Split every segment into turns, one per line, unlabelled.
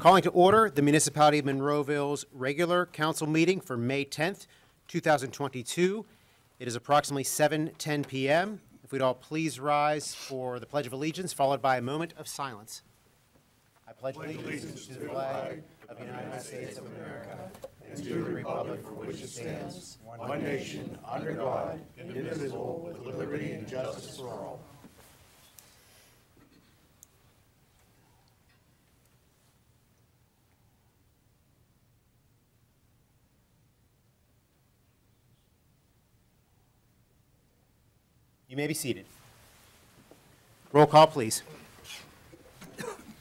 Calling to order the Municipality of Monroeville's regular council meeting for May 10th, 2022. It is approximately 7:10 p.m. If we'd all please rise for the Pledge of Allegiance, followed by a moment of silence. I pledge allegiance to the flag of the United States of America and to the republic for which it stands, one nation, under God, indivisible, with liberty and justice for all. You may be seated. Roll call, please.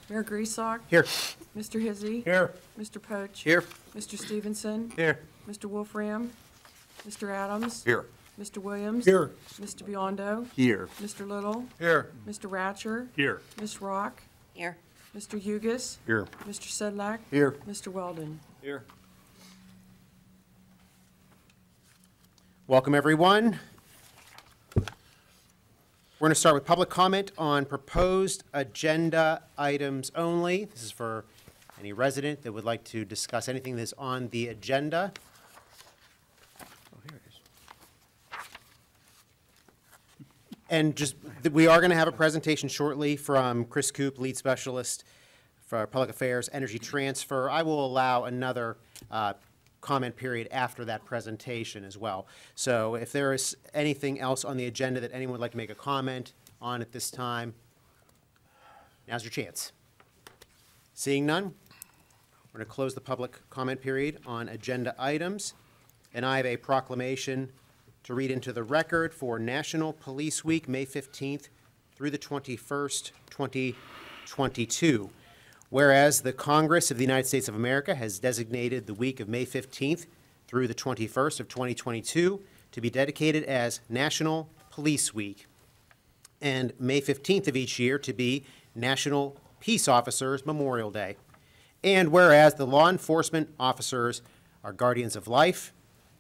Mayor Griesbach.
Here.
Mr. Hizzy.
Here.
Mr. Poach.
Here.
Mr. Stevenson.
Here.
Mr. Wolfram. Mr. Adams.
Here.
Mr. Williams.
Here.
Mr. Biondo.
Here.
Mr. Little.
Here.
Mr. Ratcher.
Here.
Ms. Rock.
Here.
Mr. Hugus.
Here.
Mr. Sedlak.
Here.
Mr. Weldon.
Here. Welcome, everyone. We're going to start with public comment on proposed agenda items only. This is for any resident that would like to discuss anything that's on the agenda. Oh, here it is. And just, we are going to have a presentation shortly from Chris Coop, lead specialist for public affairs, energy transfer. I will allow another comment period after that presentation as well. So if there is anything else on the agenda that anyone would like to make a comment on at this time, now's your chance. Seeing none, we're going to close the public comment period on agenda items. And I have a proclamation to read into the record for National Police Week, May 15th through the 21st, 2022. Whereas the Congress of the United States of America has designated the week of May 15th through the 21st of 2022 to be dedicated as National Police Week, and May 15th of each year to be National Peace Officers Memorial Day. And whereas the law enforcement officers are guardians of life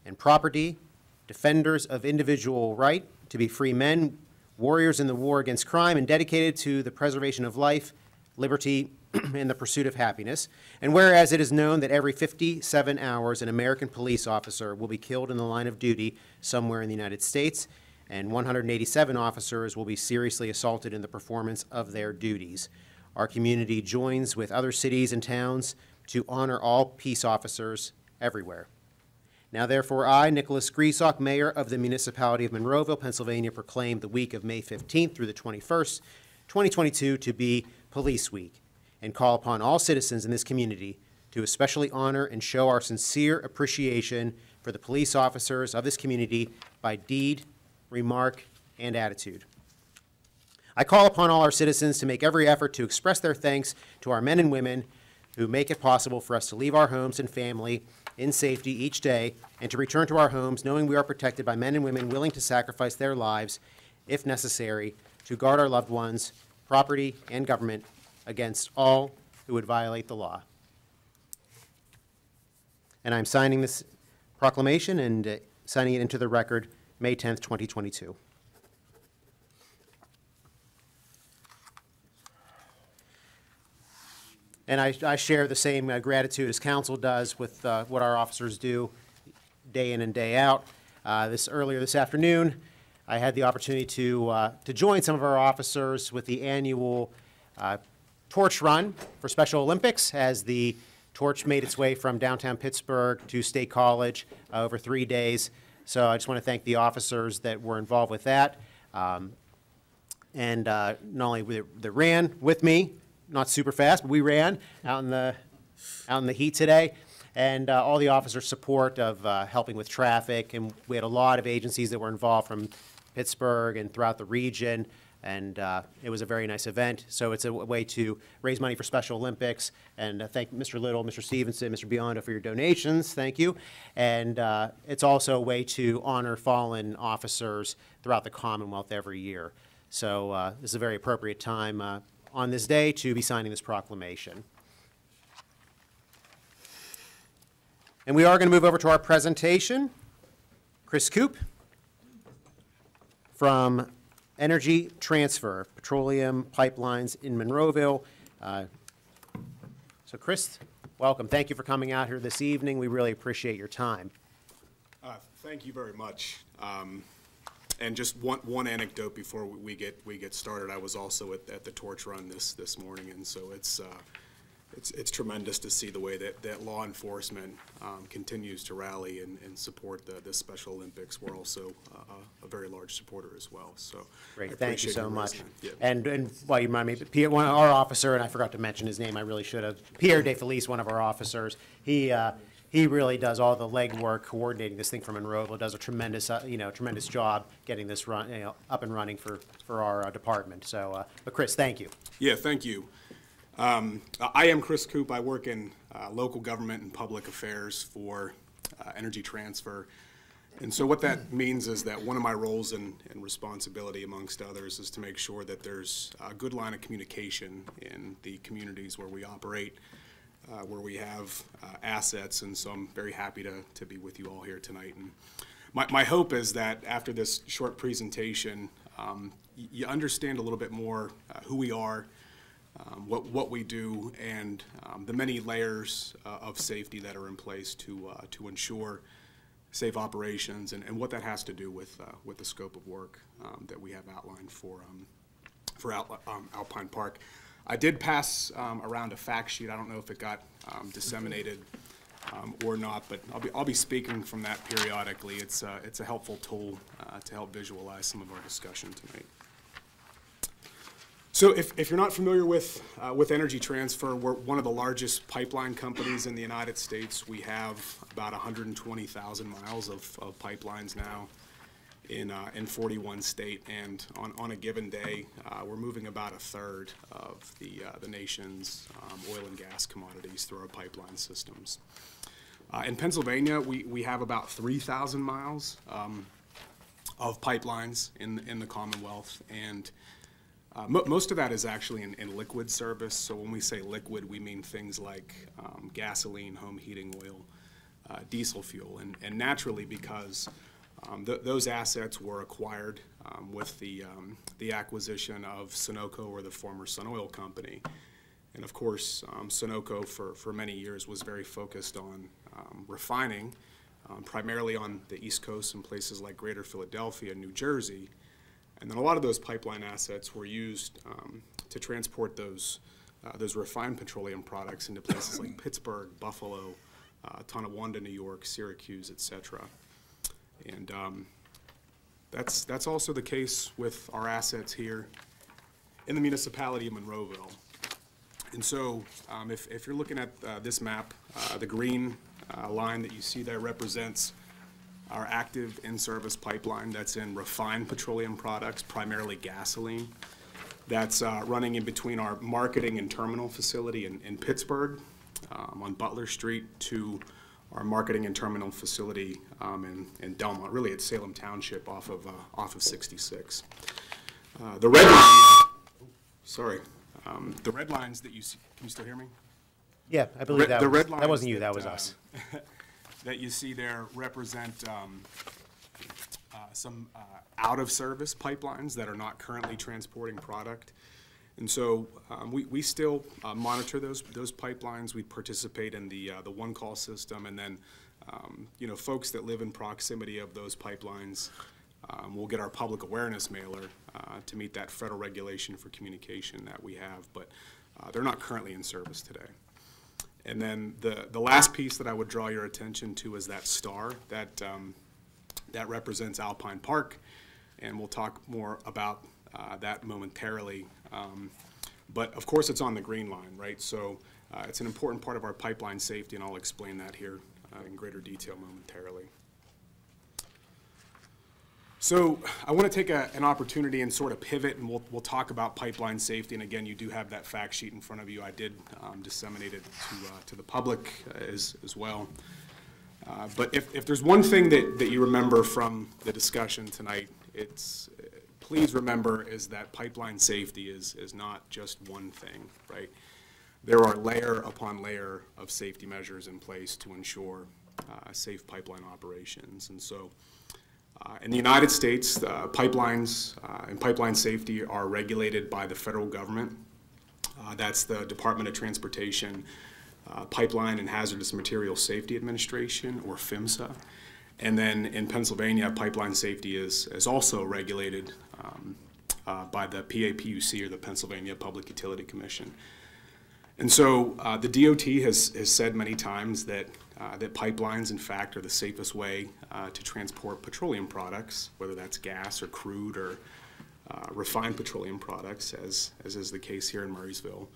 and property, defenders of individual right to be free men, warriors in the war against crime, and dedicated to the preservation of life, liberty, and the pursuit of happiness. And whereas it is known that every 57 hours an American police officer will be killed in the line of duty somewhere in the United States, and 187 officers will be seriously assaulted in the performance of their duties. Our community joins with other cities and towns to honor all peace officers everywhere. Now therefore I, Nicholas Griesbach, Mayor of the Municipality of Monroeville, Pennsylvania, proclaim the week of May 15th through the 21st, 2022 to be Police Week, and call upon all citizens in this community to especially honor and show our sincere appreciation for the police officers of this community by deed, remark, and attitude. I call upon all our citizens to make every effort to express their thanks to our men and women who make it possible for us to leave our homes and family in safety each day and to return to our homes knowing we are protected by men and women willing to sacrifice their lives, if necessary, to guard our loved ones, property, and government against all who would violate the law. And I'm signing this proclamation and signing it into the record May 10th, 2022. And I share the same gratitude as council does with what our officers do day in and day out. Earlier this afternoon, I had the opportunity to join some of our officers with the annual torch run for Special Olympics, as the torch made its way from downtown Pittsburgh to State College over 3 days. So I just want to thank the officers that were involved with that. And not only that ran with me, not super fast, but we ran out in the heat today. And all the officers' support of helping with traffic. And we had a lot of agencies that were involved from Pittsburgh and throughout the region. And it was a very nice event. So it's a way to raise money for Special Olympics. And thank Mr. Little, Mr. Stevenson, Mr. Biondo for your donations. Thank you. And it's also a way to honor fallen officers throughout the Commonwealth every year. So this is a very appropriate time on this day to be signing this proclamation. And we are going to move over to our presentation. Chris Coop from Energy Transfer, Petroleum Pipelines in Monroeville. So Chris, welcome. Thank you for coming out here this evening. We really appreciate your time.
Thank you very much. And just one anecdote before we get started. I was also at the torch run this morning, and so it's tremendous to see the way that law enforcement continues to rally and support the Special Olympics. We're also a very large supporter as well. So
Great,
I
thank you
appreciate
so
your
much.
listening. Yeah.
And while you remind me, Pierre, our officer, and I forgot to mention his name, I really should have, Pierre DeFelice, one of our officers, he really does all the legwork coordinating this thing from Monroeville, does a tremendous, tremendous job getting this up and running for our department. So, but Chris, thank you.
Yeah, thank you. I am Chris Coop. I work in local government and public affairs for Energy Transfer. And so what that means is that one of my roles and responsibility, amongst others, is to make sure that there's a good line of communication in the communities where we operate, where we have assets. And so I'm very happy to be with you all here tonight. And my hope is that after this short presentation, you understand a little bit more who we are, what we do, and the many layers of safety that are in place to ensure safe operations, and what that has to do with the scope of work that we have outlined for Alpine Park. I did pass around a fact sheet. I don't know if it got disseminated or not, but I'll be speaking from that periodically. It's a helpful tool to help visualize some of our discussion tonight. So if you're not familiar with Energy Transfer, we're one of the largest pipeline companies in the United States. We have about 120,000 miles of pipelines now in 41 states, and on a given day, we're moving about a third of the nation's oil and gas commodities through our pipeline systems. In Pennsylvania, we have about 3,000 miles of pipelines in the Commonwealth, and most of that is actually in liquid service. So when we say liquid, we mean things like gasoline, home heating oil, diesel fuel, and naturally, because those assets were acquired with the acquisition of Sunoco, or the former Sun Oil Company. And of course, Sunoco for many years was very focused on refining, primarily on the East Coast in places like Greater Philadelphia and New Jersey. And then a lot of those pipeline assets were used to transport those refined petroleum products into places like Pittsburgh, Buffalo, Tonawanda, New York, Syracuse, etc. And that's also the case with our assets here in the Municipality of Monroeville. And so if you're looking at this map, the green line that you see there represents our active in-service pipeline that's in refined petroleum products, primarily gasoline. That's running in between our marketing and terminal facility in Pittsburgh on Butler Street to our marketing and terminal facility in Delmont, really at Salem Township off of 66. The red lines, the red lines that you see, can you still hear me?
Yeah, I believe that wasn't you,
that
that was us.
That you see there represent some out-of-service pipelines that are not currently transporting product. And so we still monitor those pipelines. We participate in the one-call system, and then folks that live in proximity of those pipelines will get our public awareness mailer to meet that federal regulation for communication that we have, but they're not currently in service today. And then the last piece that I would draw your attention to is that star that represents Alpine Park, and we'll talk more about that momentarily. But of course, it's on the green line, right? So it's an important part of our pipeline safety, and I'll explain that here in greater detail momentarily. So I want to take an opportunity and sort of pivot, and we'll talk about pipeline safety. And again, you do have that fact sheet in front of you. I did disseminate it to the public as well. But if there's one thing that you remember from the discussion tonight, please remember is that pipeline safety is not just one thing, right? There are layer upon layer of safety measures in place to ensure safe pipeline operations. And so in the United States, pipelines and pipeline safety are regulated by the federal government. That's the Department of Transportation, Pipeline and Hazardous Materials Safety Administration, or PHMSA. And then in Pennsylvania, pipeline safety is also regulated by the PAPUC, or the Pennsylvania Public Utility Commission. And so the DOT has said many times that pipelines, in fact, are the safest way to transport petroleum products, whether that's gas or crude or refined petroleum products, as is the case here in Murraysville,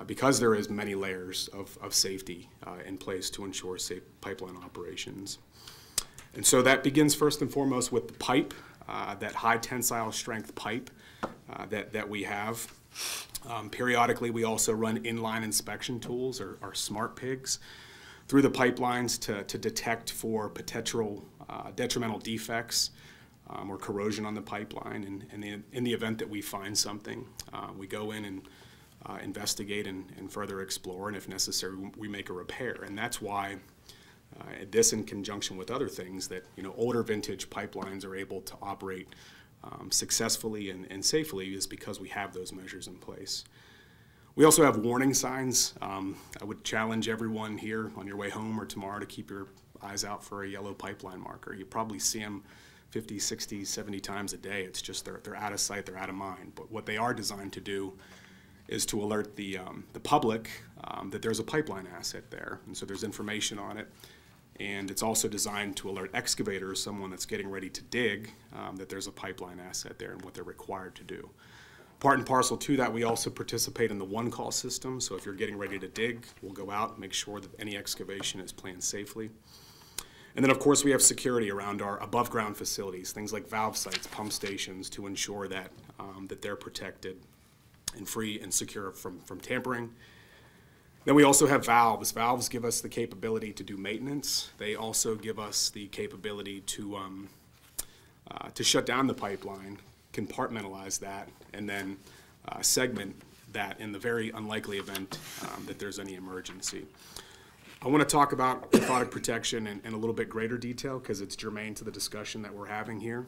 because there is many layers of safety in place to ensure safe pipeline operations. And so that begins first and foremost with the pipe, that high tensile strength pipe that we have. Periodically, we also run inline inspection tools, or smart pigs, through the pipelines to detect for potential detrimental defects or corrosion on the pipeline. And in the event that we find something, we go in and investigate and further explore, and if necessary, we make a repair. And that's why this, in conjunction with other things, that older vintage pipelines are able to operate successfully and safely, is because we have those measures in place. We also have warning signs. I would challenge everyone here on your way home or tomorrow to keep your eyes out for a yellow pipeline marker. You probably see them 50, 60, 70 times a day. It's just they're out of sight, they're out of mind. But what they are designed to do is to alert the public that there's a pipeline asset there, and so there's information on it. And it's also designed to alert excavators, someone that's getting ready to dig, that there's a pipeline asset there and what they're required to do. Part and parcel to that, we also participate in the one-call system. So if you're getting ready to dig, we'll go out and make sure that any excavation is planned safely. And then, of course, we have security around our above-ground facilities, things like valve sites, pump stations, to ensure that, that they're protected and free and secure from tampering. Then we also have valves. Valves give us the capability to do maintenance. They also give us the capability to shut down the pipeline, compartmentalize that, and then segment that in the very unlikely event that there's any emergency. I want to talk about cathodic protection in a little bit greater detail because it's germane to the discussion that we're having here.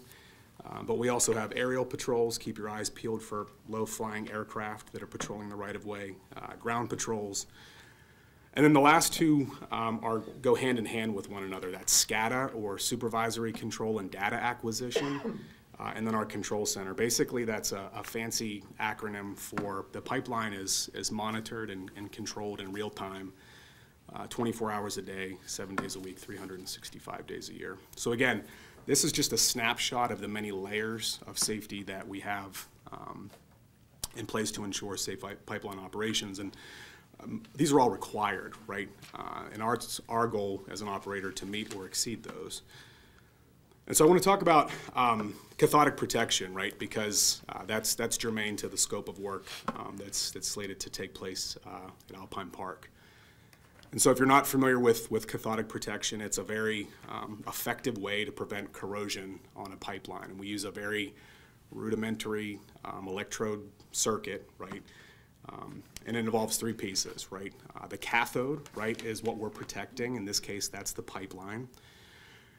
But we also have aerial patrols. Keep your eyes peeled for low-flying aircraft that are patrolling the right-of-way, ground patrols. And then the last two go hand in hand with one another. That's SCADA, or Supervisory Control and Data Acquisition, and then our Control Center. Basically, that's a fancy acronym for the pipeline is monitored and controlled in real time, 24 hours a day, 7 days a week, 365 days a year. So again, this is just a snapshot of the many layers of safety that we have in place to ensure safe pipeline operations. And these are all required, right? And our goal as an operator to meet or exceed those. And so I want to talk about cathodic protection, right? Because that's germane to the scope of work that's slated to take place at Alpine Park. And so if you're not familiar with cathodic protection, it's a very effective way to prevent corrosion on a pipeline. And we use a very rudimentary electrode circuit, right? And it involves three pieces, right? The cathode, right, is what we're protecting. In this case, that's the pipeline.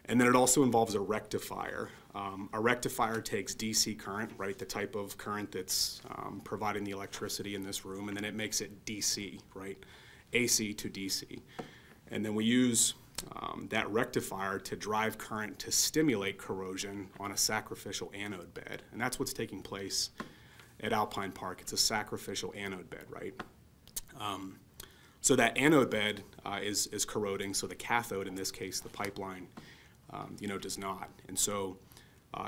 And then it also involves a rectifier. A rectifier takes DC current, right, the type of current that's providing the electricity in this room, and then it makes it DC, right? AC to DC. And then we use that rectifier to drive current to stimulate corrosion on a sacrificial anode bed. And that's what's taking place at Alpine Park. It's a sacrificial anode bed, right? So that anode bed is corroding, so the cathode, in this case the pipeline, does not. And so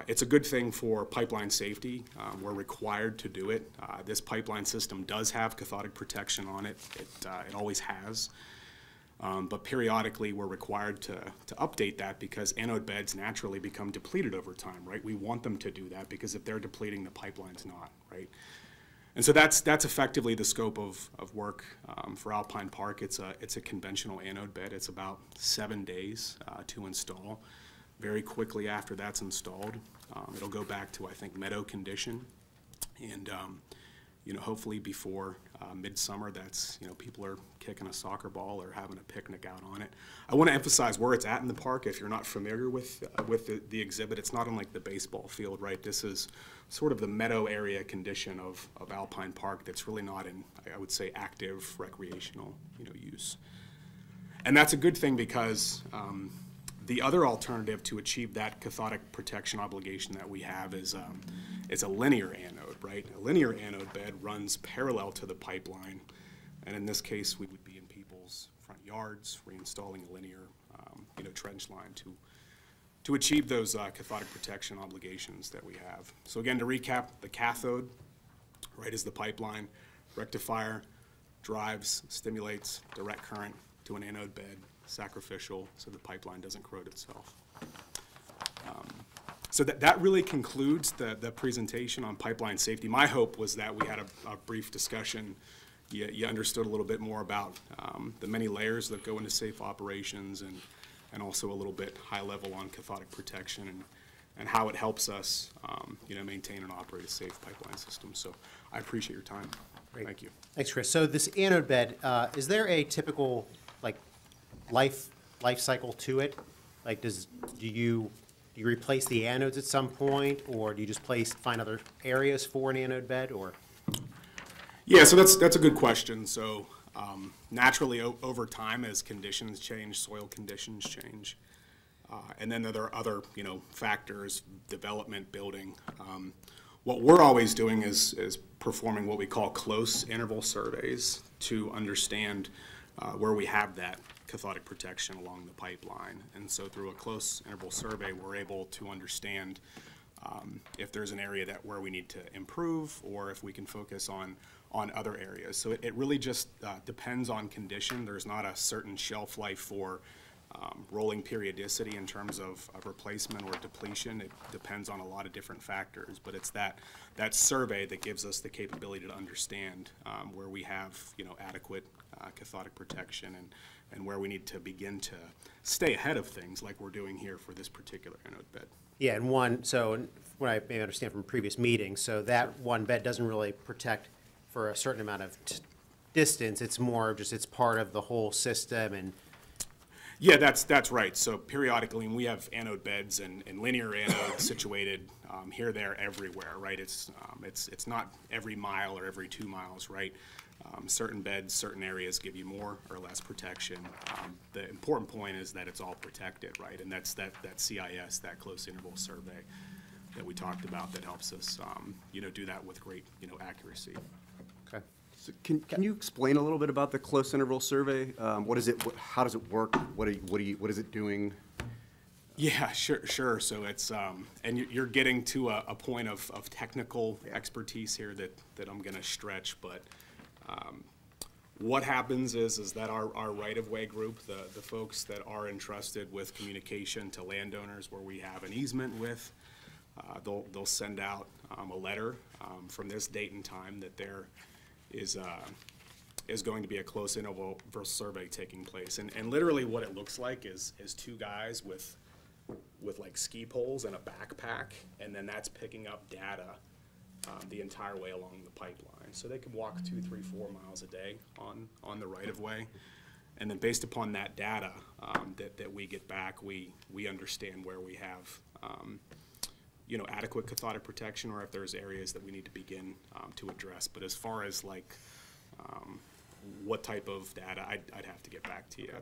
it's a good thing for pipeline safety. We're required to do it. This pipeline system does have cathodic protection on it. It always has. But periodically we're required to update that because anode beds naturally become depleted over time, right? We want them to do that because if they're depleting, the pipeline's not, right? And so that's effectively the scope of work for Alpine Park. It's a conventional anode bed. It's about 7 days to install. Very quickly after that's installed, it'll go back to, I think, meadow condition. And hopefully before midsummer, that's, people are kicking a soccer ball or having a picnic out on it. I want to emphasize where it's at in the park. If you're not familiar with the exhibit, it's not unlike the baseball field, right? This is sort of the meadow area condition of Alpine Park that's really not in, I would say, active recreational, use. And that's a good thing because the other alternative to achieve that cathodic protection obligation that we have is a linear anode, right? A linear anode bed runs parallel to the pipeline, and in this case, we would be in people's front yards, reinstalling a linear, trench line to achieve those cathodic protection obligations that we have. So again, to recap, the cathode, right, is the pipeline. Rectifier drives, stimulates direct current to an anode bed, sacrificial, so the pipeline doesn't corrode itself. So that really concludes the presentation on pipeline safety. My hope was that we had a brief discussion. You understood a little bit more about the many layers that go into safe operations and also a little bit high level on cathodic protection and how it helps us maintain and operate a safe pipeline system. So I appreciate your time.
Great.
Thank you.
Thanks, Chris. So this anode bed, is there a typical life cycle to it? Like, do you replace the anodes at some point, or do you just find other areas for an anode bed, or?
Yeah, so that's a good question. So naturally, over time, as conditions change, soil conditions change, and then there are other factors, development, building. What we're always doing is performing what we call close interval surveys to understand where we have that cathodic protection along the pipeline. And so through a close interval survey, we're able to understand if there's an area where we need to improve, or if we can focus on other areas. So it really just depends on condition. There's not a certain shelf life for rolling periodicity in terms of replacement or depletion. It depends on a lot of different factors, but it's that survey that gives us the capability to understand where we have adequate cathodic protection and where we need to begin to stay ahead of things like we're doing here for this particular anode bed.
Yeah, and what I may understand from previous meetings, so that one bed doesn't really protect for a certain amount of distance. It's more just it's part of the whole system. And
yeah, that's right. So periodically, we have anode beds and linear anodes situated here, there, everywhere, right? It's not every mile or every 2 miles, right? Certain beds, certain areas give you more or less protection. The important point is that it's all protected, right? And that's that CIS, that close interval survey that we talked about, that helps us, do that with great, accuracy.
okay.
So can you explain a little bit about the close interval survey? What is it? How does it work? What is it doing?
Yeah, sure. So it's and you're getting to a point of technical expertise here that I'm going to stretch, but what happens is that our right-of-way group, the folks that are entrusted with communication to landowners where we have an easement with, they'll send out a letter from this date and time that there is going to be a close interval survey taking place, and literally what it looks like is two guys with like ski poles and a backpack, and then that's picking up data the entire way along the pipeline. So they could walk 2, 3, 4 miles a day on the right of way, and then based upon that data that we get back, we understand where we have adequate cathodic protection, or if there's areas that we need to begin to address. But as far as what type of data, I'd have to get back to you,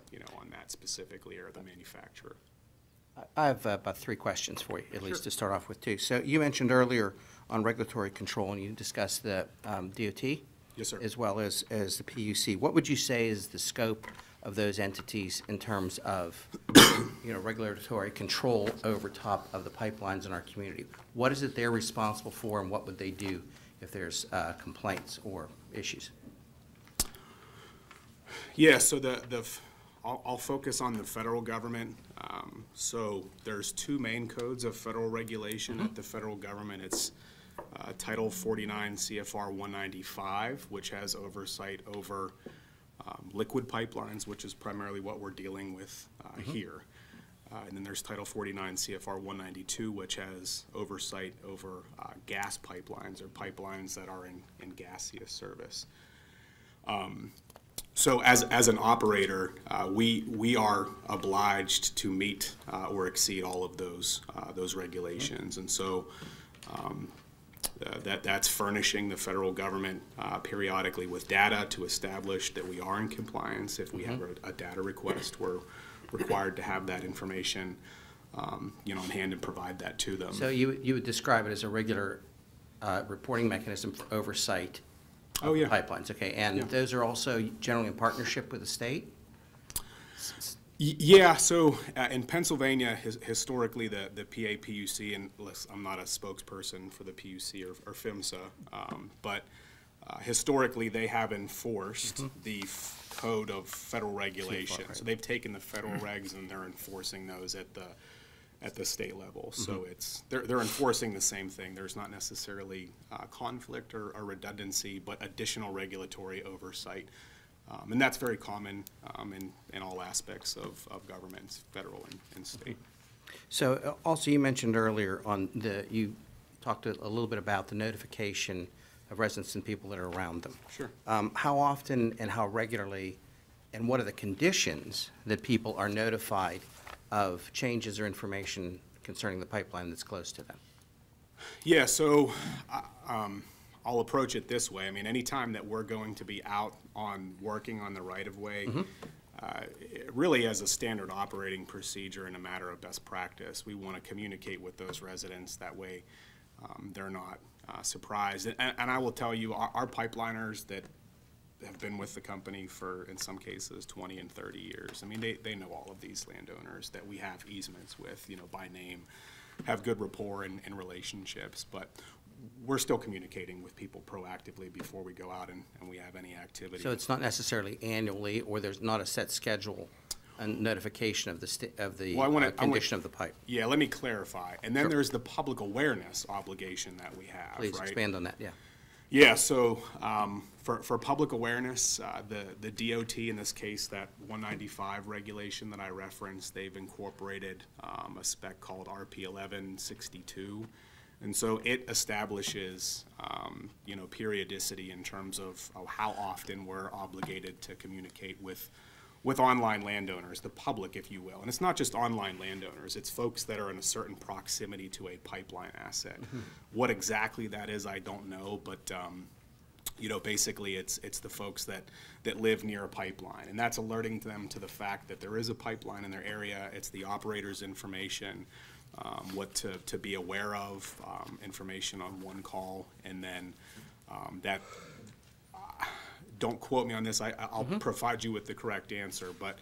on that specifically, or the manufacturer.
I have about 3 questions for you, at least to start off with, too. So you mentioned earlier on regulatory control, and you discussed the DOT.
Yes, sir.
As well as the PUC. What would you say is the scope of those entities in terms of regulatory control over top of the pipelines in our community? What is it they're responsible for, and what would they do if there's complaints or issues?
Yeah, so I'll focus on the federal government. So there's 2 main codes of federal regulation at the federal government. It's Title 49 CFR 195, which has oversight over liquid pipelines, which is primarily what we're dealing with here. And then there's Title 49 CFR 192, which has oversight over gas pipelines or pipelines that are in gaseous service. So as an operator, we are obliged to meet or exceed all of those regulations. And so that's furnishing the federal government periodically with data to establish that we are in compliance. If we have a data request, we're required to have that information, in hand and provide that to them.
So you would describe it as a regular reporting mechanism for oversight
Oh,
of
yeah.
pipelines, okay? And
Yeah.
those are also generally in partnership with the state?
Yeah, so in Pennsylvania, historically, the PAPUC, and I'm not a spokesperson for the PUC or PHMSA, but historically, they have enforced the code of federal regulations.
right.
So they've taken the federal regs and they're enforcing those at the state level. So they're enforcing the same thing. There's not necessarily conflict or redundancy, but additional regulatory oversight. And that's very common in all aspects of government, federal and state.
So also you mentioned earlier you talked a little bit about the notification of residents and people that are around them.
Sure.
How often and how regularly, and what are the conditions that people are notified of changes or information concerning the pipeline that's close to them?
Yeah, so I'll approach it this way. I mean, anytime that we're going to be out on working on the right-of-way, really as a standard operating procedure and a matter of best practice, we want to communicate with those residents. That way they're not surprised. And I will tell you, our pipeliners that have been with the company for, in some cases, 20 and 30 years. I mean, they know all of these landowners that we have easements with, by name, have good rapport and relationships. But we're still communicating with people proactively before we go out and we have any activity.
So it's not necessarily annually, or there's not a set schedule and notification of the
Well,
condition of the pipe?
Yeah, let me clarify. And then
Sure.
there's the public awareness obligation that we have,
Please
right?
expand on that, yeah.
Yeah, so for public awareness, the DOT, in this case, that 195 regulation that I referenced, they've incorporated a spec called RP 1162. And so it establishes, periodicity in terms of how often we're obligated to communicate with online landowners, the public, if you will. And it's not just online landowners, it's folks that are in a certain proximity to a pipeline asset. What exactly that is, I don't know, but basically it's the folks that live near a pipeline. And that's alerting them to the fact that there is a pipeline in their area. It's the operator's information, what to be aware of, information on one call, and then that don't quote me on this, I'll provide you with the correct answer, but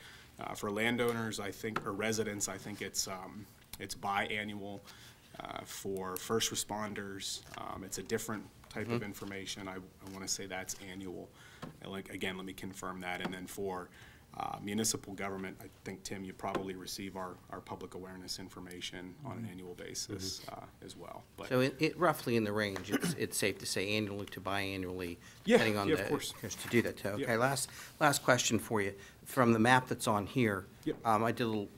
for landowners, I think, or residents, I think it's biannual. For first responders, it's a different type of information. I want to say that's annual. Again, let me confirm that. And then for municipal government, I think, Tim, you probably receive our public awareness information on an annual basis as well. But
So roughly in the range, it's safe to say annually to biannually,
Yeah,
depending on
yeah, of course.
to do that too. Okay,
Yeah.
last question for you. From the map that's on here,
Yep.
I did a little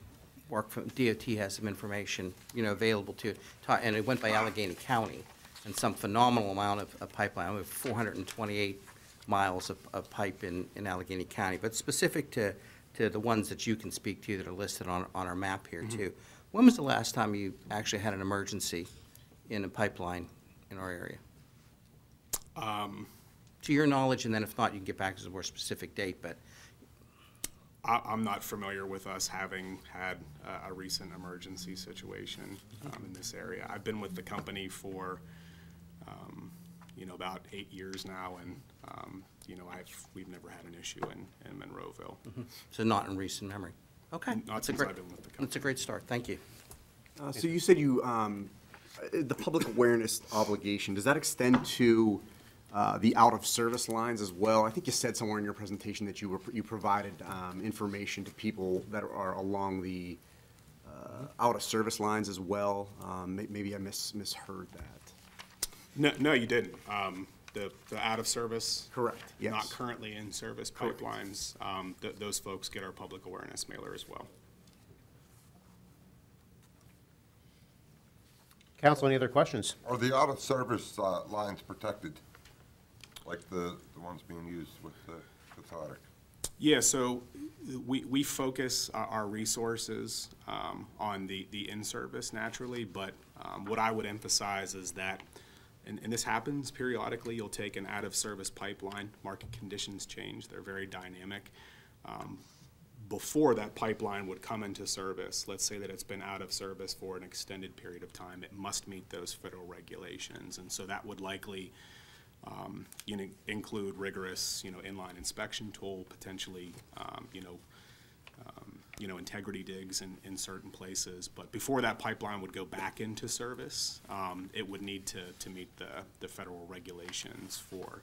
work from, DOT has some information, available and it went by Allegheny County, and some phenomenal amount of pipeline. We have 428 miles of pipe in Allegheny County, but specific to the ones that you can speak to that are listed on our map here too. When was the last time you actually had an emergency in a pipeline in our area? To your knowledge, and then if not, you can get back to a more specific date, but
I'm not familiar with us having had a recent emergency situation in this area. I've been with the company for, about 8 years now, and, we've never had an issue in Monroeville.
so not in recent memory. Okay.
Not
That's a
since
great-
I've been with the company.
That's a great start, thank you.
So you said the public awareness obligation, does that extend to the out-of-service lines as well? I think you said somewhere in your presentation that you provided information to people that are along the out-of-service lines as well. Maybe I misheard that.
No, you didn't. The out-of-service.
Correct, yes.
Not currently in service pipelines, those folks get our public awareness mailer as well.
Council, any other questions?
Are the out-of-service lines protected, like the ones being used with the cathodic?
Yeah, so we focus our resources on the in-service naturally, but what I would emphasize is that, and this happens periodically, you'll take an out-of-service pipeline, market conditions change, they're very dynamic. Before that pipeline would come into service, let's say that it's been out of service for an extended period of time, it must meet those federal regulations, and so that would likely include rigorous, inline inspection tool, potentially, integrity digs in certain places. But before that pipeline would go back into service, it would need to meet the federal regulations for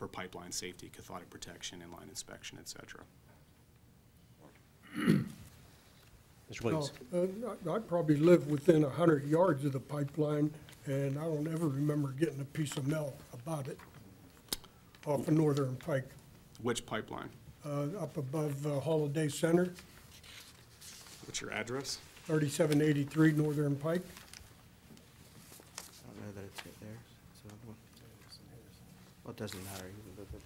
pipeline safety, cathodic protection, inline inspection, et cetera.
Mr. Williams?
I probably live within 100 yards of the pipeline, and I don't ever remember getting a piece of mail about it off of Northern Pike,
Which pipeline?
up above Holiday Center,
What's your address?
3783 Northern Pike.
I don't know that it's there. Well, it doesn't matter.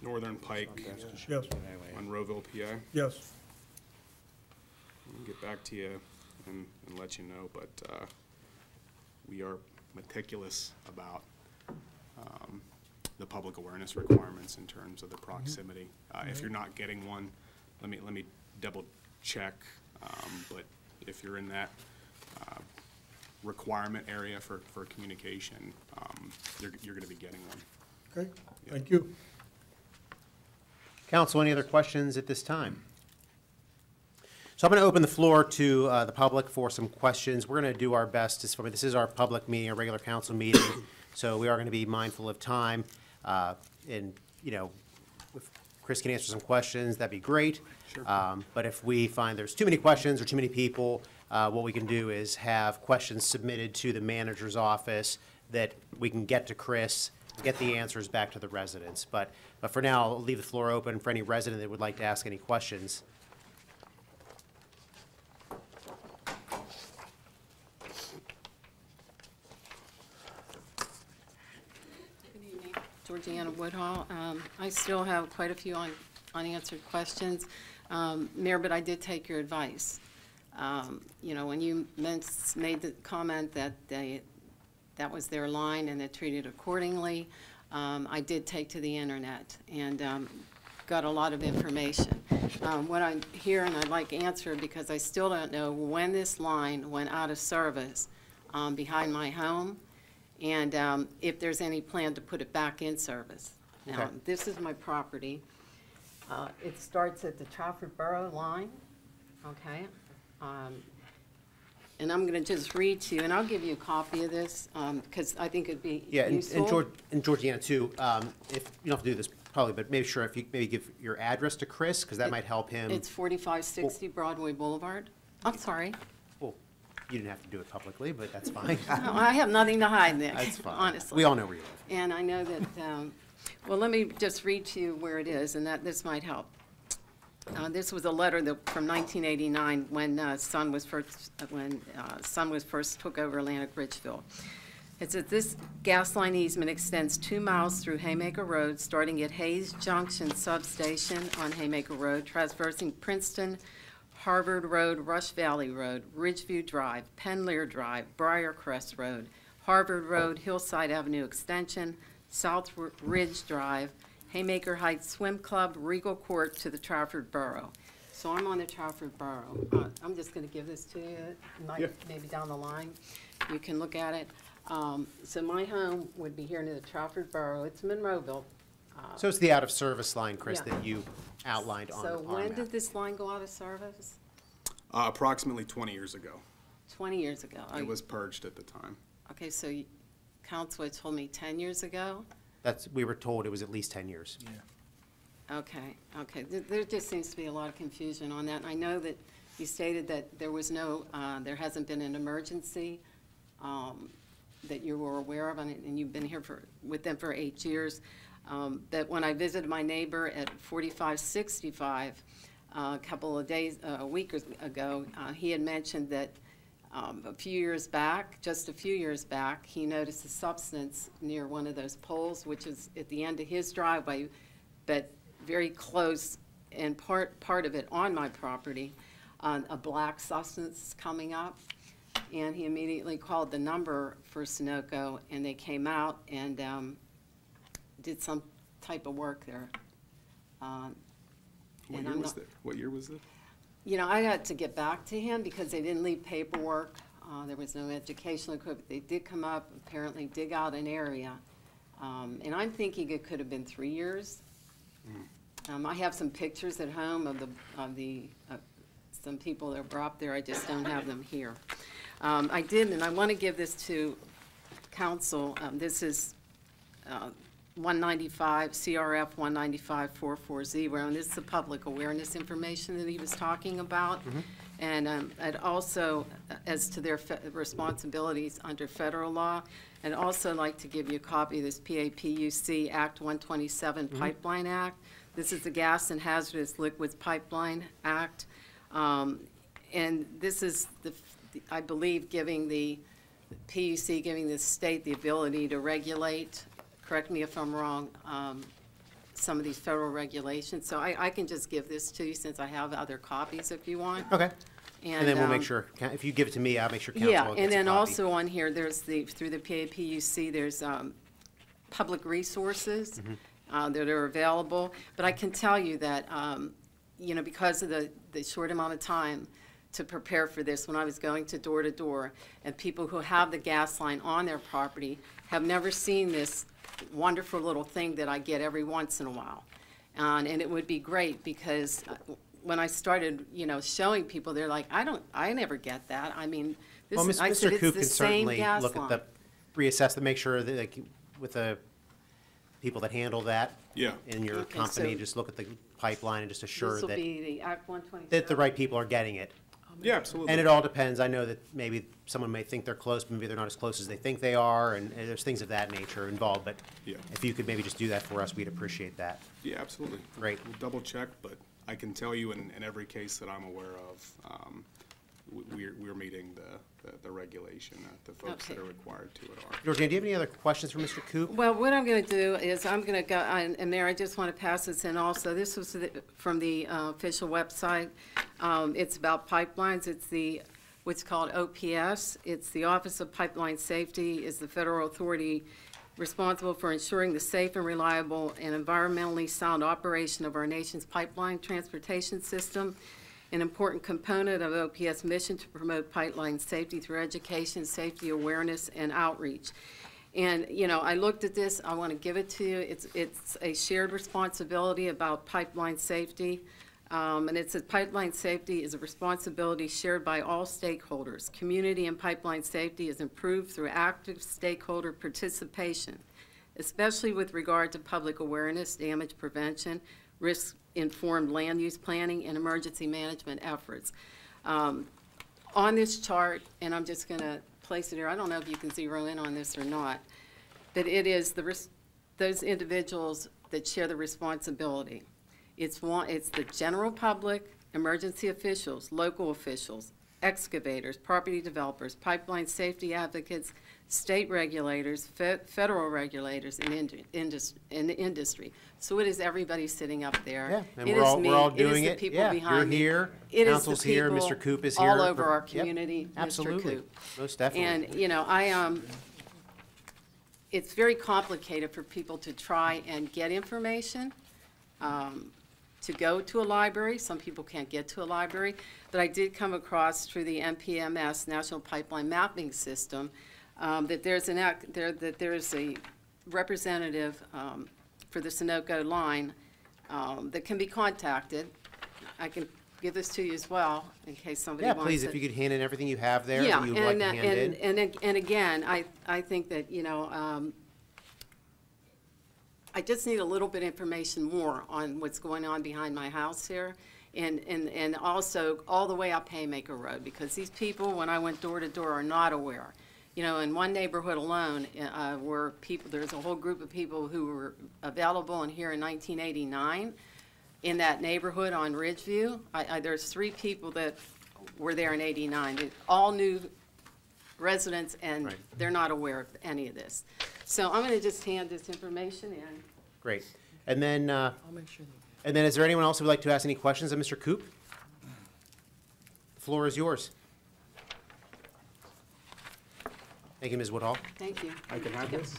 Northern Pike,
Yes,
Monroeville, PA.
yes.
I'll get back to you and let you know, but we are meticulous about the public awareness requirements in terms of the proximity. If you're not getting one, let me double check, but if you're in that requirement area for communication, you're going to be getting one.
Okay, thank you.
Council, any other questions at this time? So I'm going to open the floor to the public for some questions. We're going to do our best. This is our public meeting, a regular council meeting, so we are going to be mindful of time. And, if Chris can answer some questions, that'd be great. Sure. But if we find there's too many questions or too many people, what we can do is have questions submitted to the manager's office that we can get to Chris, get the answers back to the residents. But for now, I'll leave the floor open for any resident that would like to ask any questions.
Georgiana Woodhall. I still have quite a few unanswered questions. Mayor, but I did take your advice. When you made the comment that that was their line and they treated accordingly, I did take to the internet and got a lot of information. What I'm here, and I'd like answer because I still don't know when this line went out of service behind my home, and if there's any plan to put it back in service. Now,
Okay.
this is my property. It starts at the Trafford Borough line, okay? And I'm going to just read to you, and I'll give you a copy of this because I think it'd be
Yeah,
useful.
and Georgiana too, if, you don't have to do this probably, but maybe sure if you maybe give your address to Chris, because that might help him.
It's 4560 Broadway Boulevard. I'm sorry.
Well, you didn't have to do it publicly, but that's fine.
No, I have nothing to hide, Nick,
That's fine.
honestly.
We all know where you live.
And I know that, well, let me just read to you where it is, and that this might help. This was a letter from 1989 when Sun was first took over Atlantic Richfield. It says this gas line easement extends 2 miles through Haymaker Road, starting at Hayes Junction Substation on Haymaker Road, traversing Princeton, Harvard Road, Rush Valley Road, Ridgeview Drive, Penlear Drive, Briarcrest Road, Harvard Road, Hillside Avenue Extension, South Ridge Drive, Haymaker Heights Swim Club, Regal Court to the Trafford Borough. So I'm on the Trafford Borough. I'm just going to give this to you, maybe down the line. You can look at it. So my home would be here near the Trafford Borough. It's Monroeville.
So it's the out-of-service line, Chris,
Yeah.
that you outlined on
So
our
when
map.
did this line go out of service?
Approximately 20 years ago.
20 years ago.
It was purged at the time.
Okay, so council had told me 10 years ago?
We were told it was at least 10 years.
Okay. There just seems to be a lot of confusion on that. And I know that you stated that there was there hasn't been an emergency that you were aware of, and you've been here with them for 8 years. That when I visited my neighbor at 4565 a week ago, he had mentioned that A few years back, just a few years back, he noticed a substance near one of those poles, which is at the end of his driveway, but very close and part of it on my property, a black substance coming up. And he immediately called the number for Sunoco, and they came out and did some type of work there.
What
And
year
I'm
was
not-
that? What year was that?
You know, I had to get back to him because they didn't leave paperwork. There was no educational equipment. They did come up, apparently dig out an area. And I'm thinking it could have been 3 years. I have some pictures at home of some people that were up there. I just don't have them here. I did, and I want to give this to council. This is 195, CRF 195-440, and this is the public awareness information that he was talking about. And I'd also, as to their responsibilities under federal law, I'd also like to give you a copy of this PAPUC Act 127 Pipeline Act. This is the Gas and Hazardous Liquids Pipeline Act. And this is, I believe, giving the PUC, giving the state the ability to regulate, correct me if I'm wrong, some of these federal regulations. So I can just give this to you since I have other copies if you want.
Okay. And then we'll make
um,
sure, if you give it to me, I'll make sure council
Yeah,
gets
and
a
then
copy.
also on here, there's through the PAPUC, there's public resources that are available. But I can tell you that, you know, because of the short amount of time to prepare for this, when I was going to door, and people who have the gas line on their property have never seen this wonderful little thing that I get every once in a while. And it would be great because when I started, you know, showing people, they're like, I never get that. I mean, this
Well,
is, I said,
Mr.
it's
Coop
the
can
same
certainly
gas
look
line.
at the, reassess to make sure that, like, with the people that handle that
Yeah.
in your
Okay,
company,
so-
just look at the pipeline and just assure
This will
that,
be the Act 127.
that the right people are getting it.
Yeah, absolutely.
And it all depends. I know that maybe someone may think they're close, but maybe they're not as close as they think they are, and there's things of that nature involved. But
Yeah.
if you could maybe just do that for us, we'd appreciate that.
Yeah, absolutely.
Great.
We'll double check, but I can tell you in every case that I'm aware of, we're meeting the regulation that the folks that
Okay.
are required to it are.
Georgina, do you have any other questions for Mr. Coop?
Well, what I'm going to do is I'm going to go, and Mayor, I just want to pass this in also. This was from the official website. It's about pipelines. It's what's called OPS. It's the Office of Pipeline Safety, is the federal authority responsible for ensuring the safe and reliable and environmentally sound operation of our nation's pipeline transportation system. An important component of OPS mission to promote pipeline safety through education, safety awareness, and outreach. And, you know, I looked at this, I want to give it to you. It's a shared responsibility about pipeline safety. And it says pipeline safety is a responsibility shared by all stakeholders. Community and pipeline safety is improved through active stakeholder participation, especially with regard to public awareness, damage prevention, risk-informed land use planning, and emergency management efforts. On this chart, and I'm just going to place it here, I don't know if you can zero in on this or not, but it is those individuals that share the responsibility. It's the general public, emergency officials, local officials, excavators, property developers, pipeline safety advocates, state regulators, federal regulators, and industry. So it is everybody sitting up there.
Yeah, and
It
we're
is
all,
me.
we're all
It is
doing
the
it.
people
Yeah,
behind
you're
me.
here,
It is the
council's here,
people
Mr. Coop is here.
all over our
Yep,
community, Mr.
absolutely.
Coop.
Most definitely.
And, you know, it's very complicated for people to try and get information, to go to a library. Some people can't get to a library. But I did come across through the NPMS, National Pipeline Mapping System, that there's a representative for the Sunoco line that can be contacted. I can give this to you as well, in case somebody
Yeah,
wants it.
please, if you could hand in everything you have there
Yeah,
that you would like to hand in.
and again, I think that, you know, I just need a little bit of information more on what's going on behind my house here, and also all the way up Haymaker Road, because these people, when I went door to door, are not aware. You know, in one neighborhood alone, there's a whole group of people who were available in here in 1989 in that neighborhood on Ridgeview. There's 3 people that were there in '89. All new residents, and
Right.
they're not aware of any of this. So I'm going to just hand this information in.
Great. And then,
I'll make sure they
and then is there anyone else who would like to ask any questions of Mr. Coop? The floor is yours. Thank you, Ms. Woodhull.
Thank you.
I can have this?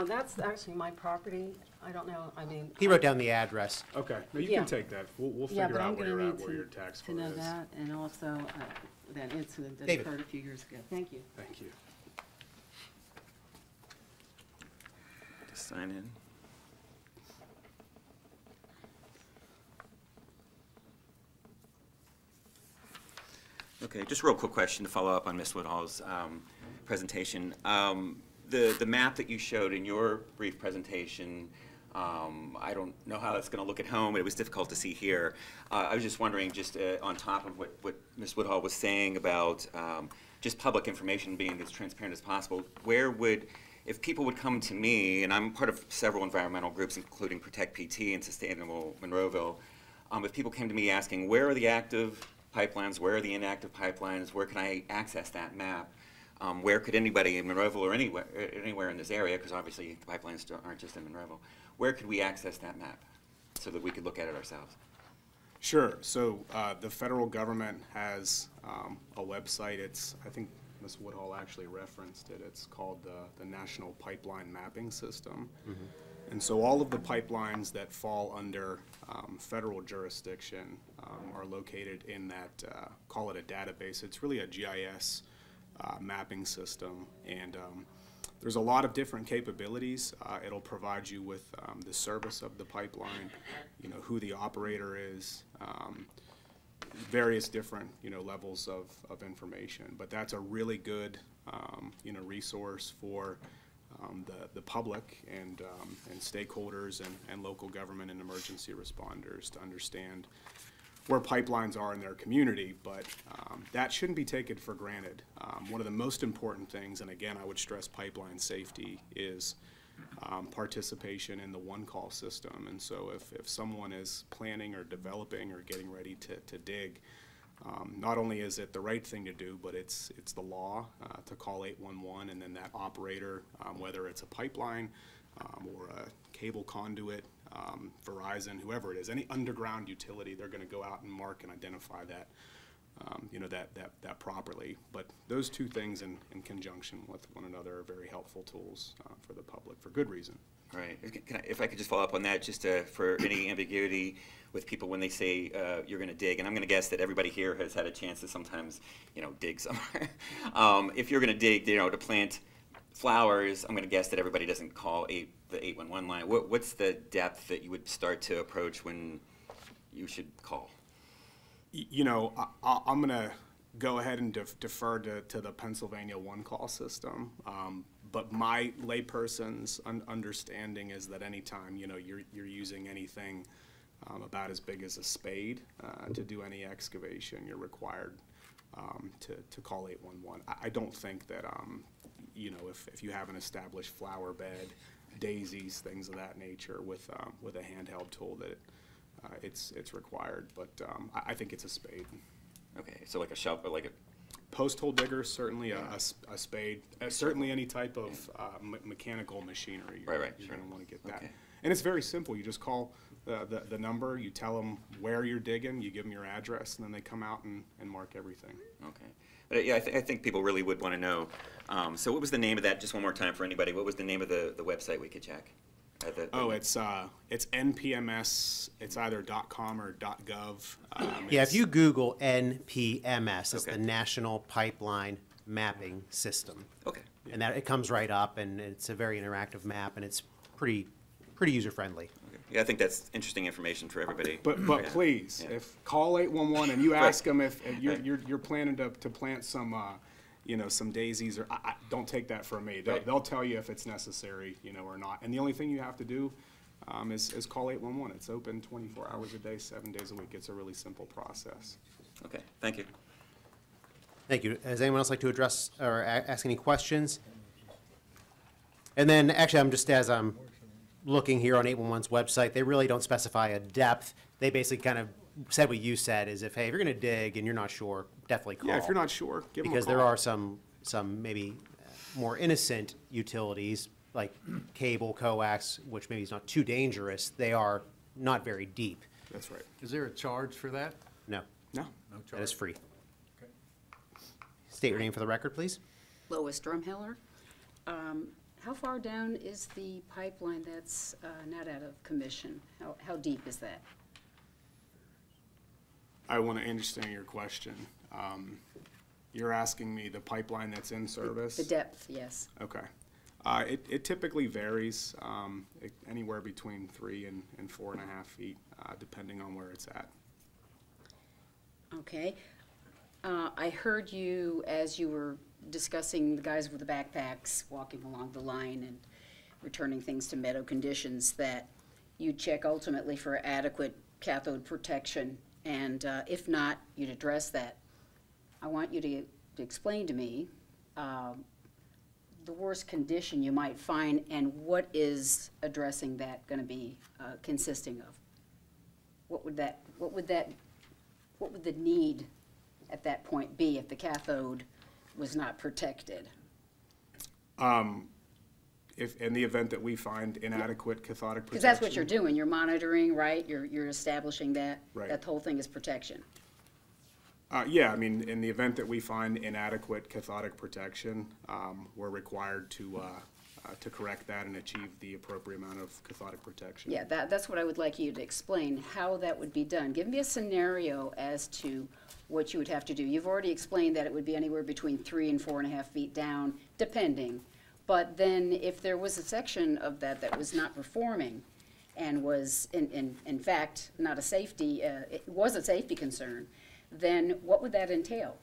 That's actually my property. I don't know, I mean.
He wrote down the address.
Okay, no, you
Yeah.
can take that. We'll
Yeah,
figure
but I'm
out where
gonna
you're at,
need
where your
to,
tax
to
code
know
is.
that, and also that incident that
David.
occurred a few years ago. Thank you.
Thank you.
Just sign in. Okay, just a real quick question to follow up on Ms. Woodhull's presentation. The map that you showed in your brief presentation, I don't know how that's going to look at home. It was difficult to see here. I was just wondering, just on top of what Ms. Woodhull was saying about just public information being as transparent as possible, where would, if people would come to me, and I'm part of several environmental groups, including Protect PT and Sustainable Monroeville, if people came to me asking, where are the active pipelines, where are the inactive pipelines, where can I access that map? Where could anybody in Monroeville or anywhere in this area, because obviously the pipelines aren't just in Monroeville, where could we access that map so that we could look at it ourselves?
Sure. So the federal government has a website. It's, I think Ms. Woodhull actually referenced it. It's called the National Pipeline Mapping System. And so all of the pipelines that fall under federal jurisdiction are located in that, call it a database. It's really a GIS mapping system. And there's a lot of different capabilities. It'll provide you with the service of the pipeline, you know, who the operator is, various different, you know, levels of information. But that's a really good, you know, resource for the public and stakeholders and local government and emergency responders to understand where pipelines are in their community, but that shouldn't be taken for granted. One of the most important things, and again, I would stress pipeline safety, is participation in the one-call system. And so if someone is planning or developing or getting ready to dig, not only is it the right thing to do, but it's the law to call 811, and then that operator, whether it's a pipeline or a cable conduit, Verizon, whoever it is, any underground utility, they're going to go out and mark and identify that, you know, that properly. But those two things in conjunction with one another are very helpful tools for the public for good reason.
Right. If I could just follow up on that, just for any ambiguity with people when they say you're going to dig, and I'm going to guess that everybody here has had a chance to sometimes, you know, dig somewhere. If you're going to dig, you know, to plant flowers, I'm going to guess that everybody doesn't call the 811 line. What's the depth that you would start to approach when you should call?
You know, I'm going to go ahead and defer to the Pennsylvania one-call system. But my layperson's understanding is that anytime, you know, you're using anything about as big as a spade to do any excavation, you're required to call 811. I don't think that, you know, if you have an established flower bed, daisies, things of that nature with a handheld tool, that it's required. But I think it's a spade.
Okay, so like a shovel, like a
Post hole digger, certainly a spade, certainly any type of mechanical machinery.
Right,
You're
sure.
going to want to get that.
Okay.
And it's very simple. You just call the number, you tell them where you're digging, you give them your address, and then they come out and mark everything.
Okay. But yeah, I think people really would want to know. So what was the name of that, just one more time for anybody, what was the name of the website we could check?
It's NPMS. It's either .com or .gov.
Yeah, if you Google NPMS, it's
Okay.
the National Pipeline Mapping System.
Okay.
And that, it comes right up, and it's a very interactive map, and it's pretty user-friendly.
Okay. Yeah, I think that's interesting information for everybody.
But
Yeah.
please,
Yeah.
if call 811 and you ask
Right.
them if you're planning to plant some you know, some daisies, or don't take that from me.
Right.
They'll tell you if it's necessary, you know, or not. And the only thing you have to do is call 811. It's open 24 hours a day, 7 days a week. It's a really simple process.
Okay, thank you.
Thank you. Does anyone else like to address or ask any questions? And then, actually, as I'm looking here on 811's website, they really don't specify a depth. They basically kind of said what you said, is if, hey, if you're gonna dig and you're not sure, definitely call.
Yeah, if you're not sure, give them a
Because there
call.
are some maybe more innocent utilities, like cable, coax, which maybe is not too dangerous. They are not very deep.
That's right.
Is there a charge for that?
No,
No.
No
that is
charge?
free. State your name for the record, please.
Lois Drumheller. How far down is the pipeline that's not out of commission? How deep is that?
I want to understand your question. You're asking me the pipeline that's in service?
The depth, yes.
Okay. It typically varies, anywhere between 3 and 4.5 feet, depending on where it's at.
Okay. I heard you, as you were discussing the guys with the backpacks walking along the line and returning things to meadow conditions, that you'd check ultimately for adequate cathode protection, and if not, you'd address that. I want you to explain to me the worst condition you might find, and what is addressing that going to be consisting of? What would the need at that point be if the cathode was not protected?
If, in the event that we find inadequate cathodic protection.
Because that's what you're doing, you're monitoring, right? You're establishing that.
Right.
That whole thing is protection.
Yeah, I mean, in the event that we find inadequate cathodic protection, we're required to correct that and achieve the appropriate amount of cathodic protection.
Yeah, that's what I would like you to explain, how that would be done. Give me a scenario as to what you would have to do. You've already explained that it would be anywhere between 3 and 4.5 feet down, depending. But then if there was a section of that that was not performing and was, in fact, not a safety, it was a safety concern, then what would that entail?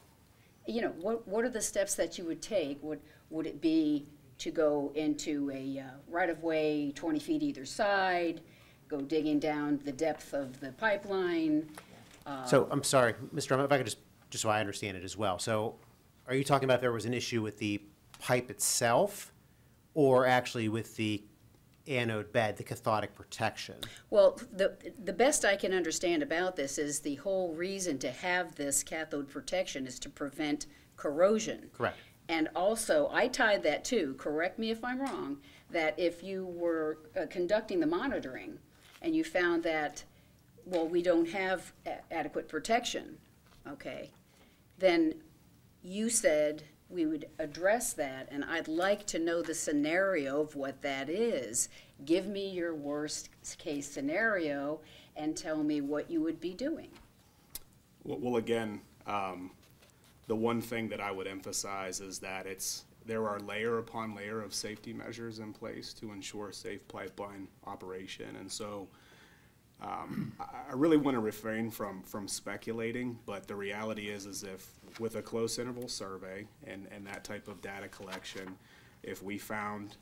You know, what are the steps that you would take? Would it be to go into a right-of-way 20 feet either side, go digging down the depth of the pipeline?
So, I'm sorry, Mr. Drummond, if I could just so I understand it as well. So, are you talking about there was an issue with the pipe itself, or actually with the anode bed, the cathodic protection?
Well, the best I can understand about this is the whole reason to have this cathode protection is to prevent corrosion.
Correct.
And also, I tied that too, correct me if I'm wrong, that if you were conducting the monitoring and you found that, well, we don't have adequate protection, okay, then you said we would address that, and I'd like to know the scenario of what that is. Give me your worst case scenario and tell me what you would be doing.
Well, again, the one thing that I would emphasize is that there are layer upon layer of safety measures in place to ensure safe pipeline operation. And so I really want to refrain from speculating, but the reality is if with a close interval survey and that type of data collection, if we found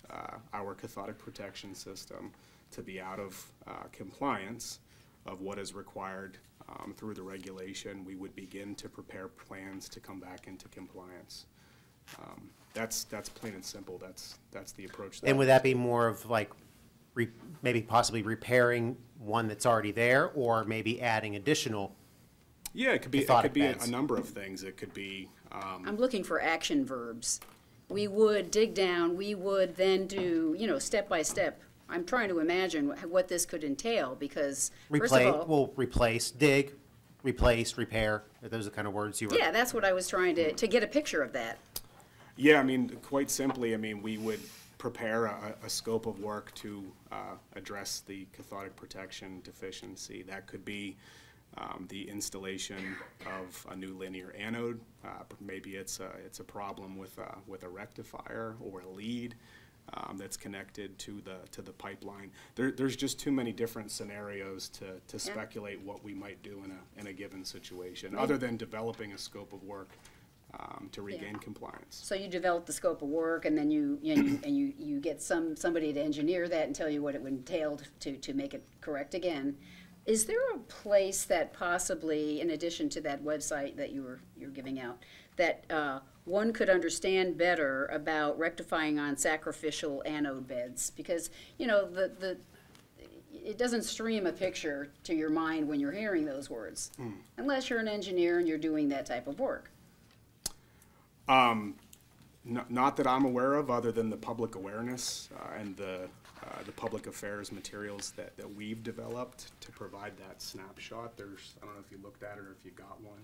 our cathodic protection system to be out of compliance of what is required through the regulation, we would begin to prepare plans to come back into compliance. That's plain and simple. That's the approach.
And would that be more of like maybe possibly repairing one that's already there, or maybe adding additional?
Yeah, it could be
beds?
a number of things. It could be
I'm looking for action verbs. We would dig down, we would then do, step by step. I'm trying to imagine what this could entail, because first of all.
Well, replace, dig, replace, repair. Are those the kind of words you were?
Yeah, that's what I was trying to get a picture of that.
Yeah, I mean, quite simply, I mean, we would prepare a scope of work to address the cathodic protection deficiency. That could be the installation of a new linear anode. Maybe it's a problem with a rectifier or a lead that's connected to the pipeline. There's just too many different scenarios to speculate what we might do in a given situation, other than developing a scope of work to regain compliance.
So you develop the scope of work, and then you get somebody to engineer that and tell you what it would entail to make it correct again. Is there a place that possibly, in addition to that website that you're giving out, that one could understand better about rectifying on sacrificial anode beds? Because it doesn't stream a picture to your mind when you're hearing those words, unless you're an engineer and you're doing that type of work.
Not that I'm aware of, other than the public awareness and the public affairs materials that we've developed to provide that snapshot. There's, I don't know if you looked at it or if you got one.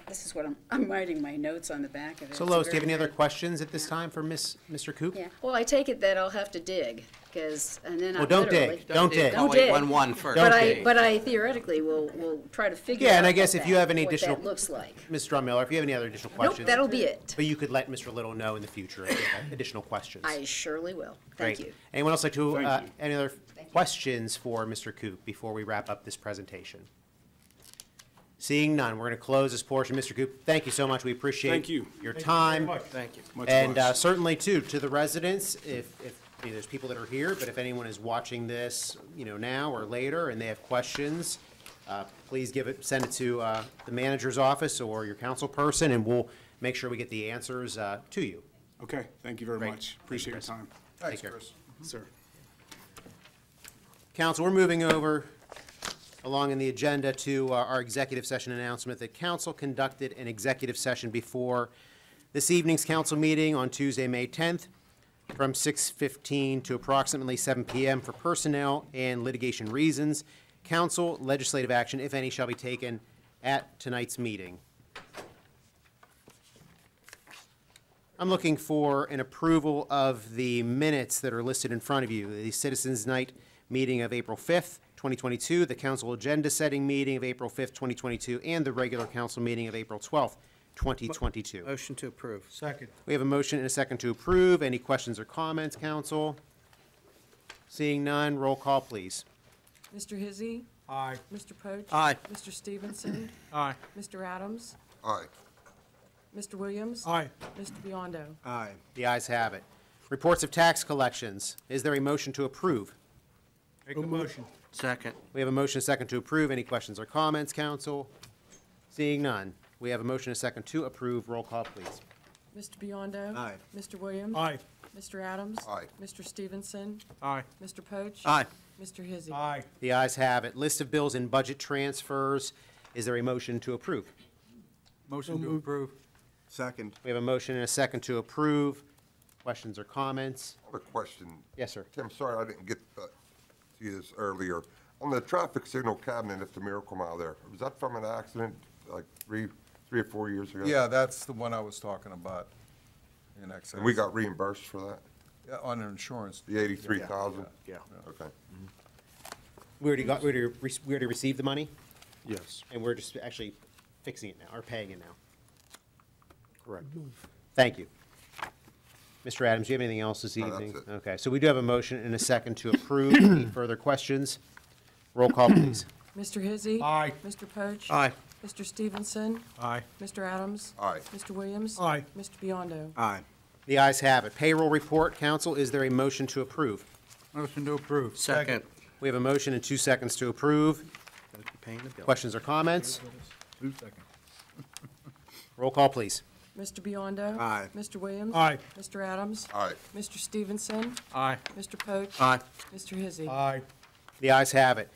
This is what I'm writing my notes on the back of it.
So
It's
Lois, do you have
very
any other
good.
questions at this time for Mr. Coop?
Yeah, well, I take it that I'll have to dig, and then I
Well, don't
literally.
dig, don't dig.
Don't
Call
dig.
811 first.
Don't
But
dig.
I theoretically will try to figure
Yeah,
out
and I guess
what
if you have any
what
additional-
that looks like.
Ms. Drummiller, if you have any other additional
Nope,
questions.
that'll be it.
But you could let Mr. Little know in the future if you have additional questions.
I surely will. Thank
Great.
you.
Anyone else like to,
Thank you.
any other questions for Mr. Coop before we wrap up this presentation? Seeing none, we're going to close this portion. Mr. Coop, thank you so much. We appreciate
Thank you.
your time.
Thank you.
Much
And
obliged.
certainly, too, to the residents, if you know, there's people that are here, but if anyone is watching this, you know, now or later, and they have questions, please send it to the manager's office or your council person, and we'll make sure we get the answers to you.
Okay, thank you very
Great.
much. Appreciate your time.
Take care.
Sir.
Council, we're moving over along in the agenda to our executive session announcement that council conducted an executive session before this evening's council meeting on Tuesday, May 10th, from 6:15 to approximately 7 p.m. for personnel and litigation reasons. Council legislative action, if any, shall be taken at tonight's meeting. I'm looking for an approval of the minutes that are listed in front of you. The Citizens Night meeting of April 5th, 2022, the council agenda setting meeting of April 5th, 2022, and the regular council meeting of April 12th, 2022.
Motion to approve.
Second.
We have a motion and a second to approve. Any questions or comments, council? Seeing none, roll call, please.
Mr. Hizzy,
Aye.
Mr. Poach.
Aye.
Mr. Stevenson,
Aye.
Mr. Adams,
Aye.
Mr. Williams.
Aye.
Mr. Biondo.
Aye.
The ayes have it. Reports of tax collections. Is there a motion to approve?
Make the motion.
Second.
We have a motion and a second to approve. Any questions or comments, council? Seeing none. We have a motion and a second to approve. Roll call, please.
Mr. Biondo.
Aye.
Mr. Williams.
Aye.
Mr. Adams.
Aye.
Mr. Stevenson,
Aye.
Mr. Poach.
Aye.
Mr. Hizzy.
Aye.
The ayes have it. List of bills and budget transfers. Is there a motion to approve?
Motion to approve.
Second.
We have a motion and a second to approve. Questions or comments?
I have a question.
Yes, sir.
Tim, sorry I didn't get to you this earlier. On the traffic signal cabinet at the Miracle Mile there, was that from an accident like three or 4 years ago?
Yeah, that's the one I was talking about in excess.
And we got reimbursed for that?
Yeah, on insurance.
The 83,000?
Yeah.
Okay.
We already received the money,
Yes.
and we're just actually fixing it now, or paying it now. Correct. Thank you. Mr. Adams, do you have anything else this
No, that's
evening?
it.
Okay, so we do have a motion and a second to approve. Any further questions? Roll call, please.
Mr. Hizzy.
Aye.
Mr. Poach.
Aye.
Mr. Stevenson,
Aye.
Mr. Adams.
Aye.
Mr. Williams.
Aye.
Mr. Biondo.
Aye.
The ayes have it. Payroll report, council, is there a motion to approve?
Motion to approve.
Second.
We have a motion and 2 seconds to approve.
Gotta be paying the bill.
Questions or comments?
2 seconds.
Roll call, please.
Mr. Biondo.
Aye.
Mr. Williams.
Aye.
Mr. Adams.
Aye.
Mr. Stevenson,
Aye.
Mr. Poach.
Aye.
Mr. Hizzy.
Aye.
The ayes have it.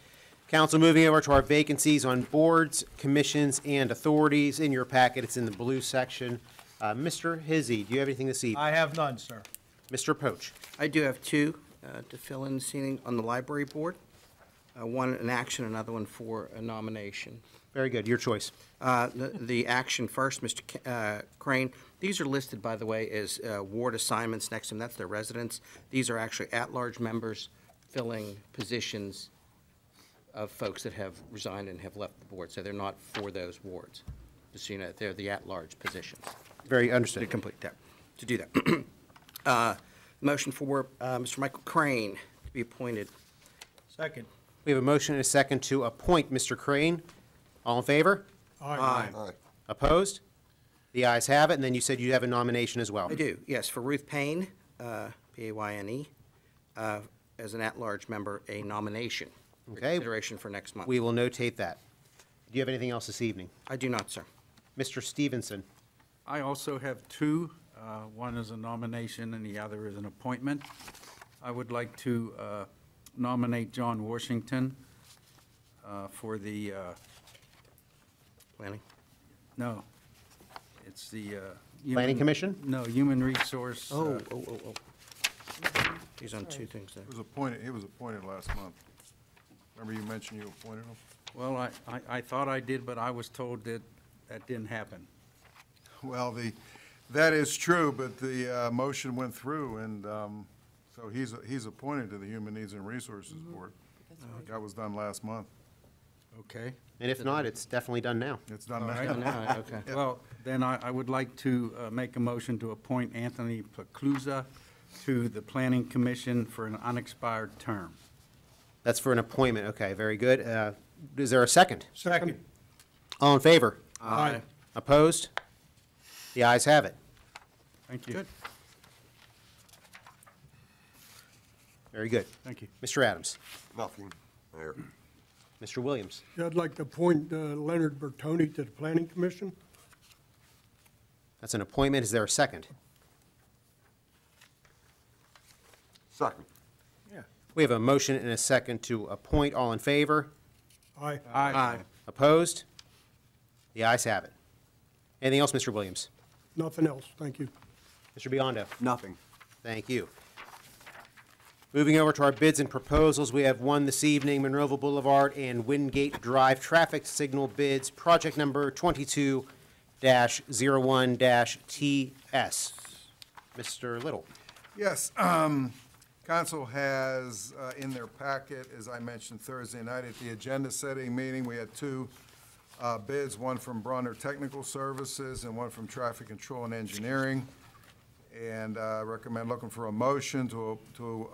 Council, moving over to our vacancies on boards, commissions, and authorities. In your packet, it's in the blue section. Mr. Hizzy, do you have anything this evening?
I have none, sir.
Mr. Poach.
I do have two to fill in this evening on the library board. One an action, another one for a nomination.
Very good, your choice.
The action first, Mr. Crane. These are listed, by the way, as ward assignments next to them. That's their residence. These are actually at-large members filling positions of folks that have resigned and have left the board. So they're not for those wards. Just so you know, they're the at-large positions.
Very
To
understood.
complete that, to do that. Motion for Mr. Michael Crane to be appointed.
Second.
We have a motion and a second to appoint Mr. Crane. All in favor?
Aye.
Aye.
Opposed? The ayes have it, and then you said you have a nomination as well.
I do, yes, for Ruth Payne, P-A-Y-N-E, as an at-large member, a nomination. for
Okay.
Consideration for next month.
We will notate that. Do you have anything else this evening?
I do not, sir.
Mr. Stevenson.
I also have two. One is a nomination and the other is an appointment. I would like to nominate John Washington for the,
Planning?
no, it's the.
Planning Commission?
No, Human Resource.
Oh. He's on two things there.
He was appointed last month. Remember you mentioned you appointed him?
Well, I thought I did, but I was told that that didn't happen.
Well, that is true, but the motion went through, and so he's appointed to the Human Needs and Resources Board. That was done last month.
Okay.
And if not, it's definitely done now.
It's done
All
now.
right.
No, okay.
Well, then I would like to make a motion to appoint Anthony Paclusa to the Planning Commission for an unexpired term.
That's for an appointment. Okay, very good. Is there a second?
Second.
All in favor?
Aye.
Opposed? The ayes have it.
Thank you.
Good.
Very good.
Thank you.
Mr. Adams?
Nothing, Mayor.
Mr. Williams?
I'd like to appoint Leonard Bertoni to the Planning Commission.
That's an appointment. Is there a second?
Second.
We have a motion and a second to appoint. All in favor?
Aye.
Aye.
Opposed? The ayes have it. Anything else, Mr. Williams?
Nothing else, thank you.
Mr. Biondo?
Nothing.
Thank you. Moving over to our bids and proposals, we have one this evening, Monroeville Boulevard and Wingate Drive traffic signal bids, project number 22-01-TS. Mr. Little?
Yes, council has in their packet, as I mentioned Thursday night at the agenda-setting meeting, we had two bids, one from Bronner Technical Services and one from Traffic Control and Engineering. And recommend looking for a motion to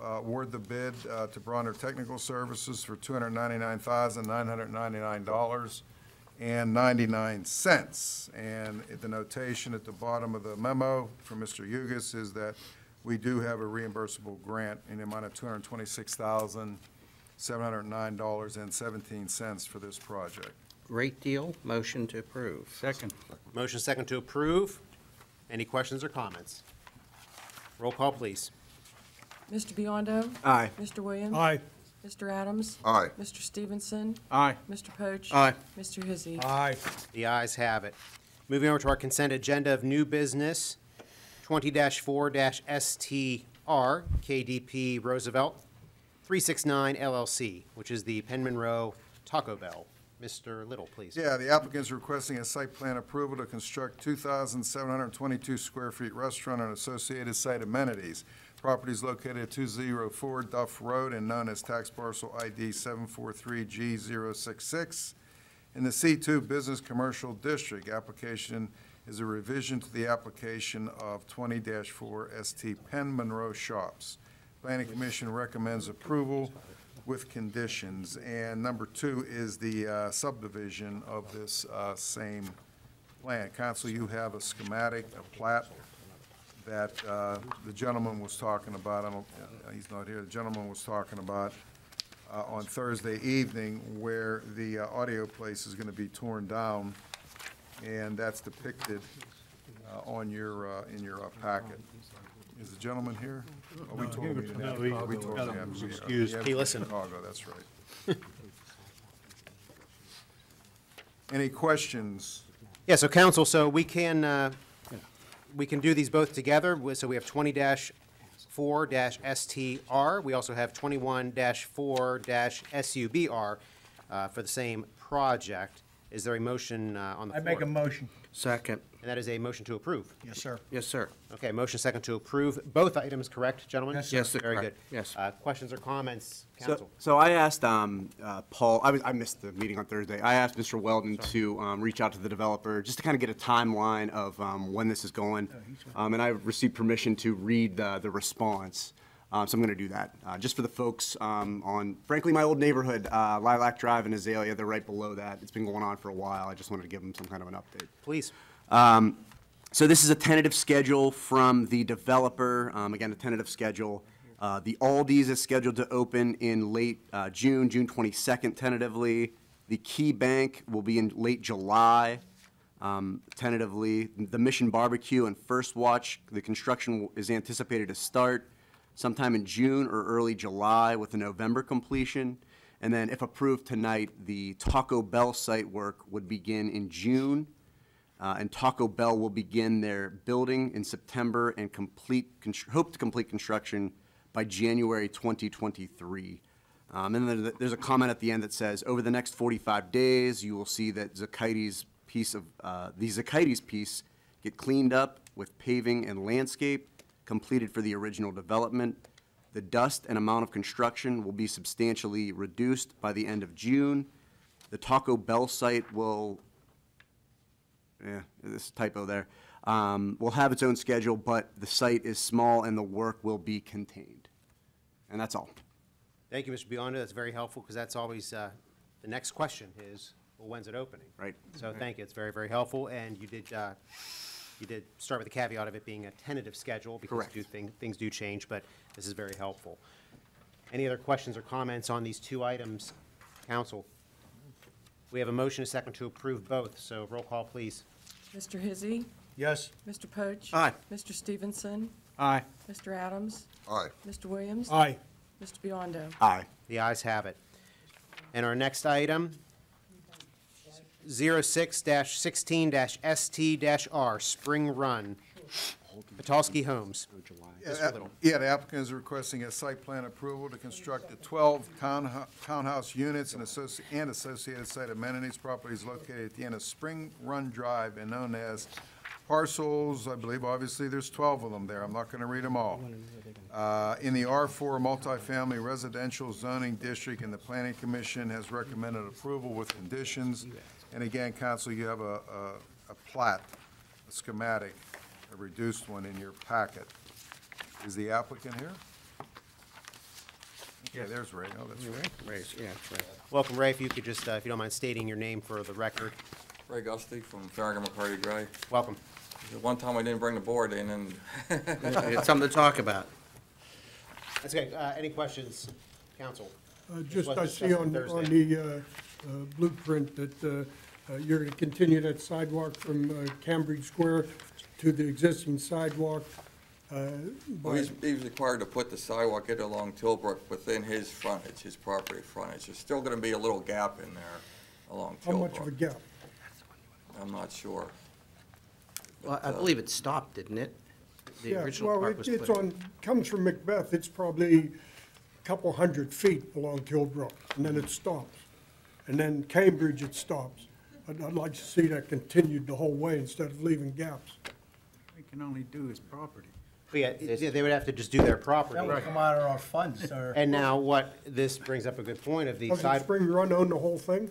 award the bid to Bronner Technical Services for $299,999.99. And the notation at the bottom of the memo from Mr. Hugus is that we do have a reimbursable grant in the amount of $226,709.17 for this project.
Great deal. Motion to approve.
Second.
Motion second to approve. Any questions or comments? Roll call, please.
Mr. Biondo?
Aye.
Mr. Williams?
Aye.
Mr. Adams?
Aye.
Mr. Stevenson?
Aye.
Mr. Poach?
Aye.
Mr. Hizzy?
Aye.
The ayes have it. Moving over to our consent agenda of new business, 20-4-STR, KDP Roosevelt, 369 LLC, which is the Penn Monroe Taco Bell. Mr. Little, please.
Yeah, the applicant's requesting a site plan approval to construct 2,722 square feet restaurant and associated site amenities. Property is located at 204 Duff Road and known as tax parcel ID 743G066 in the C2 Business Commercial District. Application is a revision to the application of 20-4 Penn Monroe Shops. Planning Commission recommends approval with conditions. And number two is the subdivision of this same plan. Council, you have a schematic, a plat that the gentleman was talking about. He's not here. The gentleman was talking about on Thursday evening where the audio place is going to be torn down, and that's depicted on your in your packet. Is the gentleman here? Oh, we told him he didn't have to talk. We told him he had to be here.
Excused. He listened.
Chicago, that's right. Any questions?
Yeah, so council, so we can do these both together. So we have 20-4-STR. We also have 21-4-SUBR for the same project. Is there a motion on the floor?
I make a motion.
Second.
And that is a motion to approve.
Yes, sir.
Yes, sir.
Okay, motion second to approve both items, correct, gentlemen?
Yes, sir.
Yes, sir.
Very good.
Correct. Yes.
Questions or comments, council?
So I asked Paul, I missed the meeting on Thursday. I asked Mr. Weldon to reach out to the developer just to kind of get a timeline of when this is going. And I received permission to read the response. So I'm going to do that. Just for the folks on, frankly, my old neighborhood, Lilac Drive and Azalea, they're right below that. It's been going on for a while. I just wanted to give them some kind of an update.
Please.
So this is a tentative schedule from the developer. Again, a tentative schedule. The Aldi's is scheduled to open in late June 22nd tentatively. The Key Bank will be in late July tentatively. The Mission Barbecue and First Watch, the construction is anticipated to start sometime in June or early July with a November completion. And then if approved tonight, the Taco Bell site work would begin in June. And Taco Bell will begin their building in September and hope to complete construction by January 2023. And then there's a comment at the end that says, over the next 45 days, you will see that the Zakites piece get cleaned up with paving and landscape completed for the original development. The dust and amount of construction will be substantially reduced by the end of June. The Taco Bell site will, this typo there, will have its own schedule, but the site is small and the work will be contained. And that's all.
Thank you, Mr. Biondo. That's very helpful, because that's always, the next question is, well, when's it opening?
Right.
So thank you. It's very, very helpful, and you did start with the caveat of it being a tentative schedule, because
Correct.
things do change, but this is very helpful. Any other questions or comments on these two items, council? We have a motion, a second, to approve both, so roll call, please.
Mr. Hizzy,
Yes.
Mr. Poach.
Aye.
Mr. Stevenson,
Aye.
Mr. Adams,
Aye.
Mr. Williams.
Aye.
Mr. Biondo.
Aye.
The ayes have it. And our next item, 06-16-ST-R, Spring Run, Petoskey Homes. Mr. Little.
Yeah, the applicant is requesting a site plan approval to construct the 12 townhouse units and associated site amenities. Properties located at the end of Spring Run Drive and known as parcels, I believe, obviously, there's 12 of them there. I'm not going to read them all. In the R4 multifamily residential zoning district, and the Planning Commission has recommended approval with conditions. And again, council, you have a plat, a schematic, a reduced one in your packet. Is the applicant here? Okay, there's Ray. Oh, that's Ray.
That's right.
Welcome, Ray. If you could just, if you don't mind stating your name for the record.
Ray Gusty from Farragut McCarty Gray.
Welcome.
One time I didn't bring the board in, and
It's something to talk about.
That's okay. Any questions, council?
Just,
was
I
discussed
see
on
on
Thursday.
the blueprint that you're going to continue that sidewalk from Cambridge Square to the existing sidewalk.
well, he's required to put the sidewalk in along Tilbrook within his frontage, his property frontage. There's still gonna be a little gap in there along
How
Tilbrook.
much of a gap?
I'm not sure.
Well, I believe it stopped, didn't it? The
Yeah,
original
well,
part was
it's
put in.
on, comes from Macbeth, it's probably a couple 100 feet along Tilbrook, and then it stops. And then Cambridge, it stops. I'd like to see that continued the whole way instead of leaving gaps.
They can only do his property.
But yeah, they would have to just do their property.
That would come out of our funds, sir.
And now what, this brings up a good point of the
Doesn't
side,
Spring Run own the whole thing?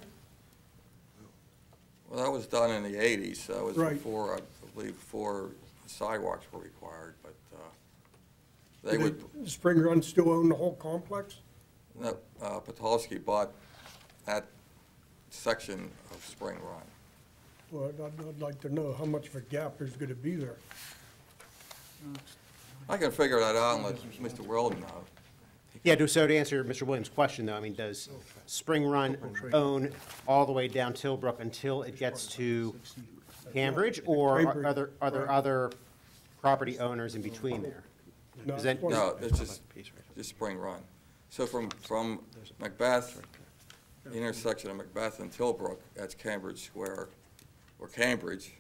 Well, that was done in the 80s, so that was
Right.
before, I believe, before sidewalks were required, but they would,
Spring Run still own the whole complex?
no, Petoskey bought that section of Spring Run.
Well, I'd like to know how much of a gap there's gonna be there.
I can figure that out and let Mr. Weldon know.
yeah, so to answer Mr. Williams' question, though, I mean, does Spring Run own all the way down Tilbrook until it gets to Cambridge? Or are there other property owners in between there?
No,
Is that-
it's one-
No, it's just Spring Run. So from Macbeth, the intersection of Macbeth and Tilbrook, that's Cambridge Square, or Cambridge,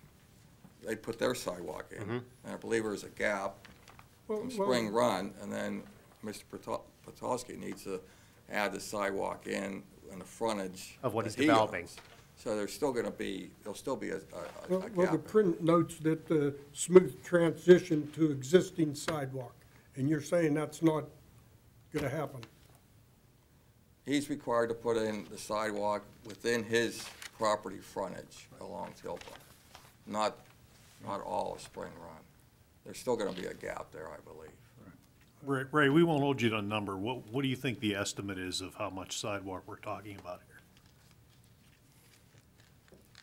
they put their sidewalk in. And I believe there's a gap from Spring Run, and then Mr. Petoskey needs to add the sidewalk in the frontage.
Of what he's
that he
developing.
owns. So there's still gonna be, there'll still be a
Well,
gap.
the print notes that the smooth transition to existing sidewalk, and you're saying that's not gonna happen?
He's required to put in the sidewalk within his property frontage along Tilbrook, not all of Spring Run. There's still gonna be a gap there, I believe.
Ray, we won't hold you to a number. What do you think the estimate is of how much sidewalk we're talking about here?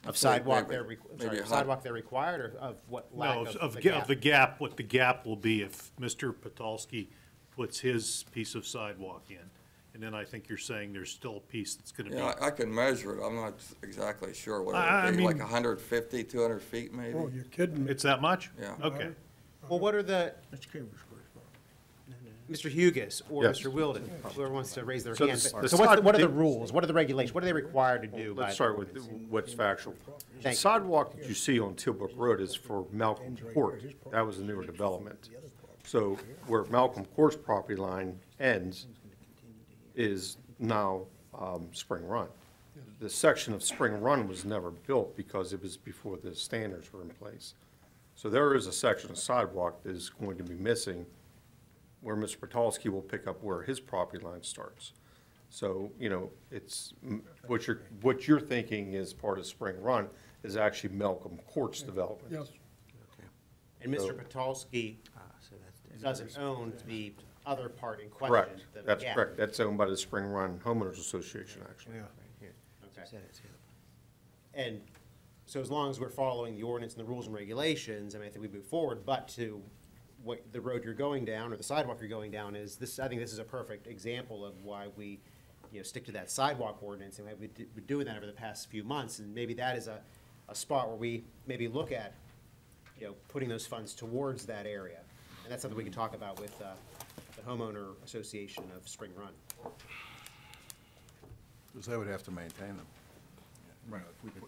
Of sidewalk
maybe
they're required, or of what lack
No,
of the
of the
gap?
gap, what the gap will be if Mr. Petoskey puts his piece of sidewalk in. And then I think you're saying there's still a piece that's gonna be.
Yeah, I can measure it. I'm not exactly sure what
I
it would be, like
mean-
150, 200 feet maybe?
Oh, you're kidding me.
It's that much?
Yeah.
Okay.
Well, what are the,
That's Cambridge Square.
Mr. Hugus or
Yes.
Mr. Wilden, whoever wants to raise their
So
hand.
the
So what are the
side-
rules? What are the regulations? What are they required to do? by
Let's
the
start with
ordinance?
what's factual. The
Thank you.
sidewalk that you see on Tilbrook Road is for Malcolm Court. That was a newer development. So where Malcolm Court's property line ends is now Spring Run. The section of Spring Run was never built because it was before the standards were in place. So there is a section of sidewalk that is going to be missing where Mr. Patulski will pick up where his property line starts. So, you know, it's, what you're thinking is part of Spring Run is actually Malcolm Court's development.
Yes.
And Mr. Patulski doesn't own the other part in question.
Correct,
the
that's
gap.
correct. That's owned by the Spring Run Homeowners Association, actually.
Okay. And so as long as we're following the ordinance and the rules and regulations, I mean, I think we move forward, but to what the road you're going down or the sidewalk you're going down is this, I think this is a perfect example of why we, you know, stick to that sidewalk ordinance, and we've been doing that over the past few months, and maybe that is a spot where we maybe look at, you know, putting those funds towards that area. And that's something we can talk about with the homeowner association of Spring Run.
Because they would have to maintain them. Right.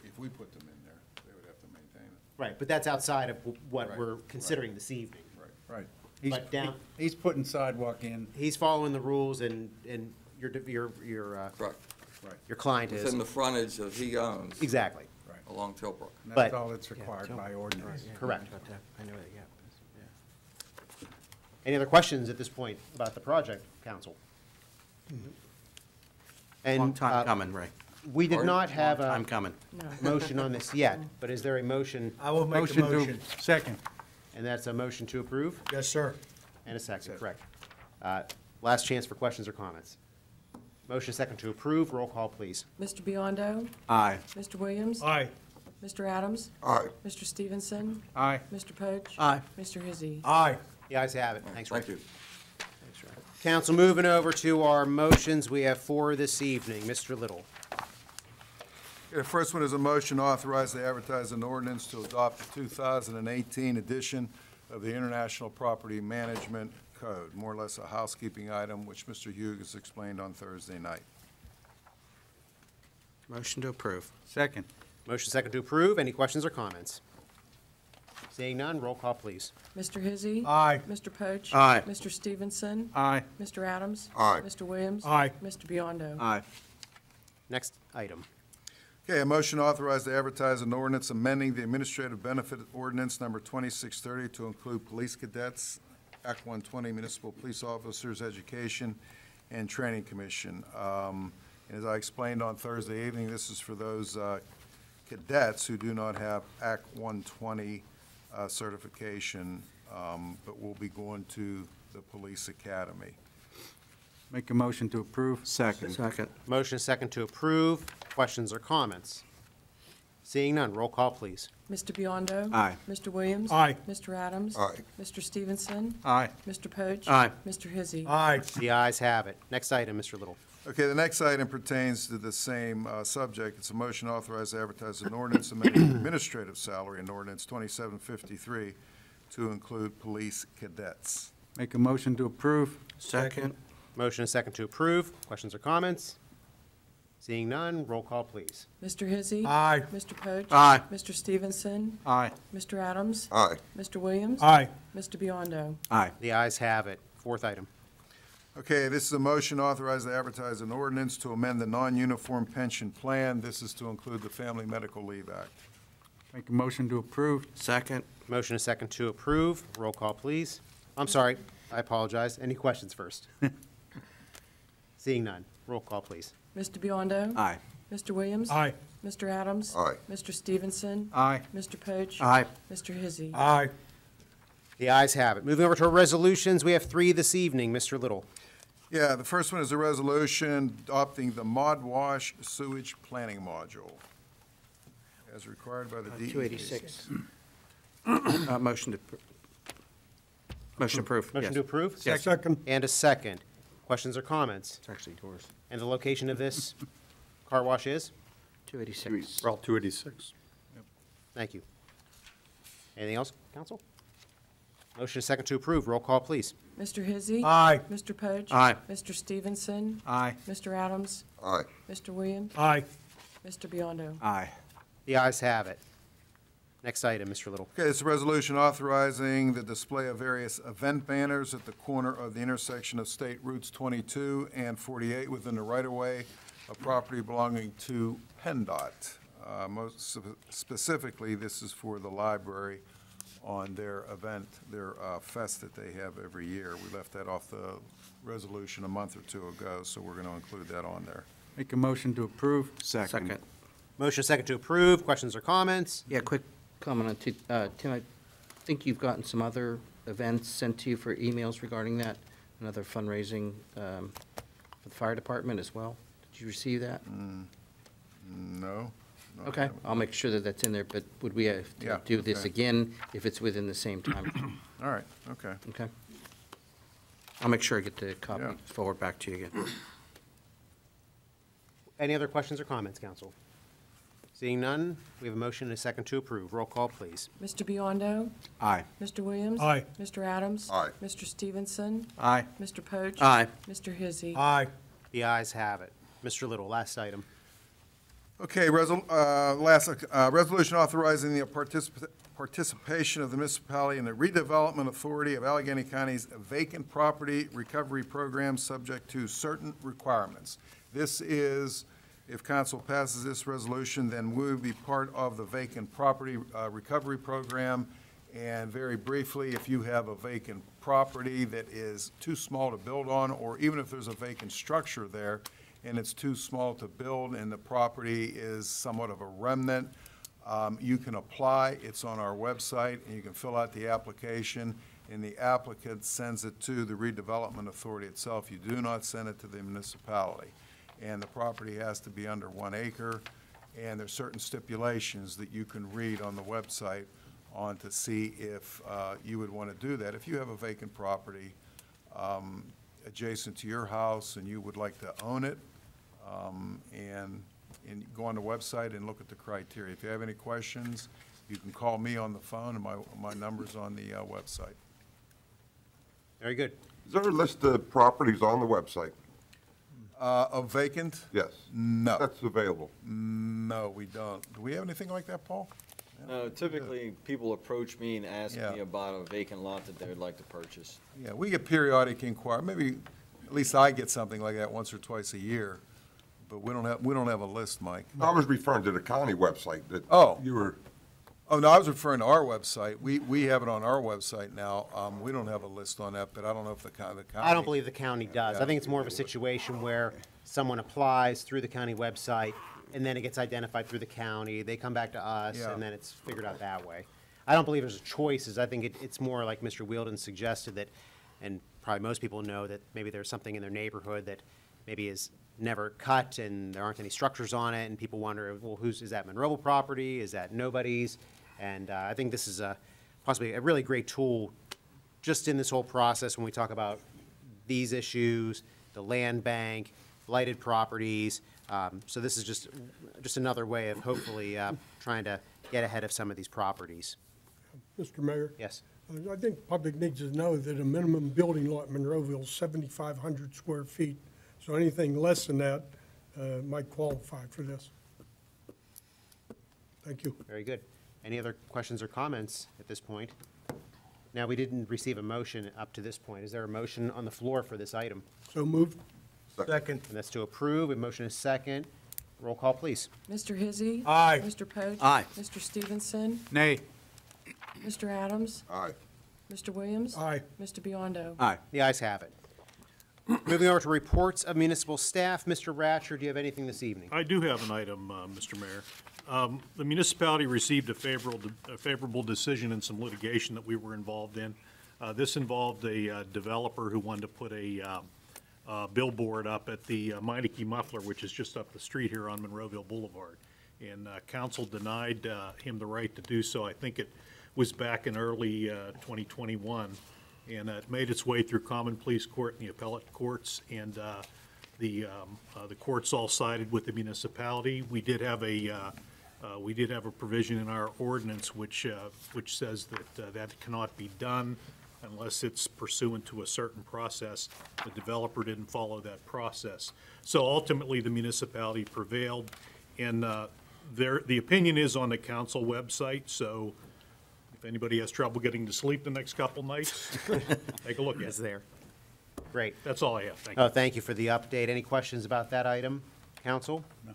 If we put them in there, they would have to maintain them.
Right, but that's outside of what
Right,
we're considering this evening.
Right.
But down,
He's putting sidewalk in.
he's following the rules, and your
Correct.
your client is.
Within the frontage that he owns
Exactly,
along Tilbrook.
And
But-
that's all that's required by ordinance.
correct.
I know that, yeah.
Any other questions at this point about the project, council? And,
Long time coming, Ray.
we did not have
Long time
a
coming.
motion on this yet, but is there a motion,
I will make a motion.
Second.
and that's a motion to approve?
Yes, sir.
And a second, correct. Last chance for questions or comments. Motion second to approve, roll call, please.
Mr. Biondo?
Aye.
Mr. Williams?
Aye.
Mr. Adams?
Aye.
Mr. Stevenson?
Aye.
Mr. Poach?
Aye.
Mr. Hizzy?
Aye.
The ayes have it. Thanks, Rick.
Thank you.
Council, moving over to our motions, we have 4 this evening. Mr. Little.
The first one is a motion to authorize the advertise an ordinance to adopt the 2018 edition of the International Property Management Code, more or less a housekeeping item, which Mr. Hughes explained on Thursday night.
Motion to approve.
Second.
Motion second to approve. Any questions or comments? Seeing none, roll call, please.
Mr. Hizzy?
Aye.
Mr. Poach?
Aye.
Mr. Stevenson?
Aye.
Mr. Adams?
Aye.
Mr. Williams?
Aye.
Mr. Biondo?
Aye.
Next item.
Okay, a motion to authorize to advertise an ordinance amending the administrative benefit ordinance number 2630 to include police cadets, Act 120 municipal police officers, education, and training commission. As I explained on Thursday evening, this is for those cadets who do not have Act 120 certification, but will be going to the police academy.
Make a motion to approve.
Second.
Motion second to approve. Questions or comments? Seeing none, roll call, please.
Mr. Biondo?
Aye.
Mr. Williams?
Aye.
Mr. Adams?
Aye.
Mr. Stevenson?
Aye.
Mr. Poach?
Aye.
Mr. Hizzy?
Aye.
The ayes have it. Next item, Mr. Little.
Okay, the next item pertains to the same subject. It's a motion to authorize to advertise an ordinance amending the administrative salary in ordinance 2753 to include police cadets.
Make a motion to approve.
Second.
Motion second to approve. Questions or comments? Seeing none, roll call, please.
Mr. Hizzy?
Aye.
Mr. Poach?
Aye.
Mr. Stevenson?
Aye.
Mr. Adams?
Aye.
Mr. Williams?
Aye.
Mr. Biondo?
Aye.
The ayes have it. Fourth item.
Okay, this is a motion authorized to advertise an ordinance to amend the non-uniform pension plan. This is to include the Family Medical Leave Act.
Make a motion to approve.
Second.
Motion is second to approve. Roll call, please. I'm sorry, I apologize. Any questions first? Seeing none, roll call, please.
Mr. Biondo?
Aye.
Mr. Williams?
Aye.
Mr. Adams?
Aye.
Mr. Stevenson?
Aye.
Mr. Poach?
Aye.
Mr. Hizzy?
Aye.
The ayes have it. Moving over to our resolutions, we have 3 this evening. Mr. Little.
Yeah, the first one is a resolution adopting the Mod Wash Sewage Planning Module as required by the DEP.
286. Motion to, motion approved.
Motion
yes.
to approve?
Yes.
Second.
And a second. Questions or comments?
It's actually yours.
And the location of this car wash is?
286.
Route 286.
Thank you. Anything else, council? Motion is second to approve. Roll call, please.
Mr. Hizzy.
Aye.
Mr. Poach.
Aye.
Mr. Stevenson.
Aye.
Mr. Adams.
Aye.
Mr. Williams.
Aye.
Mr. Biondo.
Aye.
The ayes have it. Next item, Mr. Little.
Okay, it's a resolution authorizing the display of various event banners at the corner of the intersection of State Routes 22 and 48 within the right-of-way of property belonging to PennDOT. Most specifically, this is for the library on their event, their fest that they have every year. We left that off the resolution a month or two ago, so we're going to include that on there.
Make a motion to approve.
Second.
Motion is second to approve. Questions or comments?
Yeah, quick comment on, Tim, I think you've gotten some other events sent to you for emails regarding that, another fundraising for the fire department as well. Did you receive that?
No? No, I
Okay,
haven't.
I'll make sure that that's in there, but would we have
Yeah,
to do this
okay.
again if it's within the same time?
All right, okay.
Okay. I'll make sure I get the copy
Yeah.
forward back to you again.
Any other questions or comments, council? Seeing none, we have a motion and a second to approve. Roll call, please.
Mr. Biondo.
Aye.
Mr. Williams.
Aye.
Mr. Adams.
Aye.
Mr. Stevenson.
Aye.
Mr. Poach.
Aye.
Mr. Hizzy.
Aye.
The ayes have it. Mr. Little, last item.
Okay, resolution authorizing the participation of the municipality in the redevelopment authority of Allegheny County's vacant property recovery program, subject to certain requirements. This is, if council passes this resolution, then we will be part of the vacant property recovery program. And very briefly, if you have a vacant property that is too small to build on, or even if there's a vacant structure there and it's too small to build and the property is somewhat of a remnant, you can apply. It's on our website, and you can fill out the application, and the applicant sends it to the redevelopment authority itself. You do not send it to the municipality. And the property has to be under 1 acre, and there's certain stipulations that you can read on the website on to see if you would want to do that. If you have a vacant property adjacent to your house and you would like to own it, and go on the website and look at the criteria. If you have any questions, you can call me on the phone, and my number's on the website.
Very good.
Is there a list of properties on the website?
Of vacant?
Yes.
No.
That's available.
No, we don't. Do we have anything like that, Paul?
Typically, people approach me and ask
Yeah.
me about a vacant lot that they would like to purchase.
Yeah, we get periodic inquiry. Maybe, at least I get something like that once or twice a year, but we don't have a list, Mike.
I was referring to the county website that
Oh.
you were,
Oh, no, I was referring to our website. We have it on our website now. We don't have a list on that, but I don't know if the county.
I don't believe the county does. I think it's more of a situation where someone applies through the county website, and then it gets identified through the county. They come back to us,
Yeah.
and then it's figured out that way. I don't believe there's choices. I think it's more like Mr. Wielden suggested that, and probably most people know that maybe there's something in their neighborhood that maybe is never cut, and there aren't any structures on it, and people wonder, well, is that Monroeville property? Is that nobody's? And I think this is possibly a really great tool just in this whole process when we talk about these issues, the land bank, blighted properties. So this is just another way of hopefully trying to get ahead of some of these properties.
Mr. Mayor?
Yes.
I think the public needs to know that a minimum building lot in Monroeville is 7,500 square feet. So anything less than that might qualify for this. Thank you.
Very good. Any other questions or comments at this point? Now, we didn't receive a motion up to this point. Is there a motion on the floor for this item?
So moved.
Second.
And that's to approve. A motion is second. Roll call, please.
Mr. Hizzy.
Aye.
Mr. Poach.
Aye.
Mr. Stevenson.
Nay.
Mr. Adams.
aye.
Mr. Williams.
Aye.
Mr. Biondo.
Aye.
The ayes have it. Moving over to reports of municipal staff. Mr. Ratcher, do you have anything this evening?
I do have an item, Mr. Mayor. The municipality received a favorable decision in some litigation that we were involved in. This involved a developer who wanted to put a billboard up at the Meineke Muffler, which is just up the street here on Monroeville Boulevard. And council denied him the right to do so. I think it was back in early 2021. And it made its way through Common Pleas Court and the appellate courts, and the courts all sided with the municipality. We did have a provision in our ordinance which says that that cannot be done unless it's pursuant to a certain process. The developer didn't follow that process. So ultimately, the municipality prevailed, and the opinion is on the council website, so if anybody has trouble getting to sleep the next couple nights, take a look at it.
It's there. Great.
That's all I have. Thank you.
Oh, thank you for the update. Any questions about that item, council?
No.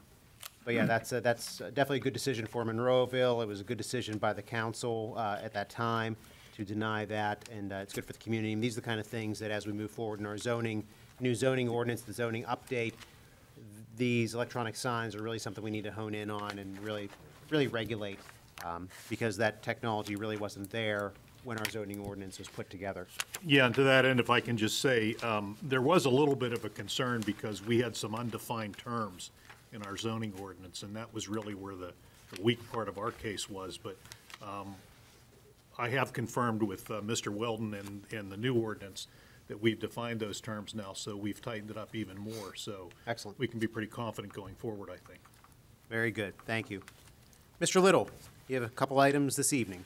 But yeah, that's definitely a good decision for Monroeville. It was a good decision by the council at that time to deny that, and it's good for the community. And these are the kind of things that as we move forward in our new zoning ordinance, the zoning update, these electronic signs are really something we need to hone in on and really regulate, because that technology really wasn't there when our zoning ordinance was put together.
Yeah, and to that end, if I can just say, there was a little bit of a concern because we had some undefined terms in our zoning ordinance, and that was really where the weak part of our case was. But I have confirmed with Mr. Weldon and the new ordinance that we've defined those terms now, so we've tightened it up even more. So
excellent.
We can be pretty confident going forward, I think.
Very good. Thank you. Mr. Little, you have a couple items this evening.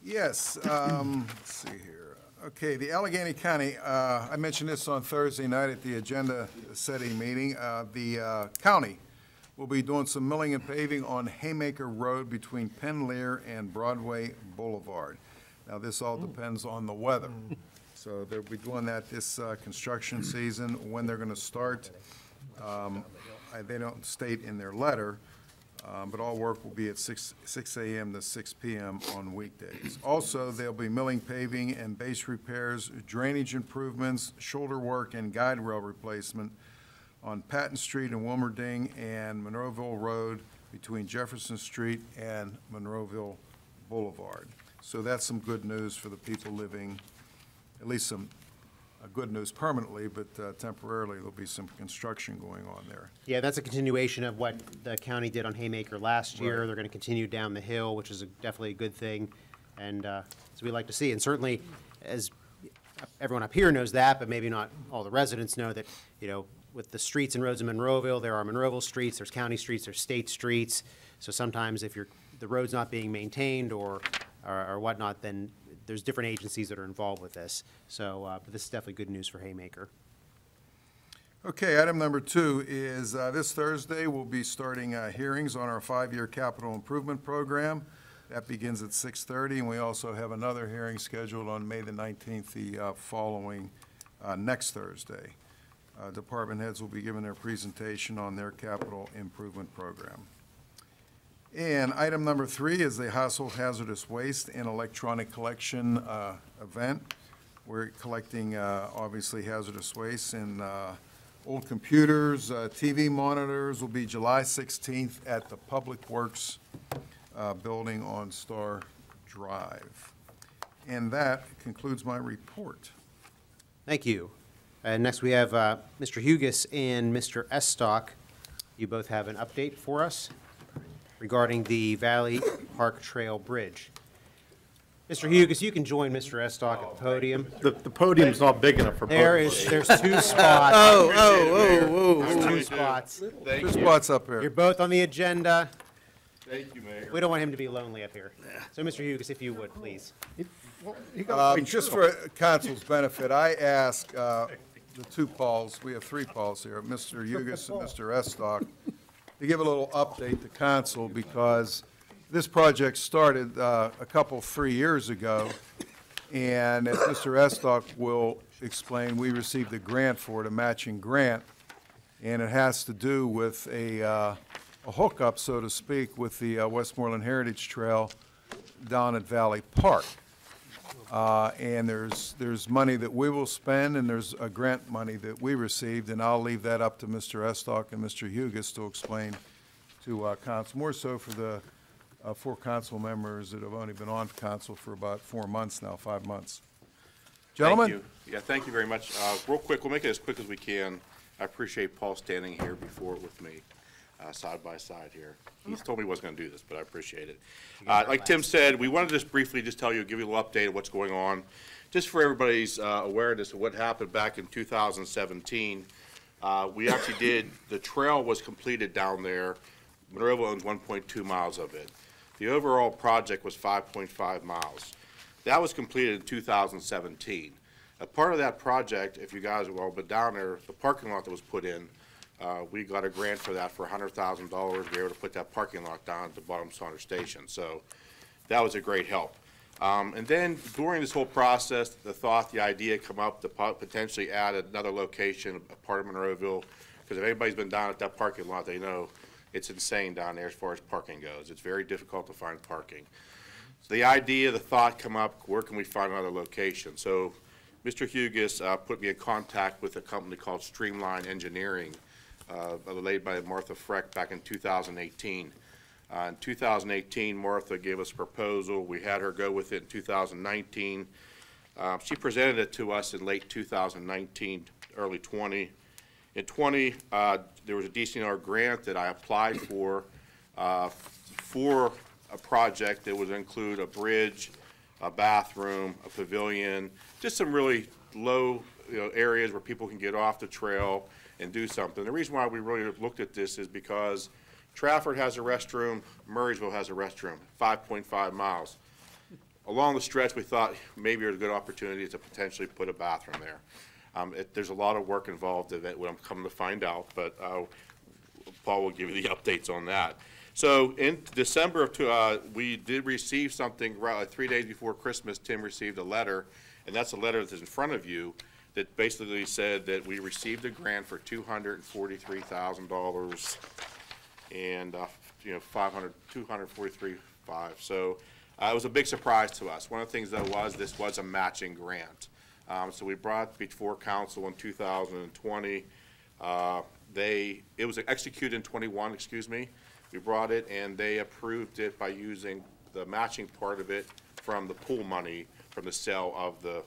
Yes, let's see here. Okay, the Allegheny County, I mentioned this on Thursday night at the agenda setting meeting. The county will be doing some milling and paving on Haymaker Road between Penn Lear and Broadway Boulevard. Now, this all depends on the weather. So they'll be doing that this construction season. When they're going to start, they don't state in their letter, but all work will be at 6 a.m. to 6 p.m. on weekdays. Also, there'll be milling, paving, and base repairs, drainage improvements, shoulder work, and guide rail replacement on Patton Street in Wilmerding and Monroeville Road between Jefferson Street and Monroeville Boulevard. So that's some good news for the people living, at least some good news permanently, but temporarily there'll be some construction going on there.
Yeah, that's a continuation of what the county did on Haymaker last year.
Right.
They're going to continue down the hill, which is definitely a good thing, and so we like to see. And certainly, as everyone up here knows that, but maybe not all the residents know that, you know, with the streets and roads in Monroeville, there are Monroeville streets, there's county streets, there's state streets. So sometimes if the road's not being maintained or whatnot, then there's different agencies that are involved with this. So, but this is definitely good news for Haymaker.
Okay, item number 2 is this Thursday, we'll be starting hearings on our 5-year capital improvement program. That begins at 6:30, and we also have another hearing scheduled on May the 19th, the following next Thursday. Department heads will be giving their presentation on their capital improvement program. And item number 3 is the household hazardous waste and electronic collection event. We're collecting, obviously, hazardous waste and old computers, TV monitors will be July 16th at the Public Works building on Star Drive. And that concludes my report.
Thank you. And next we have Mr. Hugus and Mr. Estock. You both have an update for us regarding the Valley Park Trail Bridge. Mr. Hugus, you can join Mr. Estock at the podium.
The podium's not big enough for both.
There's 2 spots. There's 2 spots.
Two spots up here.
You're both on the agenda.
Thank you, Mayor.
We don't want him to be lonely up here. So, Mr. Hugus, if you would, please.
Just for council's benefit, I ask the 2 Pauls, we have 3 Pauls here, Mr. Hugus and Mr. Estock, to give a little update to council, because this project started a couple, 3 years ago, and as Mr. Estock will explain, we received a grant for it, a matching grant, and it has to do with a hookup, so to speak, with the Westmoreland Heritage Trail down at Valley Park. And there's money that we will spend, and there's a grant money that we received, and I'll leave that up to Mr. Estock and Mr. Hugus to explain to council, more so for the 4 council members that have only been on council for about 4 months now, 5 months. Gentlemen?
Thank you. Yeah, thank you very much. Real quick, we'll make it as quick as we can. I appreciate Paul standing here before with me, side by side here. He's told me he wasn't going to do this, but I appreciate it. Like Tim said, we wanted to just briefly just tell you, give you a little update of what's going on, just for everybody's awareness of what happened back in 2017. We actually did, the trail was completed down there. Monroeville owns 1.2 miles of it. The overall project was 5.5 miles. That was completed in 2017. A part of that project, if you guys have all been down there, the parking lot that was put in, we got a grant for that for $100,000. We were able to put that parking lot down at the bottom of Saunders Station. So that was a great help. And then during this whole process, the idea come up to potentially add another location, a part of Monroeville, because if anybody's been down at that parking lot, they know it's insane down there as far as parking goes. It's very difficult to find parking. So the thought come up, where can we find another location? So Mr. Hugus put me in contact with a company called Streamline Engineering, led by Martha Freck back in 2018. In 2018, Martha gave us a proposal. We had her go with it in 2019. She presented it to us in late 2019, early 20. In 20, there was a DCNR grant that I applied for a project that would include a bridge, a bathroom, a pavilion, just some really low areas where people can get off the trail and do something. The reason why we really looked at this is because Trafford has a restroom, Murraysville has a restroom, 5.5 miles. Along the stretch, we thought maybe there's a good opportunity to potentially put a bathroom there. There's a lot of work involved in it, what I'm coming to find out, but Paul will give you the updates on that. So in December of we did receive something, right, 3 days before Christmas. Tim received a letter, and that's a letter that's in front of you that basically said that we received a grant for $243,000 and $243,500. So it was a big surprise to us. One of the things that this was a matching grant. So we brought before council in 2020. It was executed in 21, excuse me. We brought it and they approved it by using the matching part of it from the pool money from the sale of the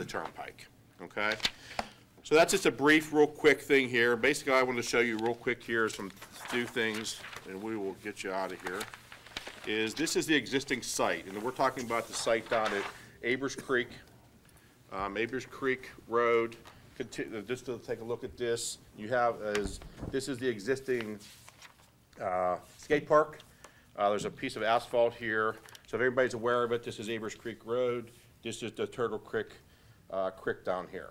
turnpike. Okay? So that's just a brief, real quick thing here. Basically, I want to show you real quick here some few things, and we will get you out of here. This is the existing site, and we're talking about the site down at Abers Creek Road. Just to take a look at this, this is the existing skate park. There's a piece of asphalt here. So if everybody's aware of it, this is Abers Creek Road. This is the Turtle Creek down here.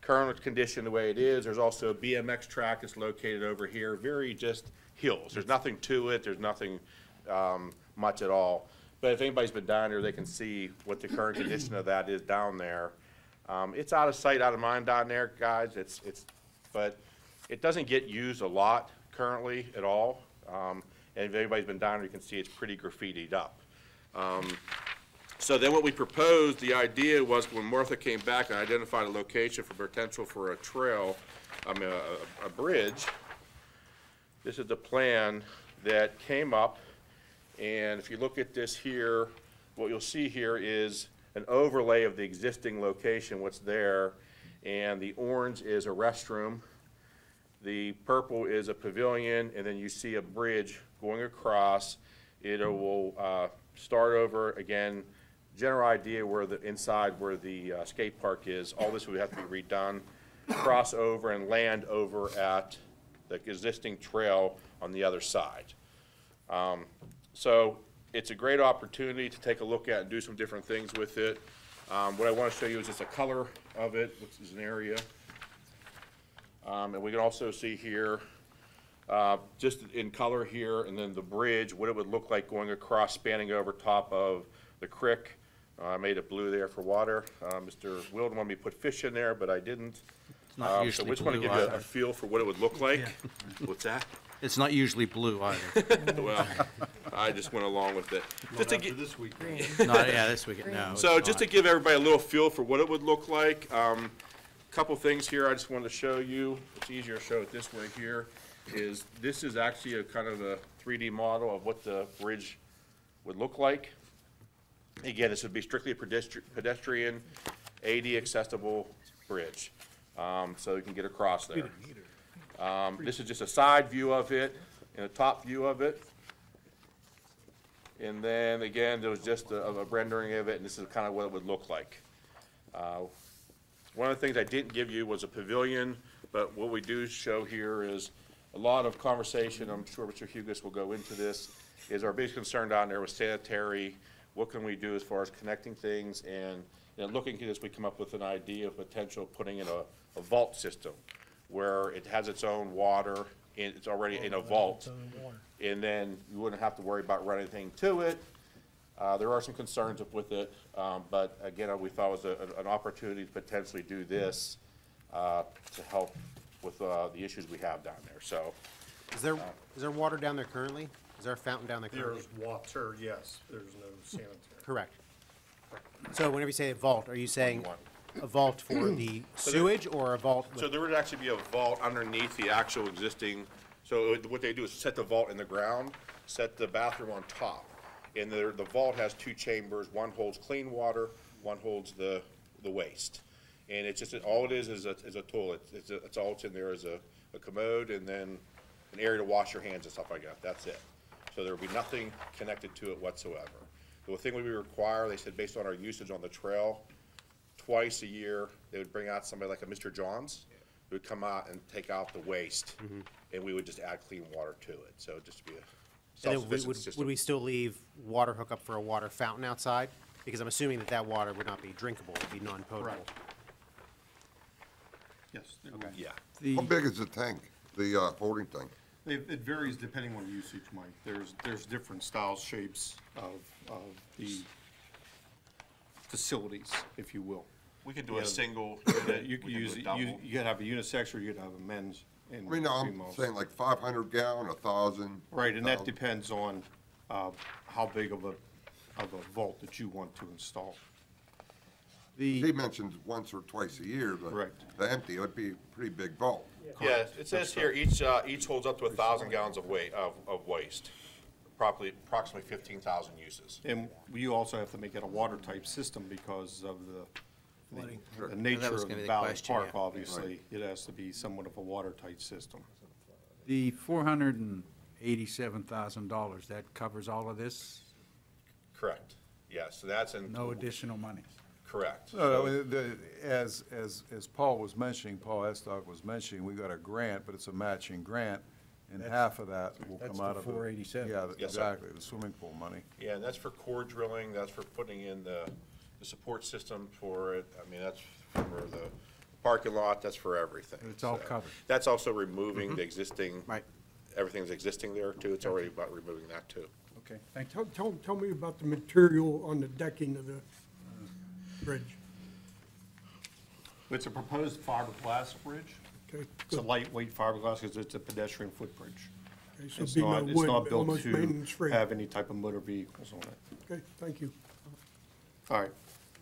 Current condition the way it is. There's also a BMX track that's located over here. Very just hills. There's nothing to it. There's nothing much at all. But if anybody's been down here, they can see what the current condition of that is down there. It's out of sight, out of mind down there, guys. But it doesn't get used a lot currently at all. And if anybody's been down there, you can see it's pretty graffitied up. So then what we proposed, the idea was when Martha came back and identified a location for potential for a trail, a bridge, this is the plan that came up. And if you look at this here, what you'll see here is an overlay of the existing location, what's there. And the orange is a restroom. The purple is a pavilion, and then you see a bridge going across. It will start over again. General idea where the skate park is. All this would have to be redone. Cross over and land over at the existing trail on the other side. So it's a great opportunity to take a look at and do some different things with it. What I want to show you is just a color of it, which is an area. And we can also see here, just in color here, and then the bridge, what it would look like going across, spanning over top of the creek. I made it blue there for water. Mr. Wilden wanted me to put fish in there, but I didn't.
It's not usually
so we just want to give you
either.
a feel for what it would look like. Yeah. What's that?
It's not usually blue either.
Well, I just went along with it. Just to get
this weekend.
This weekend, no.
So just to give everybody a little feel for what it would look like, couple things here I just wanted to show you. It's easier to show it this way here. This is actually a kind of a 3D model of what the bridge would look like. Again, this would be strictly a pedestrian, AD accessible bridge, so you can get across there. This is just a side view of it and a top view of it. And then again, there was just a rendering of it, and this is kind of what it would look like. One of the things I didn't give you was a pavilion, but what we do show here is a lot of conversation. I'm sure Mr. Hugus will go into this. Is our biggest concern down there was sanitary. what can we do as far as connecting things, and looking at this, we come up with an idea of potential putting in a vault system where it has its own water, and it's already in a vault, and then you wouldn't have to worry about running anything to it. There are some concerns with it, but again, we thought it was an opportunity to potentially do this to help with the issues we have down there. So,
Is there water down there currently? Is there a fountain down there currently?
There's water, yes, there's no sanitary.
Correct. So whenever you say a vault, are you saying a vault for the sewage or a vault?
So there would actually be a vault underneath the actual existing, so what they do is set the vault in the ground, set the bathroom on top. And the vault has two chambers, one holds clean water, one holds the waste. And it's just, all it is a toilet. It's all it's in there is a commode and then an area to wash your hands and stuff like that. That's it. So there will be nothing connected to it whatsoever. The thing we require, they said, based on our usage on the trail, twice a year, they would bring out somebody like a Mr. Johns, who would come out and take out the waste, and we would just add clean water to it. So just to be a
And then
self-sufficient system.
would we still leave water hookup for a water fountain outside? Because I'm assuming that water would not be drinkable, it would be non-potable.
Correct. Yes.
Okay.
Yeah.
How big is the tank, the holding tank?
It varies depending on usage, Mike. There's different styles, shapes of the facilities, if you will.
We could do a single unit,
You could
we could
use,
do a double.
you could have a unisex or you could have a men's and
I mean, no, I'm
females.
saying like 500 gallon, 1,000.
Right, and that depends on how big of a vault that you want to install.
He mentioned once or twice a year, but
Correct.
to empty, it would be a pretty big vault.
Yeah, it says here, each holds up to 1,000 gallons of waste, approximately 15,000 uses.
And you also have to make it a water-type system because of the nature
That was
of
gonna be
the
the
Valley
question,
Park,
yeah.
obviously. It has to be somewhat of a watertight system.
The $487,000, that covers all of this?
Correct. Yes, so that's in.
No additional money?
Correct.
No, as Paul was mentioning, Paul Estock was mentioning, we got a grant, but it's a matching grant, and half of that will
that's
come out
the
of the.
487.
Yeah,
Yes, sir.
exactly, the swimming pool money.
Yeah, and that's for core drilling, that's for putting in the support system for it. I mean, that's for the parking lot, that's for everything.
And it's all
So,
covered.
That's also removing the existing.
Right.
Everything's existing there too. It's already about removing that too.
Okay, thank you.
Tell me about the material on the decking of the bridge.
It's a proposed fiberglass bridge.
Okay,
It's a
good.
lightweight fiberglass because it's a pedestrian footbridge.
Okay, so
It's
it'd be no
not, it's
wood,
not built
almost
to
maintenance-free.
have any type of motor vehicles on it.
Okay, thank you.
All right,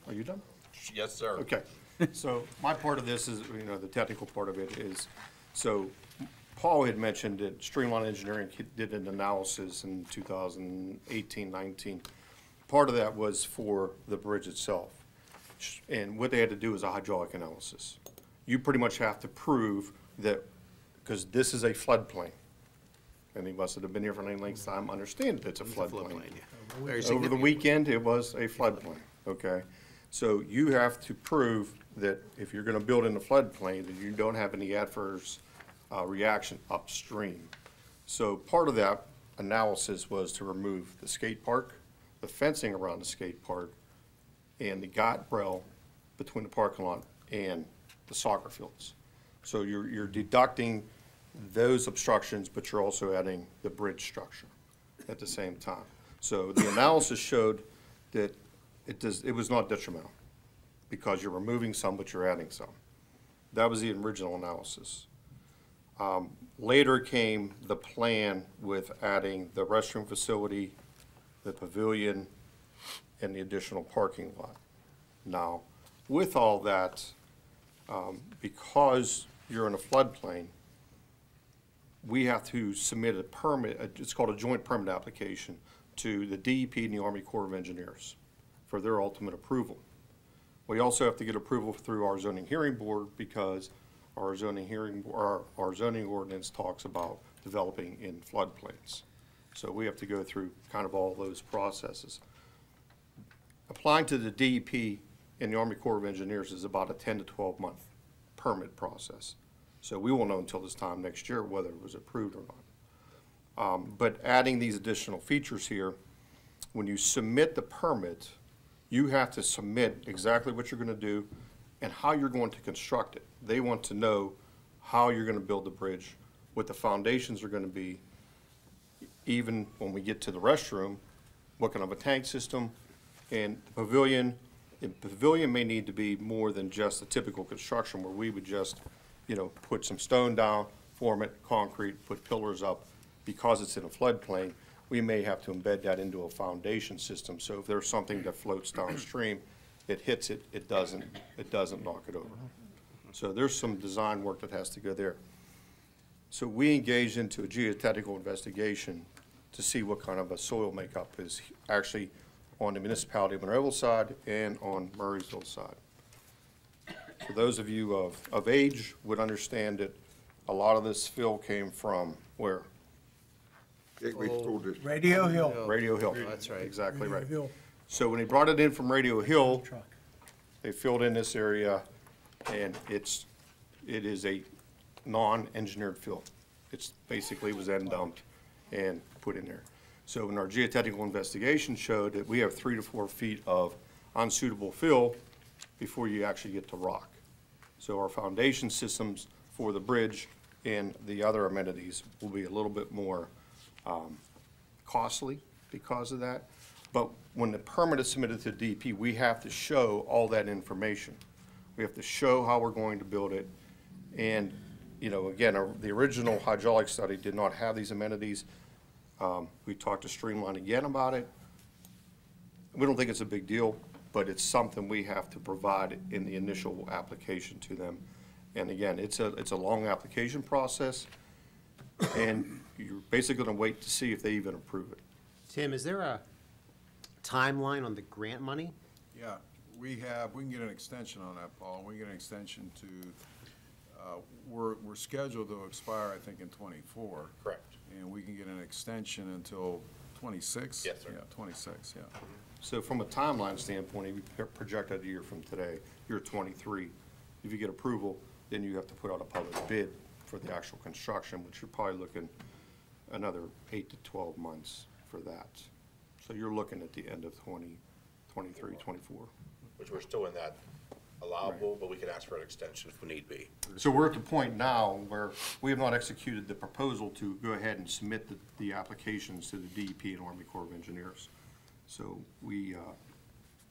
are you done?
Yes, sir.
Okay, so my part of this is, the technical part of it is, so Paul had mentioned that Streamline Engineering did an analysis in 2018, 19. Part of that was for the bridge itself. And what they had to do is a hydraulic analysis. You pretty much have to prove that, because this is a floodplain. And he must have been here for any length of time, understand that it's a floodplain.
Very
Over the
significant.
weekend, it was a floodplain, okay? So you have to prove that if you're gonna build in the floodplain, that you don't have any adverse reaction upstream. So part of that analysis was to remove the skate park, the fencing around the skate park, and the guide rail between the parking lot and the soccer fields. So you're deducting those obstructions, but you're also adding the bridge structure at the same time. So the analysis showed that it was not detrimental, because you're removing some, but you're adding some. That was the original analysis. Later came the plan with adding the restroom facility, the pavilion, and the additional parking lot. Now, with all that, because you're in a floodplain, we have to submit a permit, it's called a joint permit application, to the DEP and the Army Corps of Engineers for their ultimate approval. We also have to get approval through our zoning hearing board, because our zoning ordinance talks about developing in floodplains. So we have to go through kind of all those processes. Applying to the DEP and the Army Corps of Engineers is about a 10 to 12 month permit process. So we won't know until this time next year whether it was approved or not. But adding these additional features here, when you submit the permit, you have to submit exactly what you're gonna do and how you're going to construct it. They want to know how you're gonna build the bridge, what the foundations are gonna be, even when we get to the restroom, what kind of a tank system, and the pavilion. The pavilion may need to be more than just a typical construction where we would just, put some stone down, form it, concrete, put pillars up. Because it's in a floodplain, we may have to embed that into a foundation system. So if there's something that floats downstream, it hits it, it doesn't knock it over. So there's some design work that has to go there. So we engaged into a geotechnical investigation to see what kind of a soil makeup is actually on the Municipality of Monroeville side and on Murraysville side. For those of you of age would understand that a lot of this fill came from where?
Gateway School District.
Radio Hill.
Radio Hill.
That's right.
Exactly right.
Radio Hill.
So when they brought it in from Radio Hill, they filled in this area, and it is a non-engineered fill. It's basically was then dumped and put in there. So in our geotechnical investigation showed that we have 3 to 4 feet of unsuitable fill before you actually get to rock. So our foundation systems for the bridge and the other amenities will be a little bit more costly because of that. But when the permit is submitted to DEP, we have to show all that information. We have to show how we're going to build it. And, again, the original hydraulic study did not have these amenities. We talked to Streamline again about it. We don't think it's a big deal, but it's something we have to provide in the initial application to them. And again, it's a long application process, and you're basically gonna wait to see if they even approve it.
Tim, is there a timeline on the grant money?
Yeah, we can get an extension on that, Paul. We can get an extension to, we're scheduled to expire, I think, in '24.
Correct.
And we can get an extension until '26?
Yes, sir.
Yeah, '26, yeah.
So from a timeline standpoint, if you project a year from today, you're 23. If you get approval, then you have to put out a public bid for the actual construction, which you're probably looking another 8 to 12 months for that. So you're looking at the end of 2023, 24.
Which we're still in that allowable, but we can ask for an extension if we need be.
So we're at the point now where we have not executed the proposal to go ahead and submit the applications to the DEP and Army Corps of Engineers. So we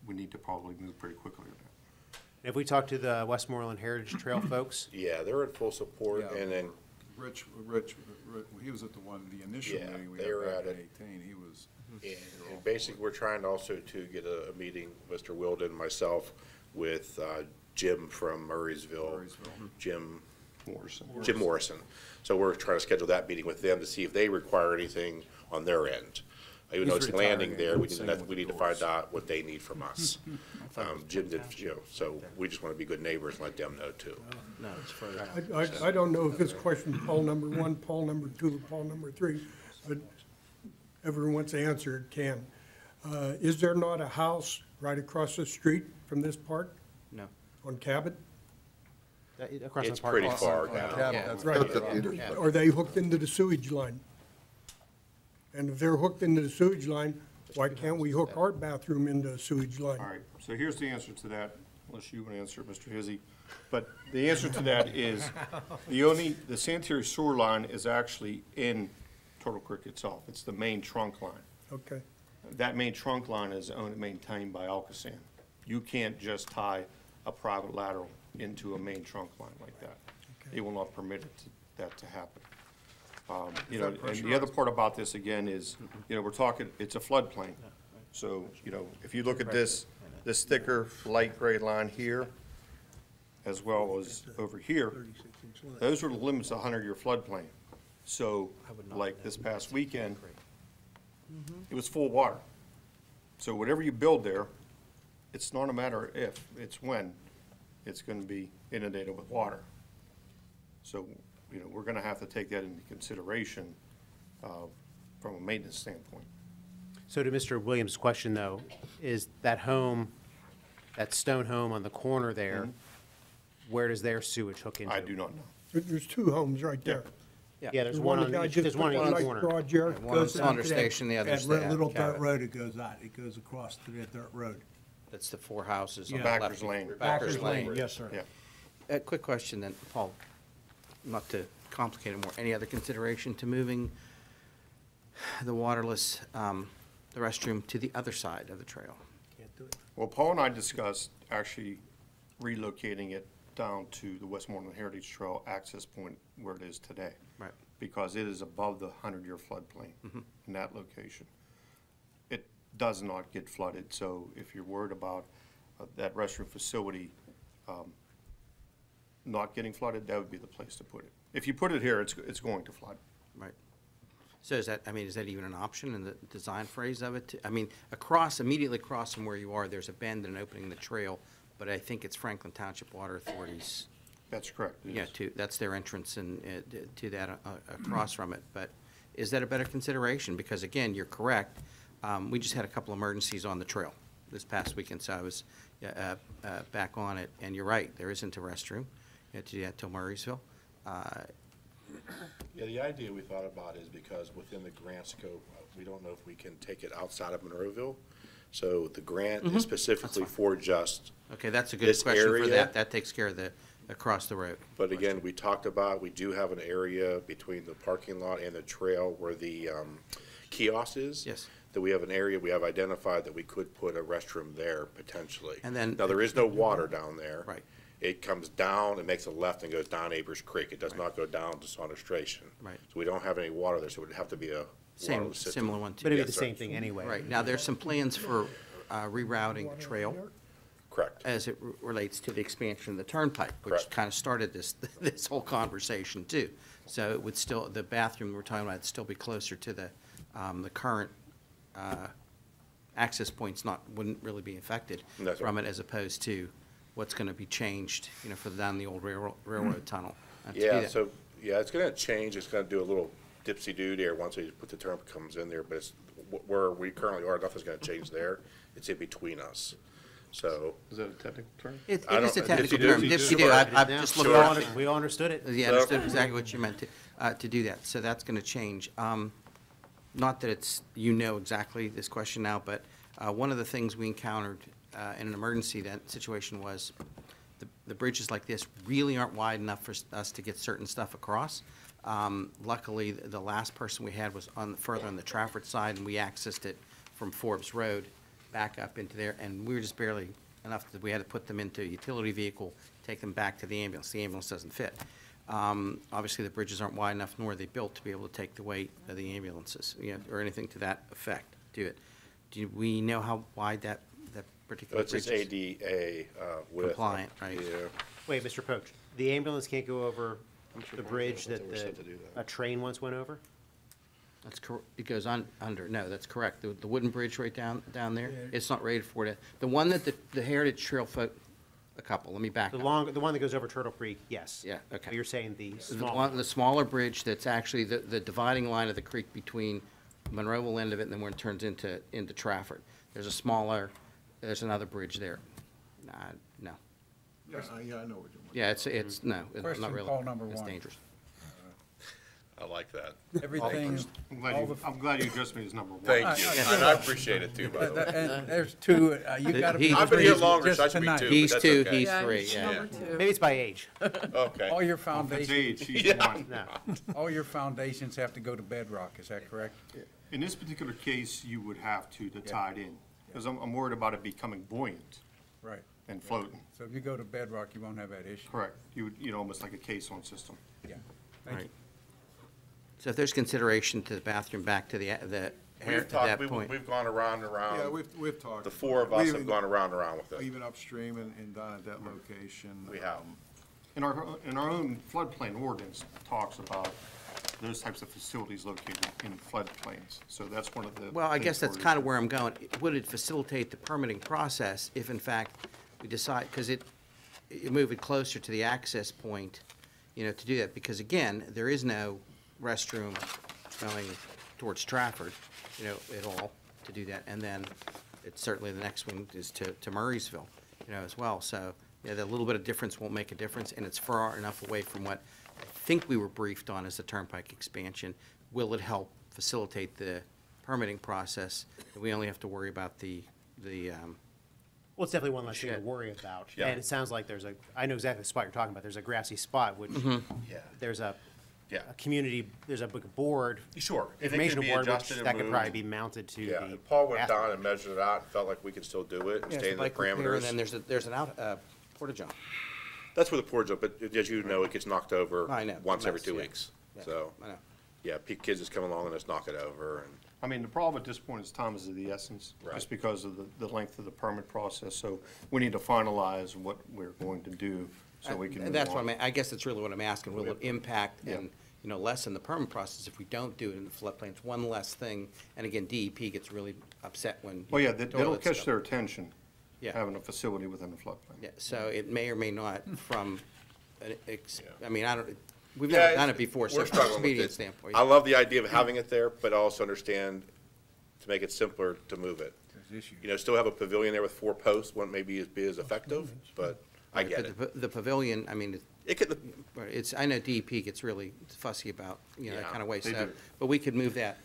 need to probably move pretty quickly on that.
If we talk to the Westmoreland Heritage Trail folks,
Yeah, they're in full support,
Yeah.
and then,
Rich, he was at the initial
Yeah,
meeting we
they
had
were
back
at
in
it.
18. He was,
and basically, we're trying also to get a meeting, Mr. Wilden, myself, with Jim from Murraysville. Jim Morrison. So we're trying to schedule that meeting with them to see if they require anything on their end. Even though
He's
it's landing
retiring,
there, we
same
need,
with
we
the
need to find
doors.
out what they need from us. Jim did, so we just want to be good neighbors and let them know too.
No, it's further.
I don't know if this question, Paul number 1, Paul number 2, Paul number 3, but everyone wants to answer it, can. Is there not a house right across the street from this park
No.
on Cabot?
across the
It's
park.
pretty far down.
that's
Right.
That's at the intersection.
Are they hooked into the sewage line? And if they're hooked into the sewage line, why can't we hook our bathroom into a sewage line?
All right, so here's the answer to that, unless you want to answer it, Mr. Hizzy. But the answer to that is, the sanitary sewer line is actually in Turtle Creek itself. It's the main trunk line.
Okay,
That main trunk line is owned and maintained by Alcosan. You can't just tie a private lateral into a main trunk line like that. It will not permit that to happen. And the other part about this, again, is, we're talking, it's a floodplain. So, if you look at this thicker light gray line here, as well as over here, those are the limits of 100-year floodplain. So, like this past weekend, it was full of water. So whatever you build there, it's not a matter of if, it's when it's gonna be inundated with water. So, we're gonna have to take that into consideration, from a maintenance standpoint.
So to Mr. Williams' question, though, is that home, that stone home on the corner there, where does their sewage hook into?
I do not know.
There's 2 homes right there.
Yeah, there's one on each, there's one in each corner.
One on Saunders Station, the other's
That
the
little dirt
Cabot.
road it goes out, it goes across to that dirt road.
That's the four houses on
Yeah.
the left.
Backers Lane.
Backers Lane.
Yes, sir.
Yeah.
A quick question then, Paul, not to complicate it more, any other consideration to moving the waterless, the restroom to the other side of the trail?
Well, Paul and I discussed actually relocating it down to the Westmoreland Heritage Trail access point where it is today.
Right.
Because it is above the 100-year floodplain in that location. It does not get flooded, so if you're worried about that restroom facility not getting flooded, that would be the place to put it. If you put it here, it's going to flood.
Right. So is that, I mean, is that even an option in the design phrase of it? I mean, immediately across from where you are, there's a bend and opening the trail, but I think it's Franklin Township Water Authority's.
That's correct. it
Yeah,
is.
that's their entrance and, to that, across from it. But is that a better consideration? Because again, you're correct. We just had a couple emergencies on the trail this past weekend, so I was back on it. And you're right, there isn't a restroom. You have to do that till Murraysville.
Yeah, the idea we thought about is because within the grant scope, we don't know if we can take it outside of Monroeville. So the grant is specifically for just
Okay, that's a good
this
question for
area.
that. That takes care of the, across the road.
But again, we talked about, we do have an area between the parking lot and the trail where the kiosk is.
Yes.
That we have an area, we have identified that we could put a restroom there potentially.
And then-
Now, there is no water down there.
Right.
It comes down, it makes a left and goes down Abers Creek. It does not go down to Saunders Station.
Right.
So we don't have any water there, so it would have to be a
Same,
waterless system.
similar one too.
But it'd be
Yes,
the
sir.
same thing anyway.
Right, now there's some plans for rerouting the trail
Correct.
as it relates to the expansion of the turnpike, which
Correct.
kind of started this, this whole conversation too. So it would still, the bathroom we're talking about, would still be closer to the current access points wouldn't really be affected
That's
from
right.
it as opposed to what's going to be changed, for down the old railroad tunnel. to do
Yeah,
that.
so, yeah, it's gonna change, it's gonna do a little dipsy-do there once we put the turnpike comes in there, but it's, where we currently are, nothing's gonna change there. It's in between us, so.
Is that a technical term?
It
I
is a
don't-
technical
dipsy-do.
term, dipsy-do.
Sure.
I've
Yeah,
just
we
looked
all
at
under- we all understood it.
Yeah, understood exactly what you meant to do that. So that's going to change. Not that it's, exactly this question now, but one of the things we encountered in an emergency situation was the bridges like this really aren't wide enough for us to get certain stuff across. Luckily, the last person we had was further on the Trafford side, and we accessed it from Forbes Road back up into there, and we were just barely enough that we had to put them into a utility vehicle, take them back to the ambulance. The ambulance doesn't fit. Obviously, the bridges aren't wide enough, nor are they built to be able to take the weight of the ambulances, or anything to that effect to it. Do we know how wide that particular
It's
bridge
just
is?
ADA width.
Compliant, right.
Yeah.
Wait, Mr. Poach, the ambulance can't go over the bridge that
They were set to do that.
a train once went over?
That's correct. It goes under. No, that's correct. The wooden bridge right down there, it's not rated for it. The one that the Heritage Trail folk, a couple, let me back
The
up.
the one that goes over Turtle Creek, yes.
Yeah, okay.
But you're saying the
The
small.
the smaller bridge that's actually the dividing line of the creek between Monroeville end of it and then where it turns into Trafford. There's another bridge there. No.
Yeah, I know what you mean.
Yeah, it's not
Question,
really.
Paul, number
It's
one.
dangerous.
I like that.
Everything,
I'm glad you addressed me as number one.
Thank you, and I appreciate it too, by the way.
and there's two, you gotta be.
I've been here
three
longer,
just
so I should be
tonight.
two.
He's
but that's
two,
okay.
he's
Yeah,
three,
he's
yeah.
number two.
Maybe it's by age.
Okay.
All your
If it's
foundations,
age, she's
Yeah.
one.
No.
all your foundations have to go to bedrock, is that correct?
In this particular case, you would have to tie it in, because I'm worried about it becoming buoyant
Right.
and floating.
So if you go to bedrock, you won't have that issue.
Correct. You would, almost like a caisson system.
Yeah. Thank you.
Right. So if there's consideration to the bathroom back to
We've
at
talked,
that point.
we've gone around and around.
Yeah, we've talked.
The four of
about it.
us
We
have
even-
gone around and around with it.
Even upstream and down at that location.
We have.
In our own floodplain ordinance talks about those types of facilities located in floodplains. So that's one of the.
Well, I guess
things
that's kind of where I'm going. Would it facilitate the permitting process if in fact we decide, because you move it closer to the access point, to do that? Because again, there is no restroom going towards Trafford, at all to do that. And then it's certainly the next one is to Murraysville, as well. So, the little bit of difference won't make a difference, and it's far enough away from what I think we were briefed on is the Turnpike expansion. Will it help facilitate the permitting process? That we only have to worry about the
Well, it's definitely one less thing to
shed.
worry about.
Yeah.
And it sounds like I know exactly the spot you're talking about. There's a grassy spot, which
Yeah.
there's a
Yeah.
community, there's a board.
Sure. If it could
Informational
be
board, which
adjusted and
that could probably
moved.
be mounted to
Yeah,
the.
Paul went
asphalt.
down and measured it out and felt like we could still do it and
Yeah,
stay
it's
in the
bike repair,
parameters.
and then there's an porta-john.
That's where the portage, but as you know, it gets knocked over
I know,
once every
mess,
2
yeah.
weeks.
Yeah,
So,
I know.
yeah, kids just come along and just knock it over and.
I mean, the problem at this point is time is of the essence,
Right.
just because of the length of the permit process. So we need to finalize what we're going to do so we can
And
move
that's what
on.
I guess that's really what I'm asking. Will it impact
Yeah.
and, lessen the permit process if we don't do it in the floodplain? It's one less thing. And again, DEP gets really upset when.
Well, yeah, that'll
toilets
catch
go.
their attention,
Yeah.
having a facility within the floodplain.
Yeah, so it may or may not from, I mean, we've
Yeah,
never done it before, so
we're
from an
struggling with
expedient
it.
standpoint.
I love the idea of having it there, but also understand to make it simpler to move it. Still have a pavilion there with 4 posts, wouldn't maybe be as effective, but I get it.
But the pavilion, I mean,
It could,
I know DEP gets really fussy about, that
Yeah,
kind of way,
they
so,
do.
but we could move that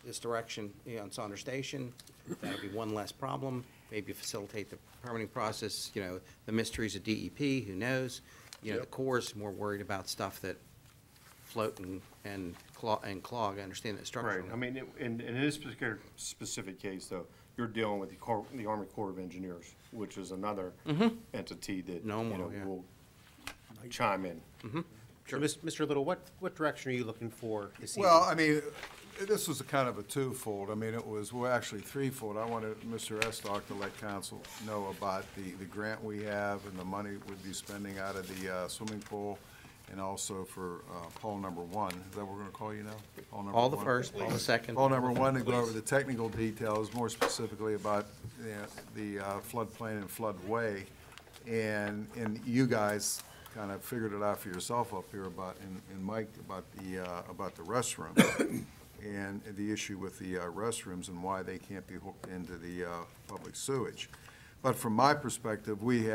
this direction, on Saunders Station. That'd be one less problem, maybe facilitate the permitting process, the mysteries of DEP, who knows? The Corps more worried about stuff that float and clog, I understand that structure.
Right, I mean, in this particular specific case, though, you're dealing with the Army Corps of Engineers, which is another entity that, will chime in.
So, Mr. Little, what direction are you looking for this evening?
Well, I mean, this was a kind of a twofold. I mean, well, actually threefold. I wanted Mr. Estock to let council know about the grant we have and the money we'd be spending out of the swimming pool, and also for Paul number 1. Is that what we're gonna call you now? Paul number
All the
1?
first, all the second.
Paul number 1, to go over the technical details, more specifically about the floodplain and floodway. And you guys kind of figured it out for yourself up here and Mike, about the restrooms and the issue with the restrooms and why they can't be hooked into the public sewage. But from my perspective, we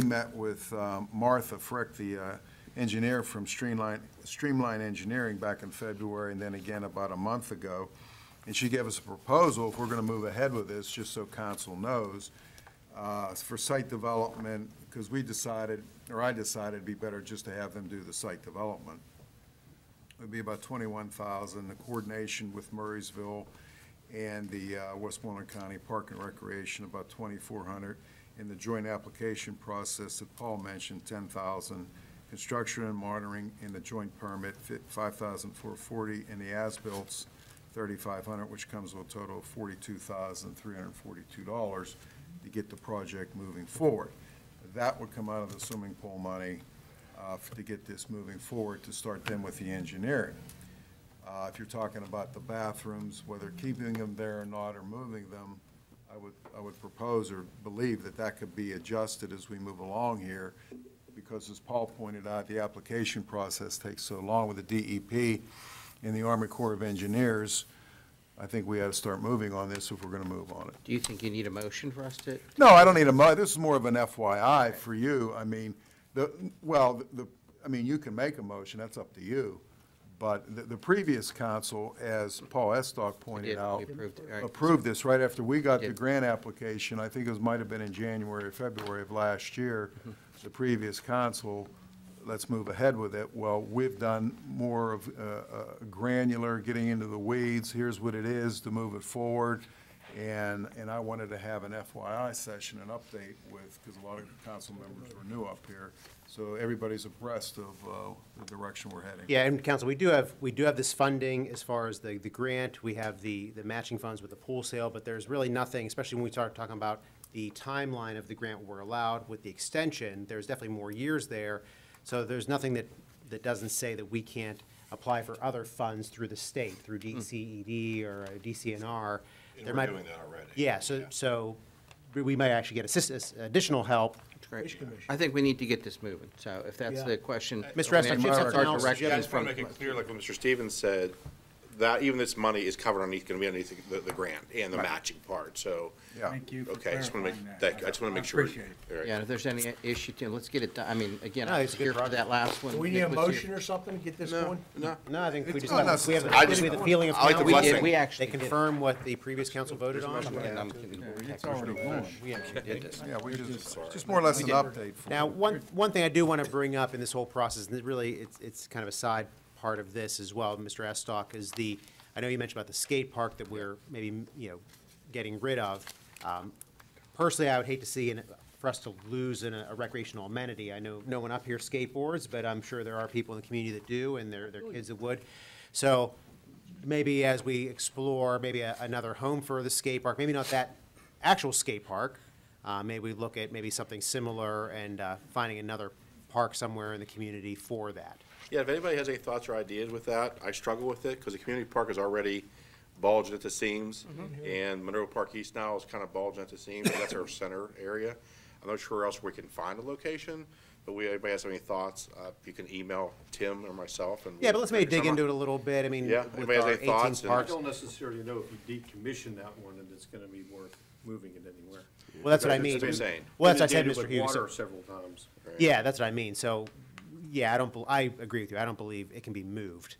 met with Martha Frick, the engineer from Streamline Engineering, back in February, and then again about a month ago. And she gave us a proposal, if we're gonna move ahead with this, just so council knows, for site development, because I decided it'd be better just to have them do the site development. It'd be about $21,000, the coordination with Murraysville and the Westmoreland County Park and Recreation, about $2,400, and the joint application process that Paul mentioned, $10,000, construction and monitoring in the joint permit, $5,440, and the as-bills, $3,500, which comes to a total of $42,342 to get the project moving forward. That would come out of the swimming pool money to get this moving forward, to start then with the engineering. If you're talking about the bathrooms, whether keeping them there or not, or moving them, I would propose or believe that could be adjusted as we move along here, because as Paul pointed out, the application process takes so long with the DEP and the Army Corps of Engineers. I think we ought to start moving on this if we're gonna move on it.
Do you think you need a motion for us to?
No, I don't need this is more of an FYI for you. I mean, you can make a motion, that's up to you. But the previous council, as Paul Estock pointed out,
We approved it, right.
approved this right after we got the
Did.
grant application. I think might have been in January or February of last year. The previous council, let's move ahead with it. Well, we've done more of granular, getting into the weeds. Here's what it is to move it forward. And I wanted to have an FYI session, an update because a lot of council members were new up here. So everybody's abreast of the direction we're heading.
Yeah, and council, we do have this funding as far as the grant. We have the matching funds with the pool sale, but there's really nothing, especially when we start talking about the timeline of the grant we're allowed with the extension. There's definitely more years there. So there's nothing that doesn't say that we can't apply for other funds through the state, through DCED or DCNR.
And we're doing that already.
Yeah, so we might actually get additional help.
Great. I think we need to get this moving, so if that's the question.
Mr. Estock,
and
you have something
our
else?
direction
Yeah, I
is
just want
from-
to make it clear, like what Mr. Stevens said, that, even this money is covered underneath, gonna be underneath the grant and the matching part, so.
Yeah.
Thank you for
Okay, I just wanna make,
clarifying that.
thank you, I just wanna
I
make sure.
appreciate it.
All right.
Yeah, and if there's any issue, Tim, let's get it done. I mean, again,
No,
I
it's
was
a good
here for
project.
that last one.
Do we need
Nick
a
was here.
motion or something to get this going?
No,
No, I think we
It's
just,
not
we have the,
I just-
we have the feeling of
I like the
council.
blessing.
We actually
They
did.
confirm what the previous council voted on.
And I'm kidding.
It's already going.
We actually did this.
Yeah, we just more or less an update. for
Now,
you.
one thing I do want to bring up in this whole process, and it really, it's kind of a side part of this as well, Mr. Estock, is I know you mentioned about the skate park that we're maybe, getting rid of. Personally, I would hate to see, for us to lose a recreational amenity. I know no one up here skateboards, but I'm sure there are people in the community that do, and their kids that would. So maybe as we explore maybe another home for the skate park, maybe not that actual skate park, maybe we look at maybe something similar and finding another park somewhere in the community for that.
Yeah, if anybody has any thoughts or ideas with that, I struggle with it, because the community park is already bulging at the seams, and Monroe Park East now is kind of bulging at the seams, and that's our center area. I'm not sure where else we can find a location, but anybody has any thoughts, you can email Tim or myself, and.
Yeah, but let's maybe dig into it a little bit. I mean,
Yeah,
with
anybody has
our
any thoughts?
18
And-
I
parks.
don't necessarily know if you decommission that one, and it's gonna be worth moving it anywhere.
Well, that's what I
That's
mean.
what I'm saying.
Well, that's what I said,
Inundated
Mr.
with
Hughes.
water several times.
Yeah, that's what I mean. So, yeah, I agree with you. I don't believe it can be moved.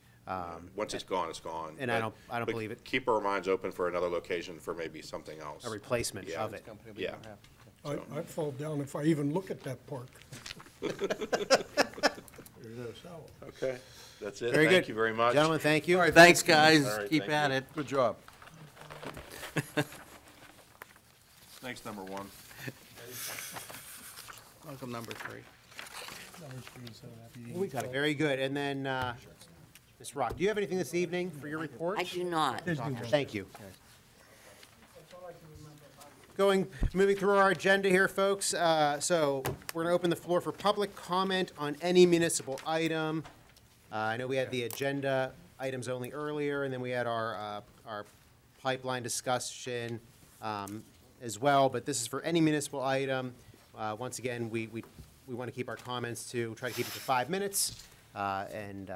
Once it's gone, it's gone.
And I
But-
don't
but
believe it.
Keep our minds open for another location for maybe something else.
A replacement
Yeah.
of it.
Yeah.
I'd fall down if I even look at that park.
Okay, that's it.
Very good.
Thank you very much.
Gentlemen, thank you.
All right, thanks, guys.
All right,
Keep
thank
at
you.
it.
Good job.
Thanks, number one.
Welcome, number 3.
Very good. And then, Ms. Rock, do you have anything this evening for your report?
I do not.
Thank you. Moving through our agenda here, folks. So we're going to open the floor for public comment on any municipal item. I know we had the agenda items only earlier, and then we had our pipeline discussion as well, but this is for any municipal item. Once again, we want to keep our comments try to keep it to 5 minutes, and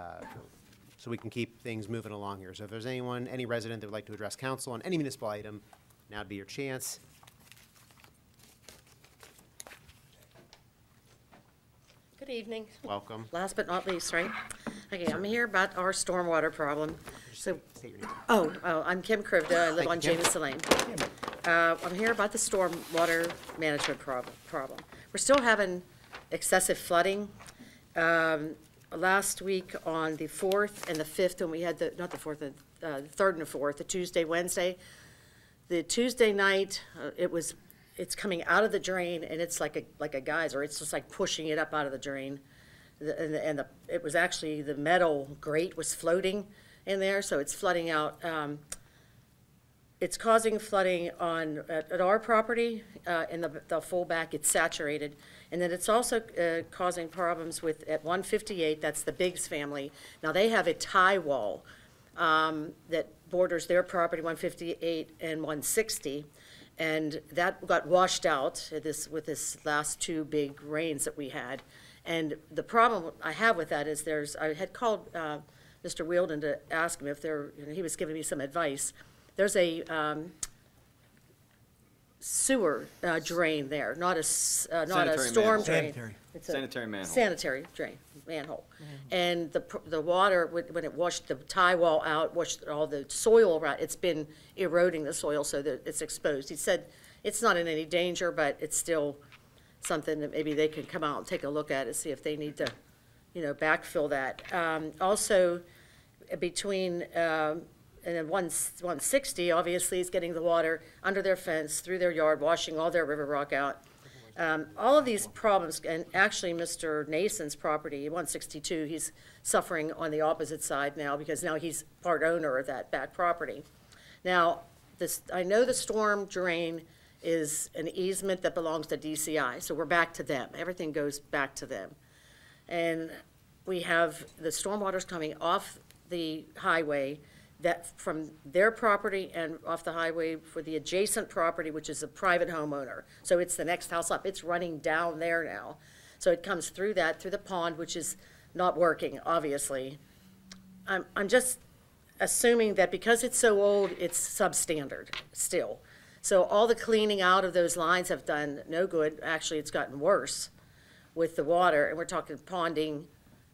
so we can keep things moving along here. So if there's any resident that would like to address council on any municipal item, now would be your chance.
Good evening.
Welcome.
Last but not least, right? Okay, I'm here about our stormwater problem. So,
State your name.
I'm Kim Krivda. I live
Thank
on
you, Kim.
Jamison Lane. I'm here about the stormwater management problem. We're still having excessive flooding. Last week on the 4th and the 5th, when we had not the 4th, the 3rd and the 4th, the Tuesday, Wednesday. The Tuesday night, it's coming out of the drain, and it's like a geyser. It's just like pushing it up out of the drain. It was actually, the metal grate was floating in there, so it's flooding out. It's causing flooding at our property, in the full back, it's saturated. And then it's also causing problems at 158, that's the Biggs family. Now, they have a tie wall that borders their property, 158 and 160. And that got washed out with this last 2 big rains that we had. And the problem I have with that is I had called Mr. Wielden to ask him if he was giving me some advice. There's a sewer drain there, not a storm
manhole.
drain.
Sanitary.
It's a
Sanitary manhole.
Sanitary drain, manhole. And the water, when it washed the tie wall out, washed all the soil around, it's been eroding the soil so that it's exposed. He said it's not in any danger, but it's still something that maybe they can come out and take a look at it, see if they need to, backfill that. Also, between, and then 160, obviously, is getting the water under their fence, through their yard, washing all their river rock out. All of these problems, and actually Mr. Nason's property, 162, he's suffering on the opposite side now because now he's part owner of that back property. Now, I know the storm drain is an easement that belongs to DCI, so we're back to them. Everything goes back to them. And we have the stormwater's coming off the highway, that from their property and off the highway for the adjacent property, which is a private homeowner. So it's the next house up. It's running down there now. So it comes through the pond, which is not working, obviously. I'm just assuming that because it's so old, it's substandard still. So all the cleaning out of those lines have done no good. Actually, it's gotten worse with the water, and we're talking ponding.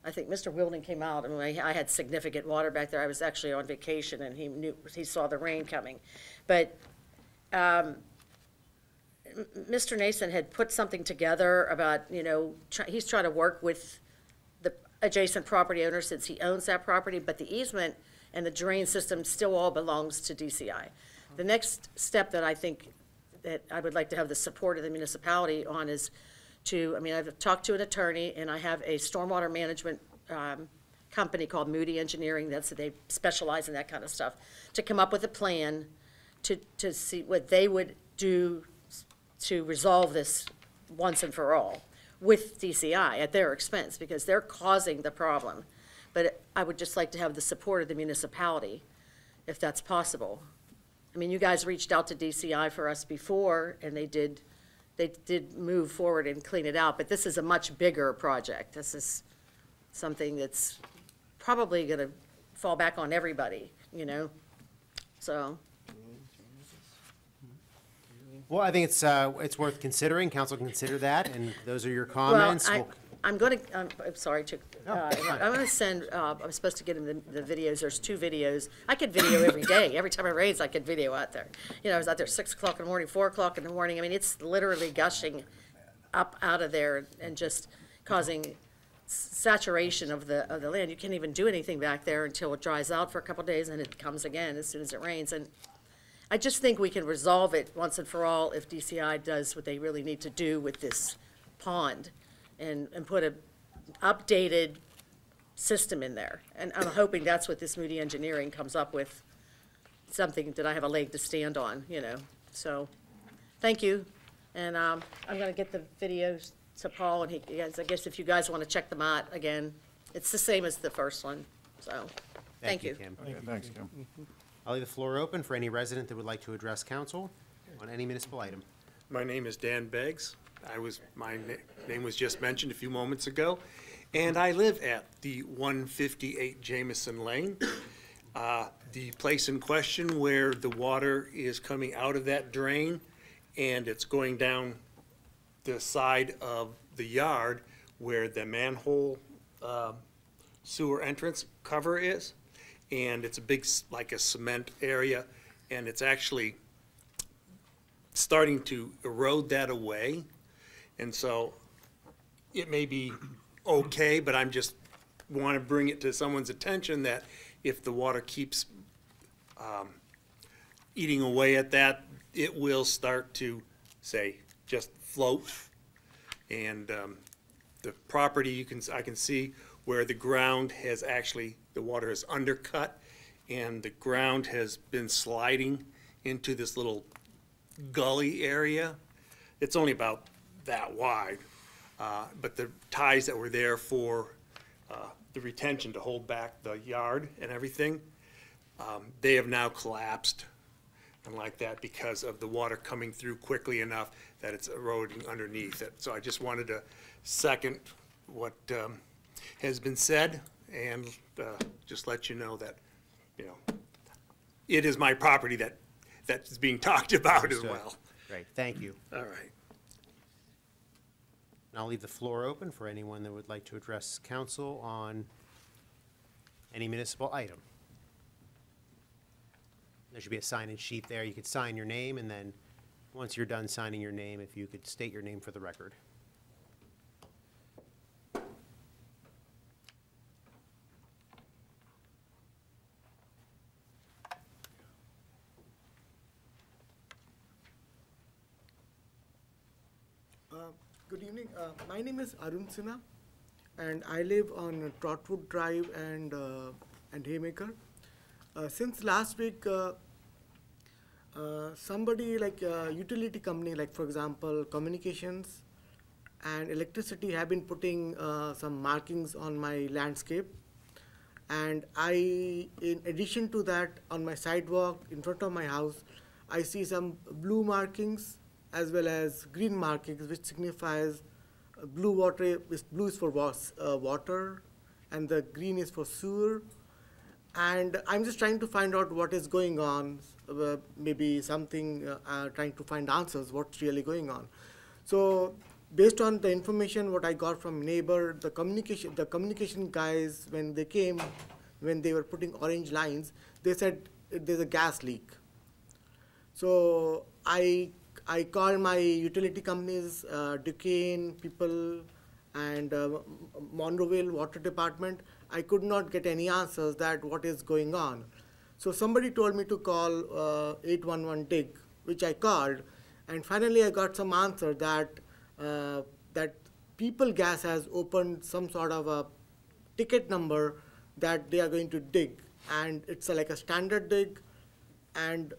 I think Mr. Wilding came out, and I had significant water back there. I was actually on vacation, and he saw the rain coming. But Mr. Nason had put something together about, he's trying to work with the adjacent property owner since he owns that property, but the easement and the drain system still all belongs to DCI. The next step that I think that I would like to have the support of the municipality on is I've talked to an attorney, and I have a stormwater management company called Moody Engineering, they specialize in that kind of stuff, to come up with a plan to see what they would do to resolve this once and for all with DCI at their expense, because they're causing the problem. But I would just like to have the support of the municipality, if that's possible. I mean, you guys reached out to DCI for us before, and they did move forward and clean it out, but this is a much bigger project. This is something that's probably gonna fall back on everybody, so.
Well, I think it's worth considering. Council can consider that, and those are your comments.
Well, I'm sorry, I'm gonna send, I'm supposed to get him the videos. There's 2 videos. I could video every day. Every time it rains, I could video out there. I was out there 6 o'clock in the morning, 4 o'clock in the morning. I mean, it's literally gushing up out of there and just causing saturation of the land. You can't even do anything back there until it dries out for a couple days, and it comes again as soon as it rains. And I just think we can resolve it once and for all if DCI does what they really need to do with this pond and put a updated system in there. And I'm hoping that's what this Moody Engineering comes up with, something that I have a leg to stand on, So, thank you. And I'm gonna get the videos to Paul, and I guess if you guys wanna check them out again, it's the same as the first one, so, thank you.
Kim.
Okay, thanks, Kim.
I'll leave the floor open for any resident that would like to address council on any municipal item.
My name is Dan Beggs. My name was just mentioned a few moments ago, and I live at the 158 Jameson Lane. The place in question where the water is coming out of that drain, and it's going down the side of the yard where the manhole sewer entrance cover is. And it's a big, like a cement area, and it's actually starting to erode that away. And so it may be okay, but I'm just want to bring it to someone's attention that if the water keeps eating away at that, it will start to, say, just float. And the property, I can see where the ground has actually, the water has undercut, and the ground has been sliding into this little gully area. It's only about that wide, but the ties that were there for the retention to hold back the yard and everything, they have now collapsed and like that because of the water coming through quickly enough that it's eroding underneath it. So I just wanted to second what has been said, and just let you know that, it is my property that's being talked about as
Understood.
well.
Great, thank you.
All right.
And I'll leave the floor open for anyone that would like to address council on any municipal item. There should be a sign-in sheet there. You could sign your name, and then, once you're done signing your name, if you could state your name for the record.
Good evening. My name is Arun Sinha, and I live on Trotwood Drive and Haymaker. Since last week, somebody like a utility company, like for example, communications and electricity, have been putting some markings on my landscape. And in addition to that, on my sidewalk in front of my house, I see some blue markings as well as green markings, which signifies blue water. Blue is for water, and the green is for sewer. And I'm just trying to find out what is going on, maybe something, trying to find answers, what's really going on. So based on the information what I got from neighbor, the communication guys, when they came, when they were putting orange lines, they said there's a gas leak. So I called my utility companies, Duquesne people, and Monroeville Water Department. I could not get any answers that what is going on. So somebody told me to call 811 DIG, which I called, and finally I got some answer that that People Gas has opened some sort of a ticket number that they are going to dig, and it's like a standard dig, and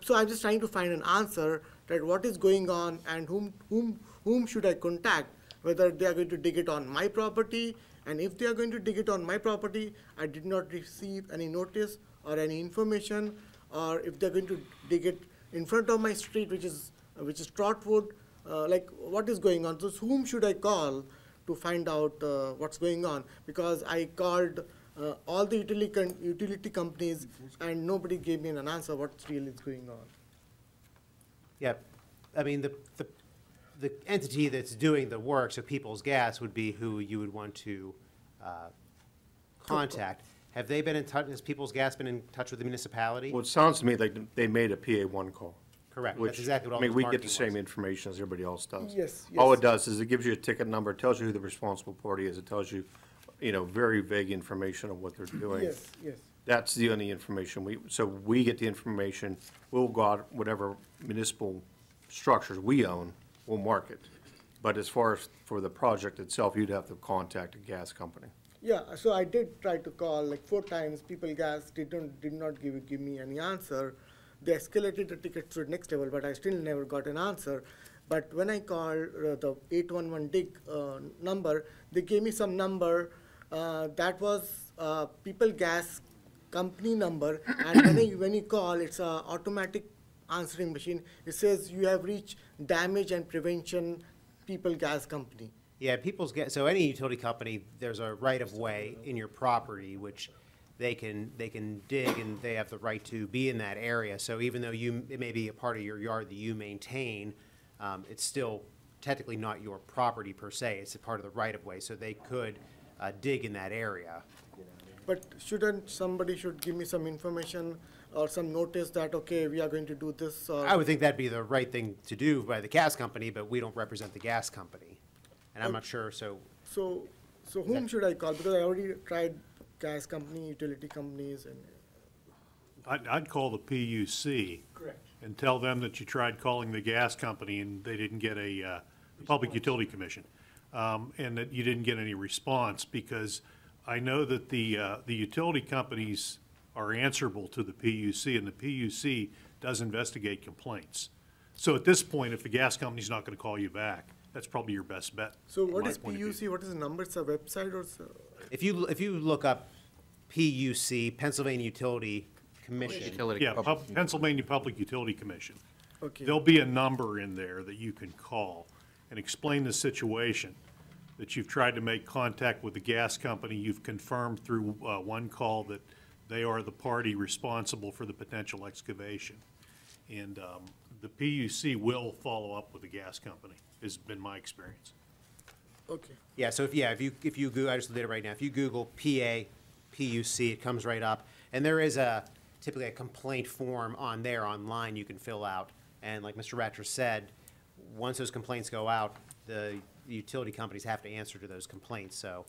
so I'm just trying to find an answer that what is going on and whom should I contact, whether they are going to dig it on my property, and if they are going to dig it on my property, I did not receive any notice or any information, or if they're going to dig it in front of my street, which is Trotwood, like what is going on? So whom should I call to find out what's going on? Because I called all the utility companies, and nobody gave me an answer what really is going on.
Yeah, I mean, the entity that's doing the work, so People's Gas would be who you would want to contact. Have they been in touch, has People's Gas been in touch with the municipality?
Well, it sounds to me like they made a PA1 call.
Correct,
Which,
that's exactly what all
I mean,
this
we get
marketing
the same
was.
information as everybody else does.
Yes,
All
yes.
it does is it gives you a ticket number, it tells you who the responsible party is, it tells you, very vague information of what they're doing.
Yes, yes.
That's the only information so we get the information, we'll go out, whatever municipal structures we own, we'll mark it. But as far as for the project itself, you'd have to contact a gas company.
Yeah, so I did try to call like 4 times. People Gas did not give me any answer. They escalated the ticket to the next level, but I still never got an answer. But when I called the 811 DIG number, they gave me some number that was People Gas company number, and when you call, it's a automatic answering machine. It says you have reached Damage and Prevention People Gas Company.
Yeah, People's Gas, so any utility company, there's a right-of-way in your property, which they can dig, and they have the right to be in that area. So even though it may be a part of your yard that you maintain, it's still technically not your property per se. It's a part of the right-of-way, so they could dig in that area.
But somebody should give me some information or some notice that, okay, we are going to do this? Or
I would think that'd be the right thing to do by the gas company, but we don't represent the gas company. And I'm not sure, so.
So whom should I call? Because I already tried gas company, utility companies, and.
I'd call the PUC.
Correct.
And tell them that you tried calling the gas company and they didn't get the Public Utility Commission, and that you didn't get any response, because I know that the utility companies are answerable to the PUC, and the PUC does investigate complaints. So at this point, if the gas company's not going to call you back, that's probably your best bet.
So
from
what
my
is
point of view.
PUC? What is the number? It's a website or so?
If you look up PUC, Pennsylvania Utility Commission.
Yeah, Pennsylvania Public Utility Commission.
Okay.
There'll be a number in there that you can call and explain the situation, that you've tried to make contact with the gas company, you've confirmed through one call that they are the party responsible for the potential excavation. And the PUC will follow up with the gas company, has been my experience.
Okay.
Yeah, so if you Google, I just did it right now, if you Google PA, PUC, it comes right up. And there is typically a complaint form on there online you can fill out. And like Mr. Ratcher said, once those complaints go out, the utility companies have to answer to those complaints. So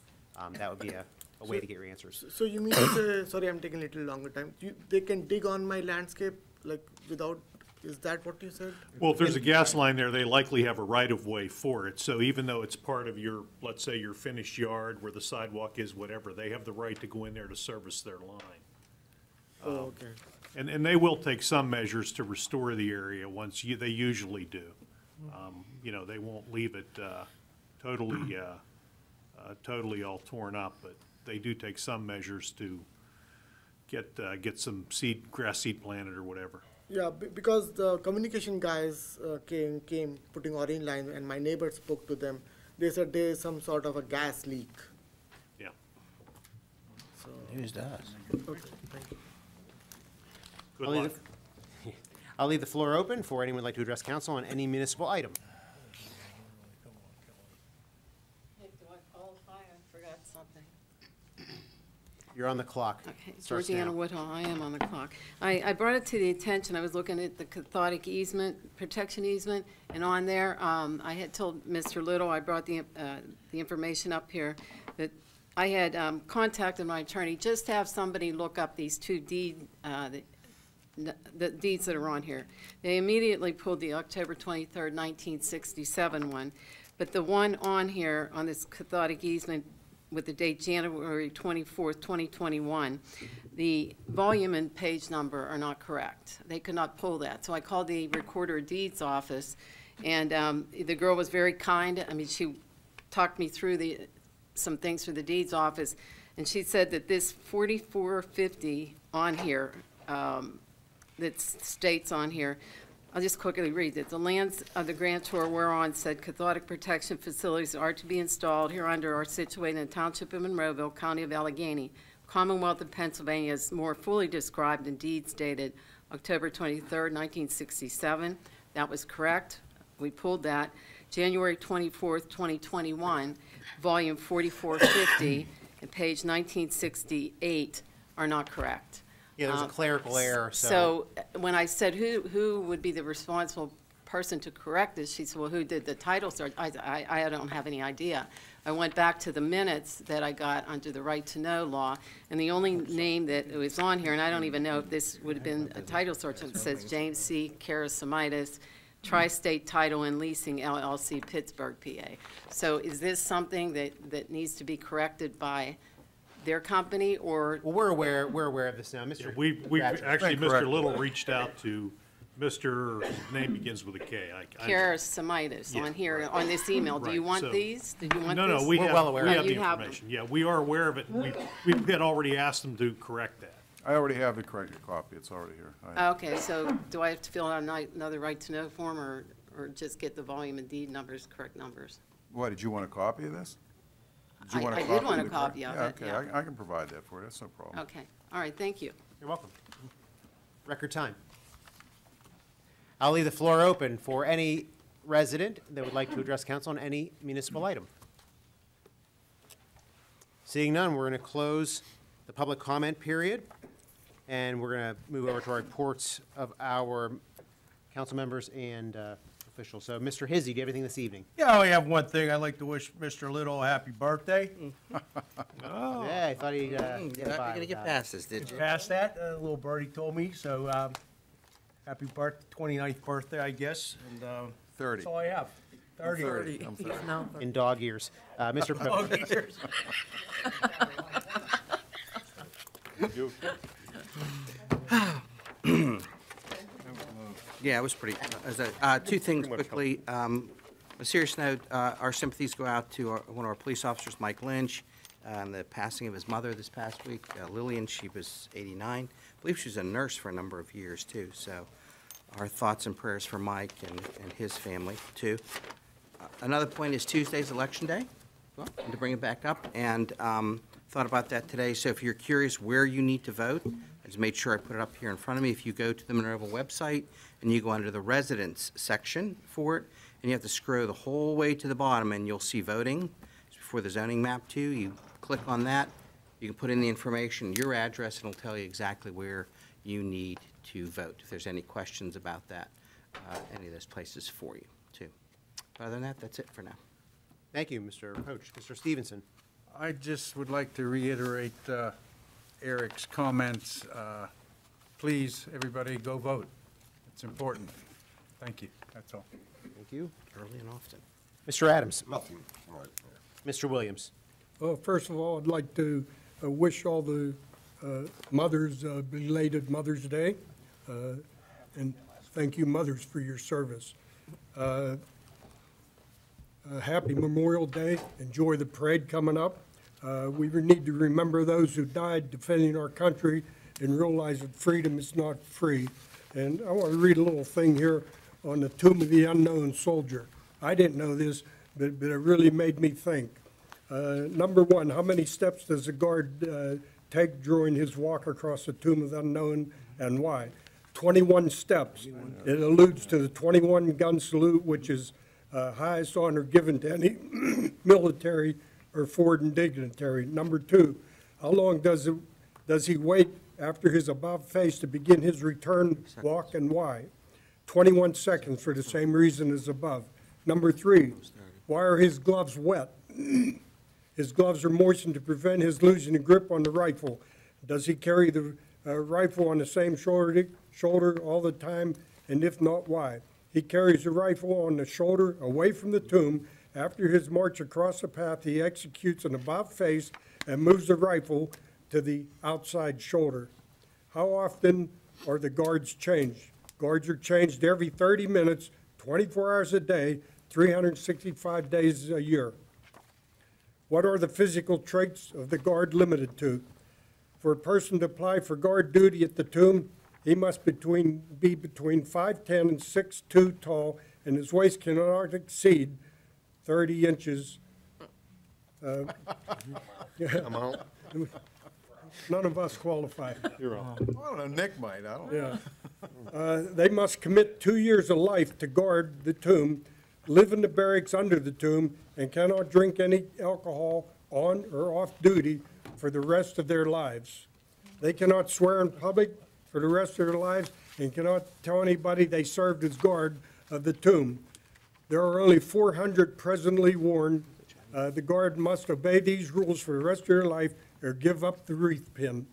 that would be a way to get your answers.
So you mean to say, sorry, I'm taking a little longer time. They can dig on my landscape like without, is that what you said?
Well, if there's a gas line there, they likely have a right-of-way for it. So even though it's part of your, let's say, your finished yard where the sidewalk is, whatever, they have the right to go in there to service their line.
Oh, okay.
And they will take some measures to restore the area they usually do. They won't leave it totally all torn up, but they do take some measures to get some grass seed planted or whatever.
Yeah, because the communication guys came putting orange line, and my neighbor spoke to them. They said there is some sort of a gas leak.
Yeah.
Whose does?
Okay, thank you.
Good
I'll leave
luck.
I'll leave the floor open for anyone who'd like to address council on any municipal item.
Do I qualify? I forgot something.
You're on the clock.
Okay,
Starts
Georgiana
now.
Woodhull, I am on the clock. I brought it to the attention, I was looking at the cathodic easement, protection easement, and on there, I had told Mr. Little, I brought the information up here, that I had contacted my attorney, just to have somebody look up these two the deeds that are on here. They immediately pulled the October 23rd, 1967 one, but the one on here, on this cathodic easement, with the date January 24th, 2021, the volume and page number are not correct. They could not pull that. So I called the Recorder of Deeds office, and the girl was very kind. I mean, she talked me through some things for the deeds office, and she said that this 4450 on here, that states on here, I'll just quickly read it. The lands of the grantor whereon said cathodic protection facilities are to be installed hereunder are situated in the Township of Monroeville, County of Allegheny, Commonwealth of Pennsylvania, is more fully described in deeds dated October 23rd, 1967. That was correct. We pulled that. January 24th, 2021, volume 4450 and page 1968 are not correct.
Yeah, there's a clerical error,
So when I said who would be the responsible person to correct this, she said, well, who did the title search? I don't have any idea. I went back to the minutes that I got under the right to know law, and the only name that was on here, and I don't even know if this would have been a title search, it says James C. Karasimitis, Tri-State Title and Leasing LLC, Pittsburgh, PA. So is this something that needs to be corrected by their company, or?
Well, we're aware of this now, Mr.
We
Bradford.
actually, Mr. Little reached out to Mr., his name begins with a K.
Karasimitis
Yeah,
on here, on this email. Do you
Right,
want
so-
these? Did you want
No,
this?
no, we
We're
have,
well aware.
we have the
You have them.
information. Yeah, we are aware of it. We had already asked them to correct that.
I already have the corrected copy, it's already here. I-
Okay, so do I have to fill out another right to know form, or just get the volume and deed numbers, correct numbers?
What, did you want a copy of this? you want a
I did
copy
want a
the
copy
correct-
of it,
Yeah,
yeah.
okay, I can provide that for you, that's no problem.
Okay, all right, thank you.
You're welcome. Record time. I'll leave the floor open for any resident that would like to address council on any municipal item. Seeing none, we're going to close the public comment period, and we're going to move over to our reports of our council members and officials. So, Mr. Hizzy, do you have anything this evening?
Yeah, I only have one thing. I'd like to wish Mr. Little a happy birthday.
Yeah, I thought he'd
You're not going to get past this, did you?
Past that, a little birdie told me, so happy 29th birthday, I guess, and
30.
that's all I have. 30.
I'm 30.
In dog ears. Mr.
Oh,
Pope.
years.
Yeah, it was pretty, two things quickly. A serious note, our sympathies go out to one of our police officers, Mike Lynch, and the passing of his mother this past week, Lillian. She was 89. I believe she was a nurse for a number of years, too. So our thoughts and prayers for Mike and his family, too. Another point is Tuesday's Election Day, well, to bring it back up, and thought about that today. So if you're curious where you need to vote, I just made sure I put it up here in front of me. If you go to the Monroeville website and you go under the residents section for it, and you have to scroll the whole way to the bottom, and you'll see voting. It's before the zoning map too. You click on that, you can put in the information, your address, and it'll tell you exactly where you need to vote. If there's any questions about that, any of those places for you too. Other than that, that's it for now.
Thank you, Mr. Poach. Mr. Stevenson.
I just would like to reiterate Eric's comments. Please, everybody, go vote. It's important. Thank you. That's all.
Thank you.
Early and often.
Mr. Adams.
Nothing. All right.
Mr. Williams.
Well, first of all, I'd like to wish all the mothers belated Mother's Day, and thank you, mothers, for your service. Happy Memorial Day. Enjoy the parade coming up. We need to remember those who died defending our country and realize that freedom is not free. And I want to read a little thing here on the Tomb of the Unknown Soldier. I didn't know this, but it really made me think. Number one, how many steps does a guard take during his walk across the tomb of the unknown, and why? 21 steps. It alludes to the 21-gun salute, which is highest honor given to any military or foreign dignitary. Number 2, how long does he wait after his about face to begin his return walk, and why? 21 seconds for the same reason as above. Number 3, why are his gloves wet? His gloves are moistened to prevent his losing a grip on the rifle. Does he carry the rifle on the same shoulder all the time? And if not, why? He carries the rifle on the shoulder away from the tomb. After his march across the path, he executes an about face and moves the rifle to the outside shoulder. How often are the guards changed? Guards are changed every 30 minutes, 24 hours a day, 365 days a year. What are the physical traits of the guard limited to? For a person to apply for guard duty at the tomb, he must be between 5'10" and 6'2" tall, and his waist cannot exceed 30 inches.
Amount?
None of us qualify.
You're on. I don't know, Nick might, I don't know.
Yeah. They must commit 2 years of life to guard the tomb, live in the barracks under the tomb, and cannot drink any alcohol on or off duty for the rest of their lives. They cannot swear in public for the rest of their lives and cannot tell anybody they served as guard of the tomb. There are only 400 presently worn. The guard must obey these rules for the rest of their life or give up the wreath pin.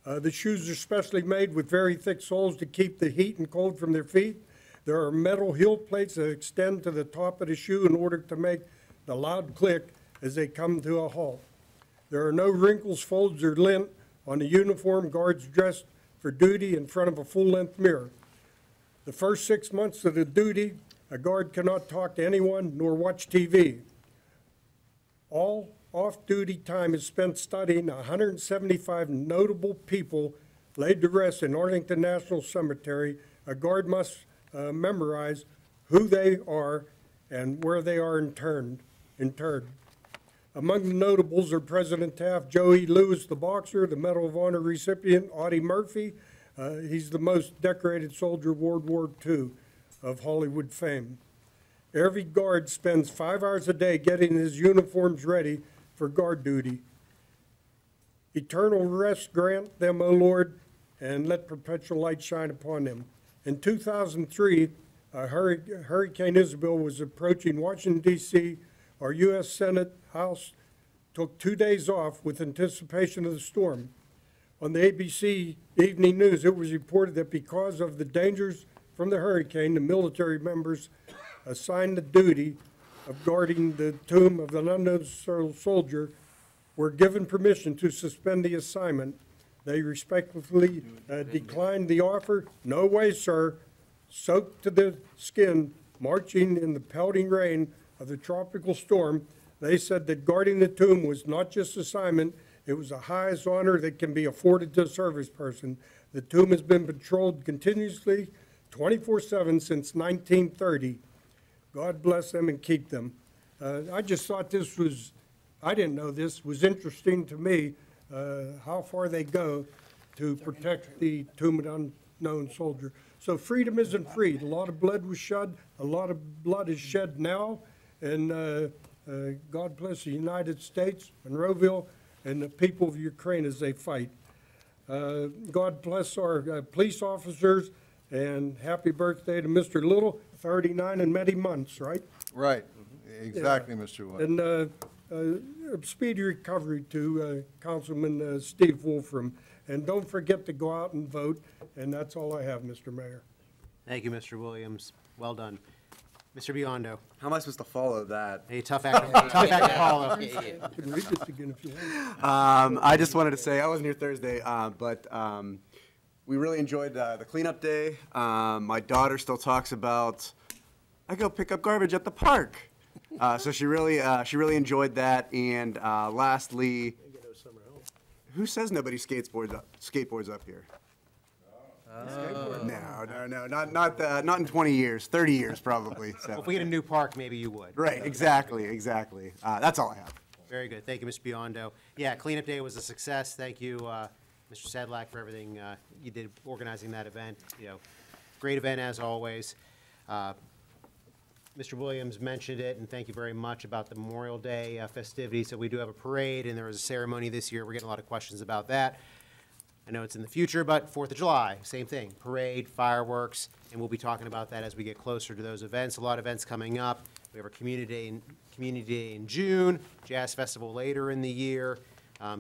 The shoes are specially made with very thick soles to keep the heat and cold from their feet. There are metal heel plates that extend to the top of the shoe in order to make the loud click as they come to a halt. There are no wrinkles, folds, or lint on the uniform. Guards dressed for duty in front of a full-length mirror. The first 6 months of the duty, a guard cannot talk to anyone nor watch TV. All off-duty time is spent studying 175 notable people laid to rest in Arlington National Cemetery. A guard must memorize who they are and where they are interred. Among the notables are President Taft, Joe E. Louis, the boxer, the Medal of Honor recipient, Audie Murphy. He's the most decorated soldier of World War II of Hollywood fame. Every guard spends 5 hours a day getting his uniforms ready for guard duty. Eternal rest grant them, O Lord, and let perpetual light shine upon them. In 2003, Hurricane Isabel was approaching Washington, D.C. Our U.S. Senate House took 2 days off with anticipation of the storm. On the ABC Evening News, it was reported that because of the dangers from the hurricane, the military members assigned the duty of guarding the tomb of an unknown soldier were given permission to suspend the assignment. They respectfully declined the offer. No way, sir. Soaked to the skin, marching in the pelting rain of the tropical storm, they said that guarding the tomb was not just assignment, it was the highest honor that can be afforded to a service person. The tomb has been patrolled continuously 24/7 since 1930. God bless them and keep them. I just thought this was, I didn't know this, was interesting to me, how far they go to protect the tomb of an unknown soldier. So freedom isn't free. A lot of blood was shed. A lot of blood is shed now. And God bless the United States, Monroeville, and the people of Ukraine as they fight. God bless our police officers, and happy birthday to Mr. Little, 39 and many months, right?
Right, exactly, Mr. Wood.
And a speedy recovery to Councilman Steve Wolfram. And don't forget to go out and vote, and that's all I have, Mr. Mayor.
Thank you, Mr. Williams. Well done. Mr. Biondo.
How am I supposed to follow that?
A tough act to follow.
You can read this again if you want.
I just wanted to say, I wasn't here Thursday, but we really enjoyed the cleanup day. My daughter still talks about, I go pick up garbage at the park. So she really enjoyed that. And lastly, who says nobody skateboards up here? No, not in 20 years, 30 years probably. So.
If we get a new park, maybe you would.
Right, exactly. That's all I have.
Very good. Thank you, Mr. Biondo. Yeah, cleanup day was a success. Thank you, Mr. Sedlak, for everything you did organizing that event. You know, great event as always. Mr. Williams mentioned it, and thank you very much about the Memorial Day festivities. So we do have a parade, and there was a ceremony this year. We're getting a lot of questions about that. I know it's in the future, but 4th of July, same thing, parade, fireworks, and we'll be talking about that as we get closer to those events. A lot of events coming up. We have our Community Day in June, Jazz Festival later in the year.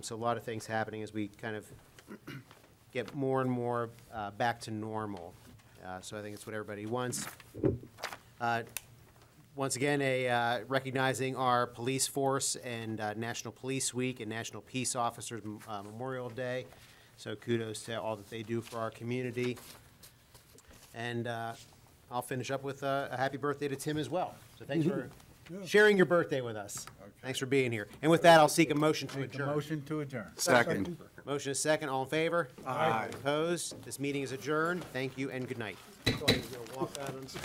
So a lot of things happening as we kind of get more and more back to normal. So I think it's what everybody wants. Once again, recognizing our police force and National Police Week and National Peace Officers Memorial Day. So kudos to all that they do for our community. And I'll finish up with a happy birthday to Tim as well. So thanks for sharing your birthday with us.
Okay.
Thanks for being here. And with that, I'll seek a motion to
Make a
adjourn.
motion to adjourn.
Second.
Motion is second. All in favor?
Aye.
Opposed? This meeting is adjourned. Thank you and good night.
Walk out on stage.